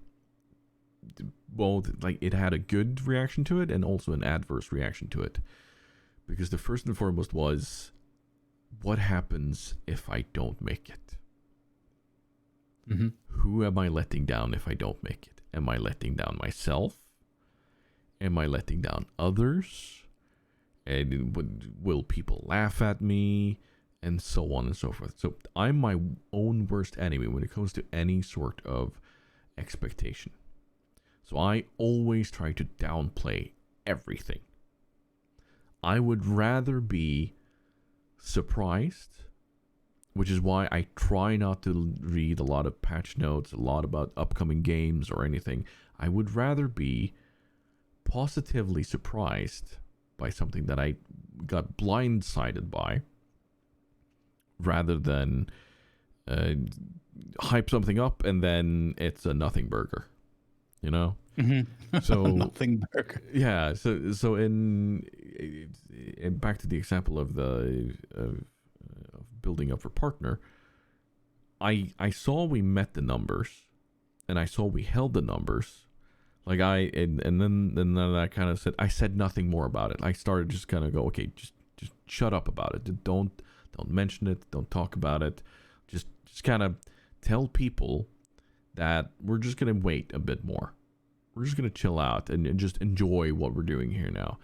both, like, it had a good reaction to it and also an adverse reaction to it, because the first and foremost was, what happens if I don't make it? Who am I letting down if I don't make it? Am I letting down myself? Am I letting down others? And will people laugh at me? And so on and so forth. So I'm my own worst enemy when it comes to any sort of expectation. So I always try to downplay everything. I would rather be surprised which is why I try not to read a lot of patch notes, a lot about upcoming games or anything. I would rather be positively surprised by something that I got blindsided by, rather than hype something up and then it's a nothing burger, you know? So nothing burger. Yeah. So in back to the example of the of building up for partner, I saw we met the numbers, and I saw we held the numbers. Like and then I kind of said, I said nothing more about it. I started just kind of go, okay, just shut up about it. Don't mention it. Don't talk about it. Just kind of tell people that we're just gonna wait a bit more. We're just gonna chill out and just enjoy what we're doing here now.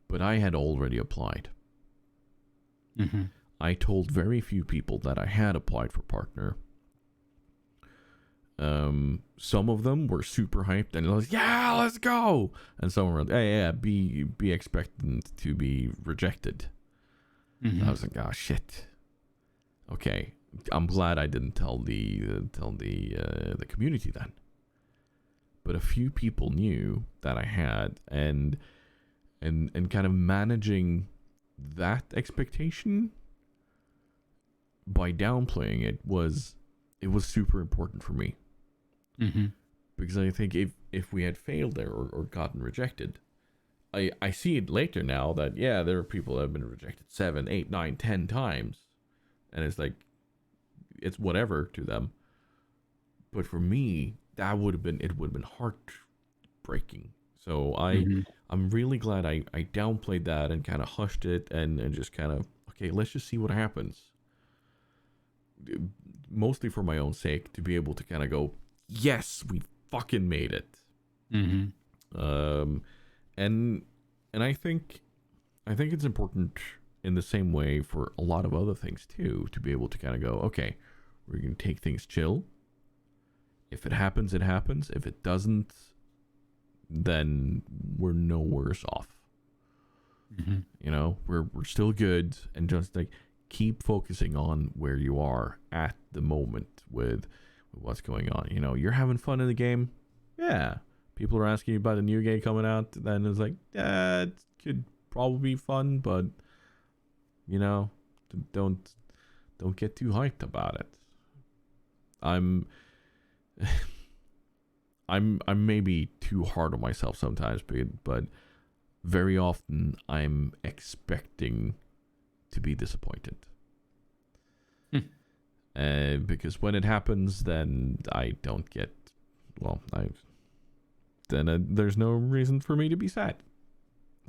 But I had already applied. I told very few people that I had applied for partner. Some of them were super hyped and like, yeah, let's go. And some were like, yeah, be expectant to be rejected. I was like, oh shit. Okay, I'm glad I didn't tell the community then. But a few people knew that I had, and kind of managing that expectation by downplaying it was super important for me. Because I think if we had failed there or gotten rejected, I see it later now that, yeah, there are people that have been rejected 7, 8, 9, 10 times, and it's like, it's whatever to them. But for me, it would have been heartbreaking. So I'm really glad I downplayed that and kind of hushed it and just kind of, okay, let's just see what happens. Mostly for my own sake, to be able to kind of go, yes, we fucking made it. And I think it's important in the same way for a lot of other things too, to be able to kind of go, okay, we're gonna take things chill. If it happens, it happens. If it doesn't, then we're no worse off. You know, we're still good, and just like keep focusing on where you are at the moment with what's going on. You know, you're having fun in the game. Yeah. People are asking you about the new game coming out, then it's like, yeah, it could probably be fun, but you know, don't get too hyped about it. I'm maybe too hard on myself sometimes, but very often I'm expecting to be disappointed. Because when it happens, then I don't get, well, there's no reason for me to be sad.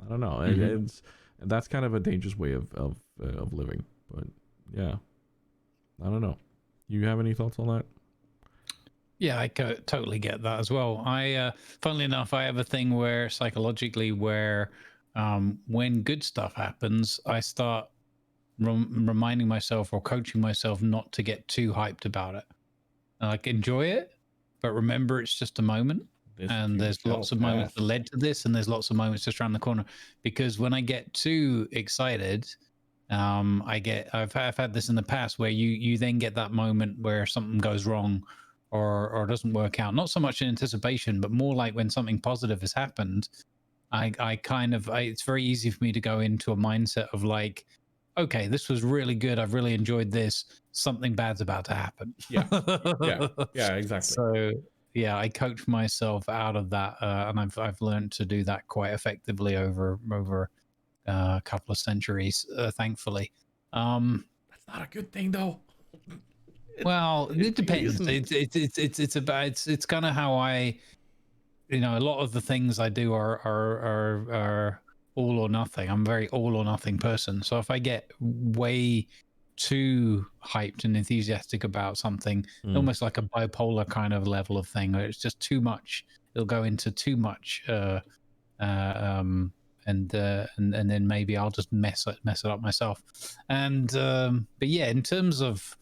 I don't know. That's kind of a dangerous way of living. But yeah, I don't know. You have any thoughts on that? Yeah, I totally get that as well. Funnily enough, I have a thing where psychologically, where when good stuff happens, I start reminding myself or coaching myself not to get too hyped about it. Like, enjoy it, but remember it's just a moment. And there's lots of moments that led to this, and there's lots of moments just around the corner. Because when I get too excited, I've had this in the past where you then get that moment where something goes wrong or doesn't work out. Not so much in anticipation, but more like when something positive has happened. It's very easy for me to go into a mindset of like, okay, this was really good. I've really enjoyed this. Something bad's about to happen. Yeah, exactly. So yeah, I coach myself out of that, and I've learned to do that quite effectively over a couple of centuries, thankfully. That's not a good thing, though. Well, it depends. It's kind of how I, a lot of the things I do are all or nothing. I'm a very all or nothing person. So if I get way too hyped and enthusiastic about something, almost like a bipolar kind of level of thing, where it's just too much, it'll go into too much, and then maybe I'll just mess it up myself. And but yeah, in terms of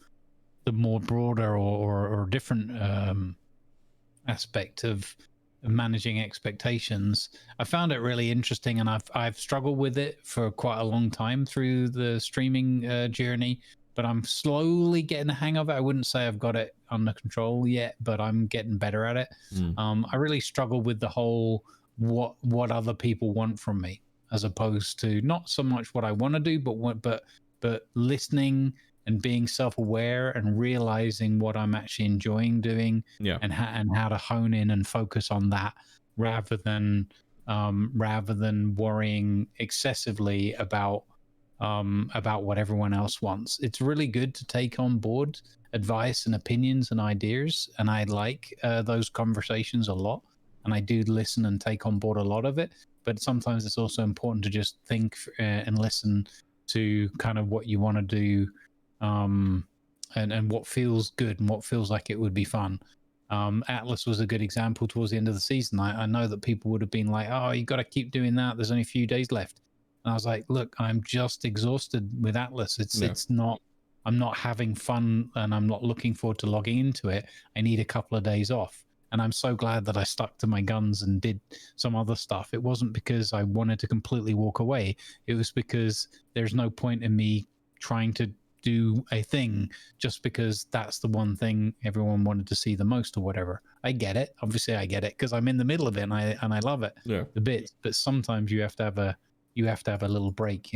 the more broader or different aspect of managing expectations, I found it really interesting, and I've struggled with it for quite a long time through the streaming journey, but I'm slowly getting the hang of it. I wouldn't say I've got it under control yet, but I'm getting better at it. I really struggle with the whole what other people want from me, as opposed to not so much what I want to do, but listening and being self-aware and realizing what I'm actually enjoying doing, Yeah. and how to hone in and focus on that rather than worrying excessively about what everyone else wants. It's really good to take on board advice and opinions and ideas, and I like those conversations a lot, and I do listen and take on board a lot of it. But sometimes it's also important to just think and listen to kind of what you want to do, and what feels good and what feels like it would be fun. Atlas was a good example towards the end of the season. I know that people would have been like, "Oh, you got to keep doing that. There's only a few days left." And I was like, "Look, I'm just exhausted with Atlas. It's not. I'm not having fun, and I'm not looking forward to logging into it. I need a couple of days off." And I'm so glad that I stuck to my guns and did some other stuff. It wasn't because I wanted to completely walk away. It was because there's no point in me trying to do a thing just because that's the one thing everyone wanted to see the most or whatever. I get it. Obviously I get it because I'm in the middle of it, and I love it. Yeah. The bits. But sometimes you have to have a little break,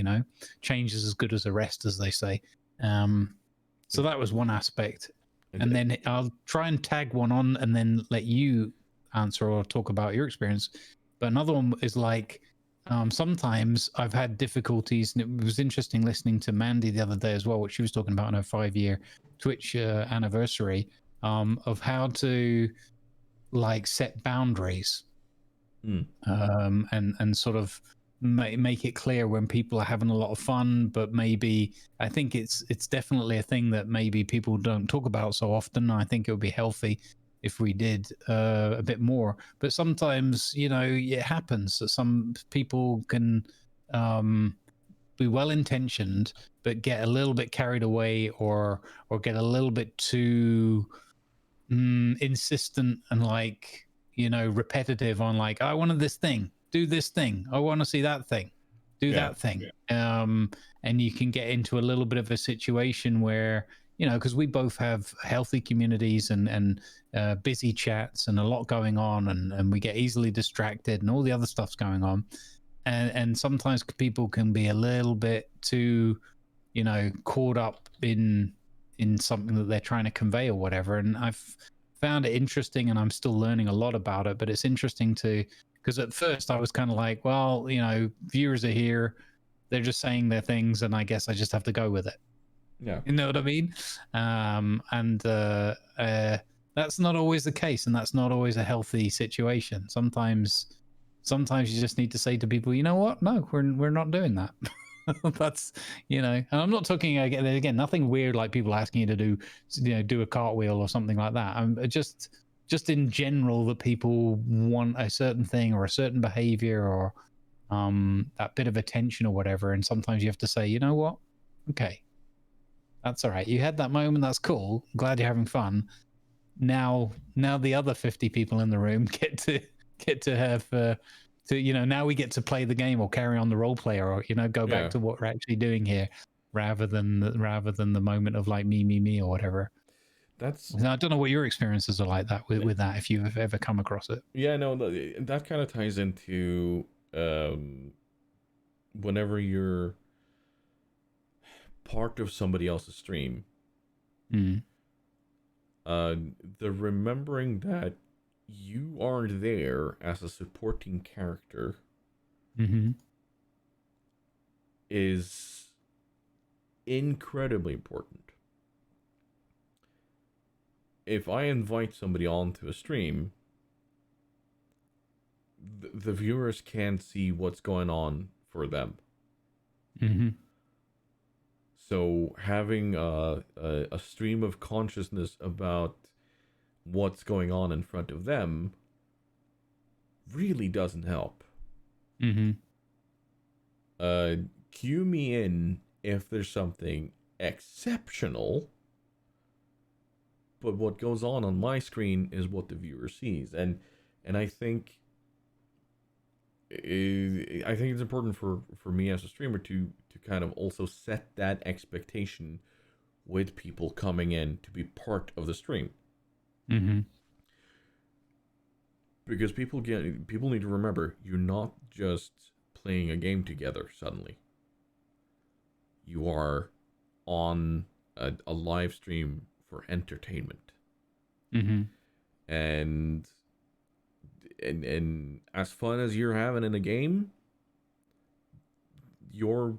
Change is as good as a rest, as they say. So that was one aspect. And then I'll try and tag one on and then let you answer or talk about your experience. But another one is like, sometimes I've had difficulties, and it was interesting listening to Mandy the other day as well, what she was talking about on her 5-year Twitch anniversary, of how to like set boundaries, and sort of make it clear when people are having a lot of fun. But maybe I think it's definitely a thing that maybe people don't talk about so often. I think it would be healthy if we did a bit more. But sometimes, it happens that some people can be well intentioned but get a little bit carried away, or get a little bit too insistent and like, repetitive on like, I wanted this thing, do this thing, I want to see that thing, do that thing. And you can get into a little bit of a situation where, because we both have healthy communities and busy chats and a lot going on, and we get easily distracted and all the other stuff's going on, and sometimes people can be a little bit too caught up in something that they're trying to convey or whatever. And I've found it interesting, and I'm still learning a lot about it, but it's interesting because at first I was kind of like, well, viewers are here, they're just saying their things, and I guess I just have to go with it. Yeah. You know what I mean? And that's not always the case, and that's not always a healthy situation. Sometimes you just need to say to people, you know what? No, we're not doing that. That's and I'm not talking again nothing weird like people asking you to do a cartwheel or something like that. I'm just in general that people want a certain thing or a certain behavior or that bit of attention or whatever, and sometimes you have to say, you know what, okay, that's all right, you had that moment, that's cool, I'm glad you're having fun. Now the other 50 people in the room get to have now we get to play the game or carry on the role play, or go back to what we're actually doing here, rather than the moment of like me or whatever. I don't know what your experiences are like that with that, if you've ever come across it. Yeah, no, that kind of ties into whenever you're part of somebody else's stream, the remembering that you aren't there as a supporting character is incredibly important. If I invite somebody onto a stream, the viewers can't see what's going on for them. So having a stream of consciousness about what's going on in front of them really doesn't help. Cue me in if there's something exceptional, but what goes on my screen is what the viewer sees, and I think it's important for me as a streamer to kind of also set that expectation with people coming in to be part of the stream. Mm-hmm. Because people need to remember, you're not just playing a game together suddenly. You are on a live stream for entertainment. Mm-hmm. And as fun as you're having in a game, your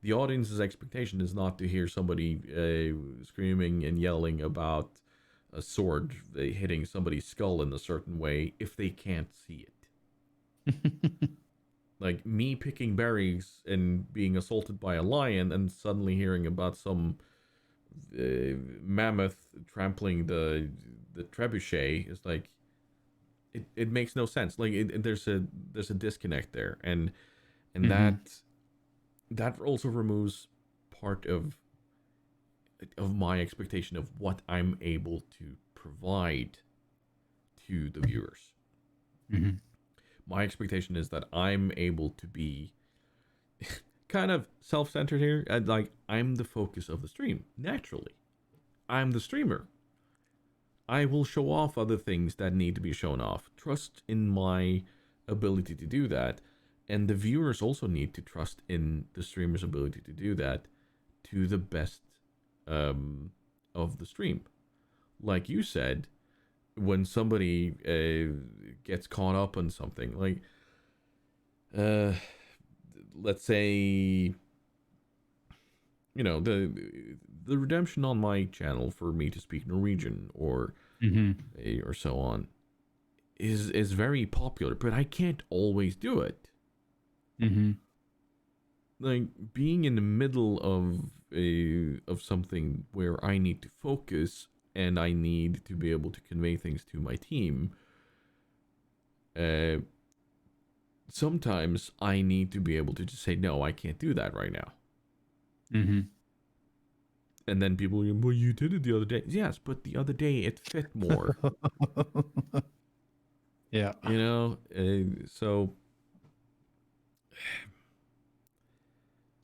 the audience's expectation is not to hear somebody screaming and yelling about a sword hitting somebody's skull in a certain way if they can't see it. Like me picking berries and being assaulted by a lion and suddenly hearing about some mammoth trampling the trebuchet is like it makes no sense. Like there's a disconnect there, and Mm-hmm. that also removes part of my expectation of what I'm able to provide to the viewers. Mm-hmm. My expectation is that I'm able to be kind of self-centered here. Like I'm the focus of the stream. Naturally, I'm the streamer. I will show off other things that need to be shown off. Trust in my ability to do that. And the viewers also need to trust in the streamer's ability to do that to the best of the stream. Like you said, when somebody gets caught up on something, like let's say, the redemption on my channel for me to speak Norwegian or Mm-hmm. or so on is very popular, but I can't always do it. Mm-hmm. Like being in the middle of something where I need to focus and I need to be able to convey things to my team. Sometimes I need to be able to just say no, I can't do that right now. Mm-hmm. And then people, well, you did it the other day. Yes, but the other day it fit more. Yeah. So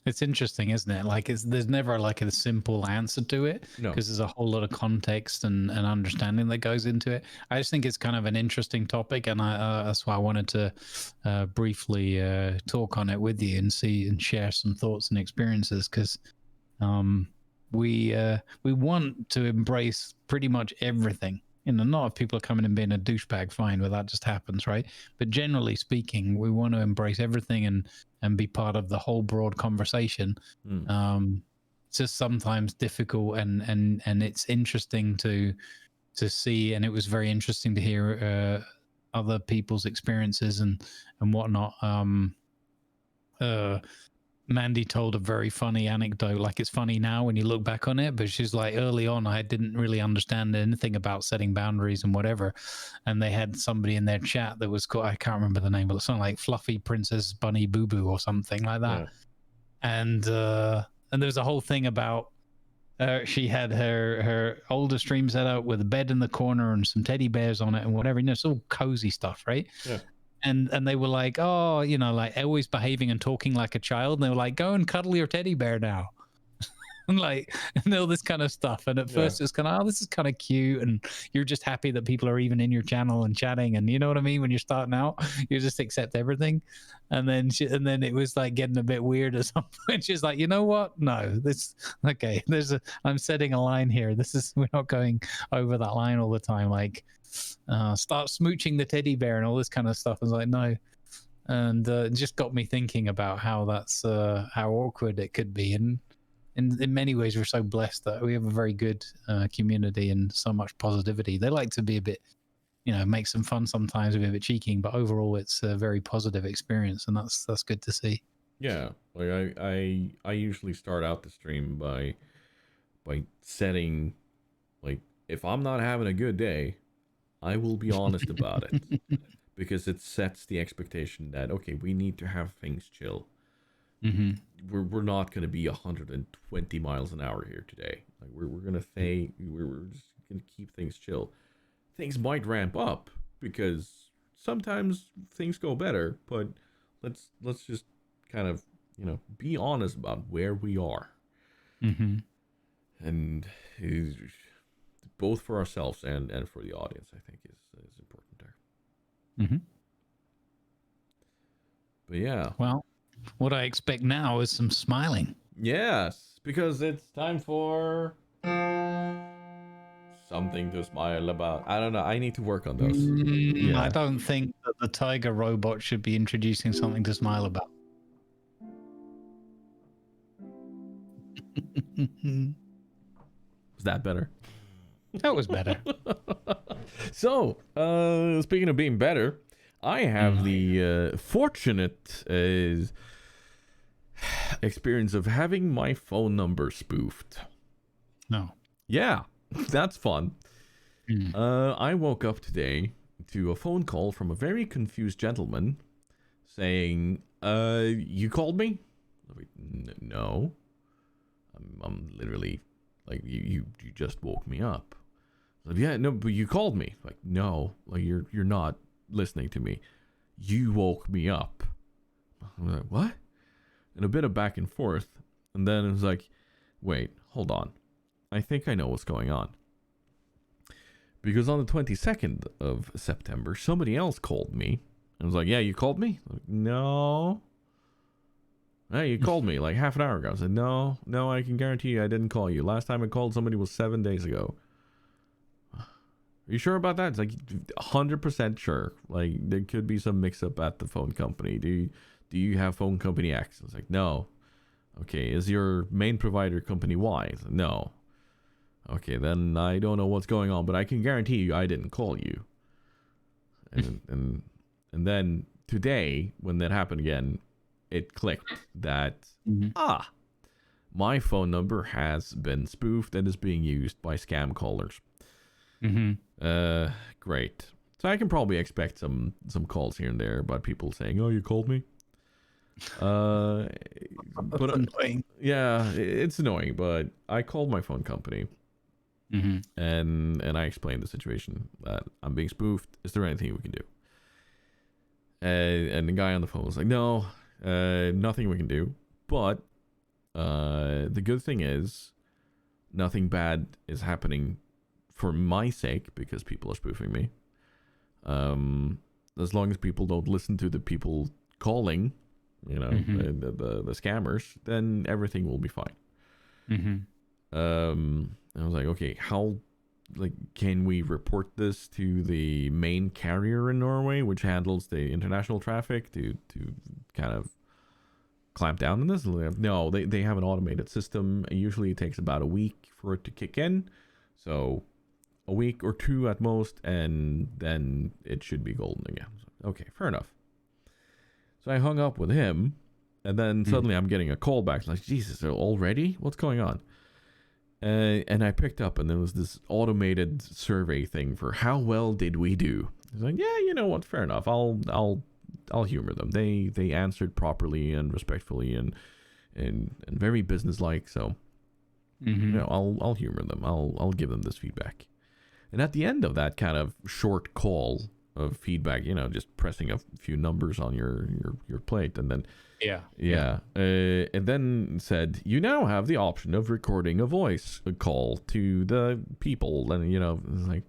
It's interesting, isn't it? Like, there's never like a simple answer to it no. because there's a whole lot of context and understanding that goes into it. I just think it's kind of an interesting topic, and that's why I wanted to briefly talk on it with you and see and share some thoughts and experiences because we want to embrace pretty much everything. Not if people are coming and being a douchebag, fine, but that just happens, right? But generally speaking, we want to embrace everything and be part of the whole broad conversation. It's just sometimes difficult, and it's interesting to see, and it was very interesting to hear other people's experiences and whatnot. Mandy told a very funny anecdote. Like, it's funny now when you look back on it, but she's like, early on, I didn't really understand anything about setting boundaries and whatever. And they had somebody in their chat that was called, I can't remember the name, but it's something like Fluffy Princess Bunny Boo Boo or something like that. Yeah. And there was a whole thing about she had her older stream set up with a bed in the corner and some teddy bears on it and whatever. It's all cozy stuff, right? Yeah. And they were like, oh, like always behaving and talking like a child. And they were like, go and cuddle your teddy bear now. And all this kind of stuff. And at first it's kind of, oh, this is kind of cute. And you're just happy that people are even in your channel and chatting. And you know what I mean? When you're starting out, you just accept everything. And then it was like getting a bit weird at some point. She's like, you know what? No, okay. I'm setting a line here. We're not going over that line all the time. Like, start smooching the teddy bear and all this kind of stuff. I was like, no. And it just got me thinking about how that's how awkward it could be. And in many ways, we're so blessed that we have a very good community and so much positivity. They like to be a bit, make some fun sometimes, be a bit cheeking, but overall, it's a very positive experience, and that's good to see. Yeah, like I usually start out the stream by setting, like, if I'm not having a good day, I will be honest about it, because it sets the expectation that, okay, we need to have things chill. Mm-hmm. We're not going to be 120 miles an hour here today. Like we're going to say we're just going to keep things chill. Things might ramp up because sometimes things go better, but let's just kind of be honest about where we are. Mm-hmm. and both for ourselves and for the audience, I think is important there. Mm-hmm. But yeah. Well, what I expect now is some smiling. Yes, because it's time for something to smile about. I don't know. I need to work on those. Yeah. I don't think that the tiger robot should be introducing something to smile about. Was that better? That was better. So, speaking of being better, I have the fortunate experience of having my phone number spoofed. No. Yeah, that's fun. I woke up today to a phone call from a very confused gentleman saying, you called me? Like, no. I'm literally, like, you just woke me up. Like, yeah, no, but you called me. Like, no, like, you're not listening to me. You woke me up. I'm like, what? And a bit of back and forth. And then it was like, wait, hold on. I think I know what's going on. Because on the 22nd of September, somebody else called me. And was like, yeah, you called me? Like, no. Hey, you called me like half an hour ago. I said, no, I can guarantee you I didn't call you. Last time I called somebody was 7 days ago. Are you sure about that? It's like 100% sure. Like, there could be some mix-up at the phone company. Do you have phone company X? It's like, no. Okay, is your main provider company Y? Said, no. Okay, then I don't know what's going on, but I can guarantee you I didn't call you. And then today, when that happened again, it clicked that, my phone number has been spoofed and is being used by scam callers. Great. So I can probably expect some calls here and there about people saying, oh, you called me? But annoying. Yeah, it's annoying, but I called my phone company. And I explained the situation, that I'm being spoofed. Is there anything we can do? And the guy on the phone was like, no, nothing we can do. But the good thing is, nothing bad is happening for my sake because people are spoofing me. As long as people don't listen to the people calling, you know, the scammers, then everything will be fine. I was like, okay, how, like, can we report this to the main carrier in Norway, which handles the international traffic, to kind of clamp down on this? No, they have an automated system. Usually it takes about a week for it to kick in. So a week or two at most, and then it should be golden again. So, okay, fair enough. So I hung up with him, and then suddenly I'm getting a call back. Like, Jesus, already? What's going on? And I picked up, and there was this automated survey thing for how well did we do. I was like, yeah, you know what? Fair enough. I'll humor them. They answered properly and respectfully and very businesslike. So you know, I'll humor them. I'll give them this feedback. And at the end of that kind of short call of feedback, you know, just pressing a few numbers on your plate, and then and then said, you now have the option of recording a voice call to the people, and, you know, like,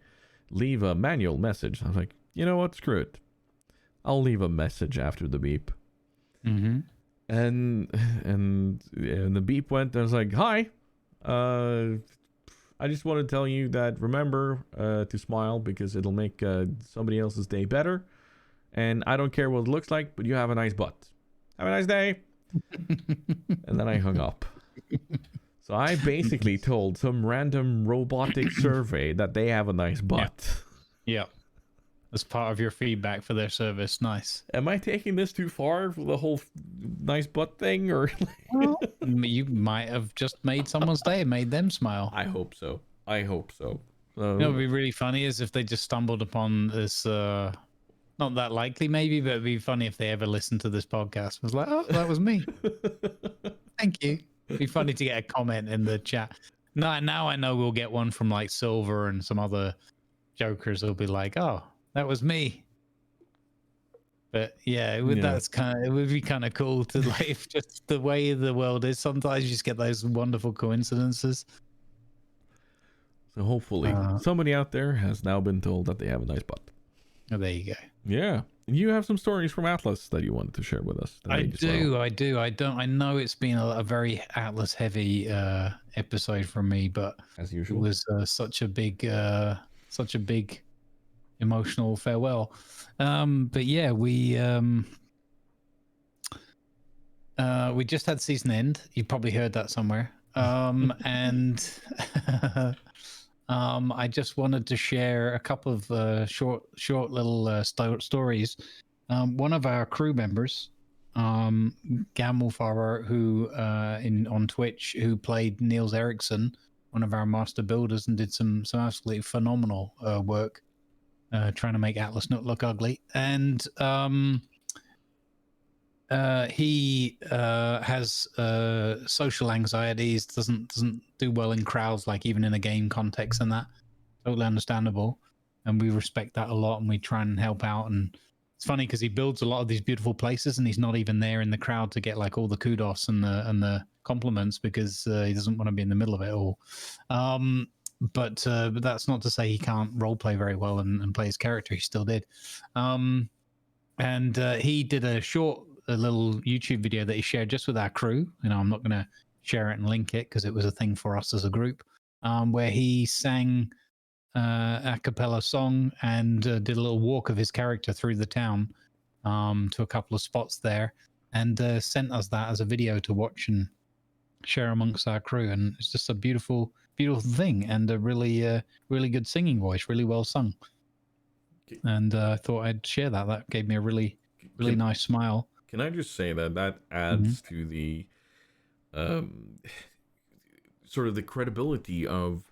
leave a manual message. I was like, you know what, screw it, I'll leave a message after the beep. And the beep went, and I was like, hi, I just want to tell you that remember to smile, because it'll make somebody else's day better, and I don't care what it looks like, but you have a nice butt. Have a nice day. And then I hung up. So I basically told some random robotic survey that they have a nice butt. Yeah. As part of your feedback for their service. Nice. Am I taking this too far for the whole nice butt thing? Or well, you might have just made someone's day, made them smile. I hope so. You know what would be really funny is if they just stumbled upon this, not that likely maybe, but it'd be funny if they ever listened to this podcast. It was like, oh, that was me. Thank you. It'd be funny to get a comment in the chat. Now I know we'll get one from like Silver and some other jokers who'll be like, oh, that was me. But yeah, it would be kind of cool to, like, if just the way the world is, sometimes you just get those wonderful coincidences. So hopefully somebody out there has now been told that they have a nice butt. Oh, there you go. Yeah. And you have some stories from Atlas that you wanted to share with us. I do. I know it's been a very Atlas heavy episode from me, but as it usual. was such a big emotional farewell. But yeah, we just had season end. You probably heard that somewhere. And I just wanted to share a couple of short little stories. One of our crew members, Gamelfarer, who on Twitch, who played Niels Eriksson, one of our master builders, and did some absolutely phenomenal work trying to make Atlas not look ugly. And he has social anxieties, doesn't do well in crowds, like even in a game context, and that totally understandable. And we respect that a lot, and we try and help out. And it's funny because he builds a lot of these beautiful places, and he's not even there in the crowd to get like all the kudos and the compliments, because he doesn't want to be in the middle of it all. But that's not to say he can't role play very well and play his character. He still did. And he did a little YouTube video that he shared just with our crew. I'm not going to share it and link it because it was a thing for us as a group, where he sang a cappella song and did a little walk of his character through the town to a couple of spots there, and sent us that as a video to watch and share amongst our crew. And it's just a beautiful thing, and a really good singing voice, really well sung. And I thought I'd share that. That gave me a really nice smile. Can I just say that adds to the sort of the credibility of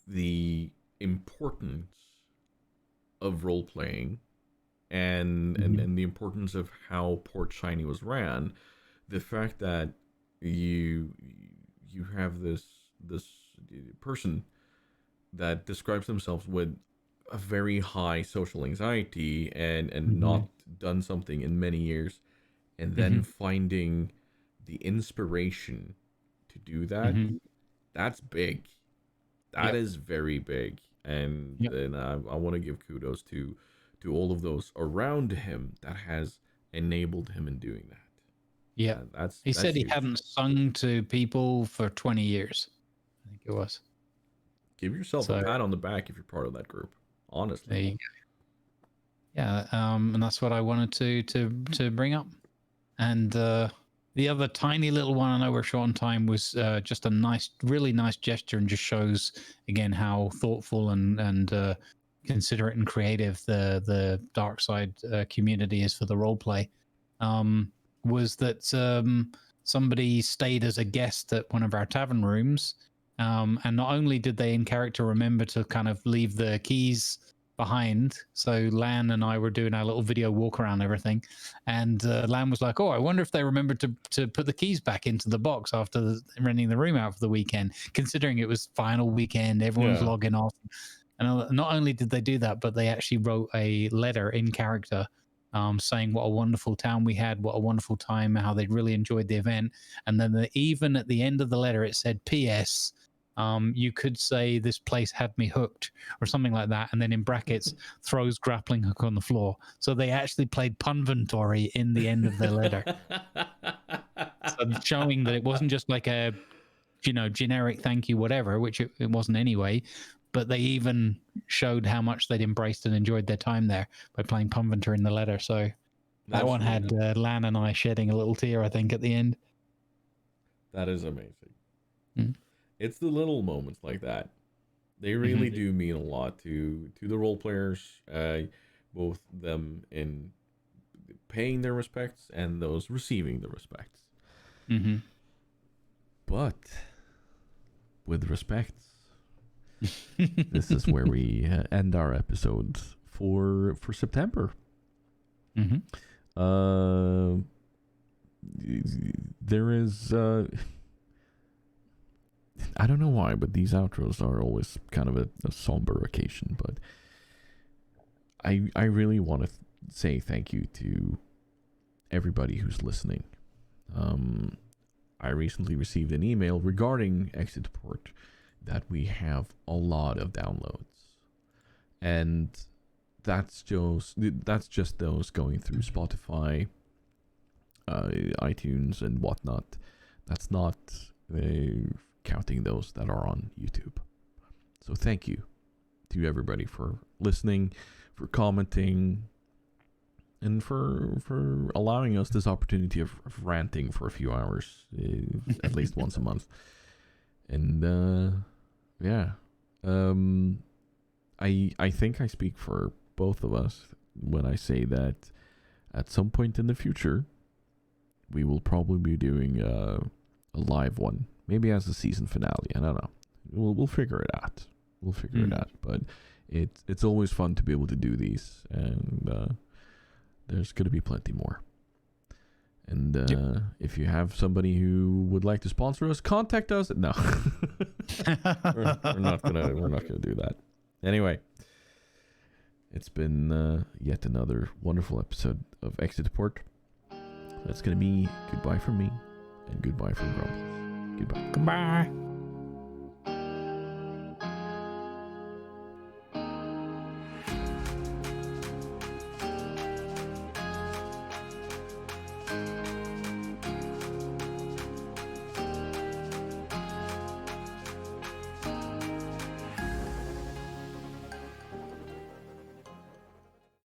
the importance of role playing and the importance of how Port Shiny was ran. The fact that you have this person that describes themselves with a very high social anxiety and not done something in many years, and then finding the inspiration to do that, that's big. That is very big. And I want to give kudos to all of those around him that has enabled him in doing that. Yeah, he said he hadn't sung to people for 20 years. I think it was. Give yourself a pat on the back if you're part of that group. Honestly. There you go. Yeah, and that's what I wanted to bring up. And the other tiny little one, I know we're short on time, was just a really nice gesture, and just shows again how thoughtful and considerate and creative the dark side community is for the role play. Was that somebody stayed as a guest at one of our tavern rooms, and not only did they in character remember to kind of leave the keys behind, so Lan and I were doing our little video walk around everything, and Lan was like, "Oh, I wonder if they remembered to put the keys back into the box after renting the room out for the weekend, considering it was final weekend, everyone's logging off." And not only did they do that, but they actually wrote a letter in character saying what a wonderful town we had, what a wonderful time, how they really enjoyed the event. And then even at the end of the letter, it said, "P.S. You could say this place had me hooked," or something like that. And then in brackets, throws grappling hook on the floor. So they actually played punventory in the end of their letter. So showing that it wasn't just like a, generic thank you, whatever, which it wasn't anyway. But they even showed how much they'd embraced and enjoyed their time there by playing punventory in the letter. So that one had Lan and I shedding a little tear, I think, at the end. That is amazing. It's the little moments like that. They really do mean a lot to the role players, both them in paying their respects and those receiving the respects. But with respects, this is where we end our episodes for September. There is I don't know why, but these outros are always kind of a somber occasion. But I really want to say thank you to everybody who's listening. I recently received an email regarding Exit Port, that we have a lot of downloads, and that's just those going through Spotify, iTunes, and whatnot. That's not counting those that are on YouTube. So thank you to everybody for listening, for commenting, and for allowing us this opportunity of ranting for a few hours, at least once a month. And yeah, I think I speak for both of us when I say that at some point in the future, we will probably be doing a live one, maybe as a season finale. I don't know. We'll figure it out. We'll figure it out. But it's always fun to be able to do these, and there's going to be plenty more. And if you have somebody who would like to sponsor us, contact us. No, we're not gonna do that. Anyway, it's been yet another wonderful episode of Exit Port. That's gonna be goodbye from me and goodbye from Grumbles. Goodbye. Goodbye.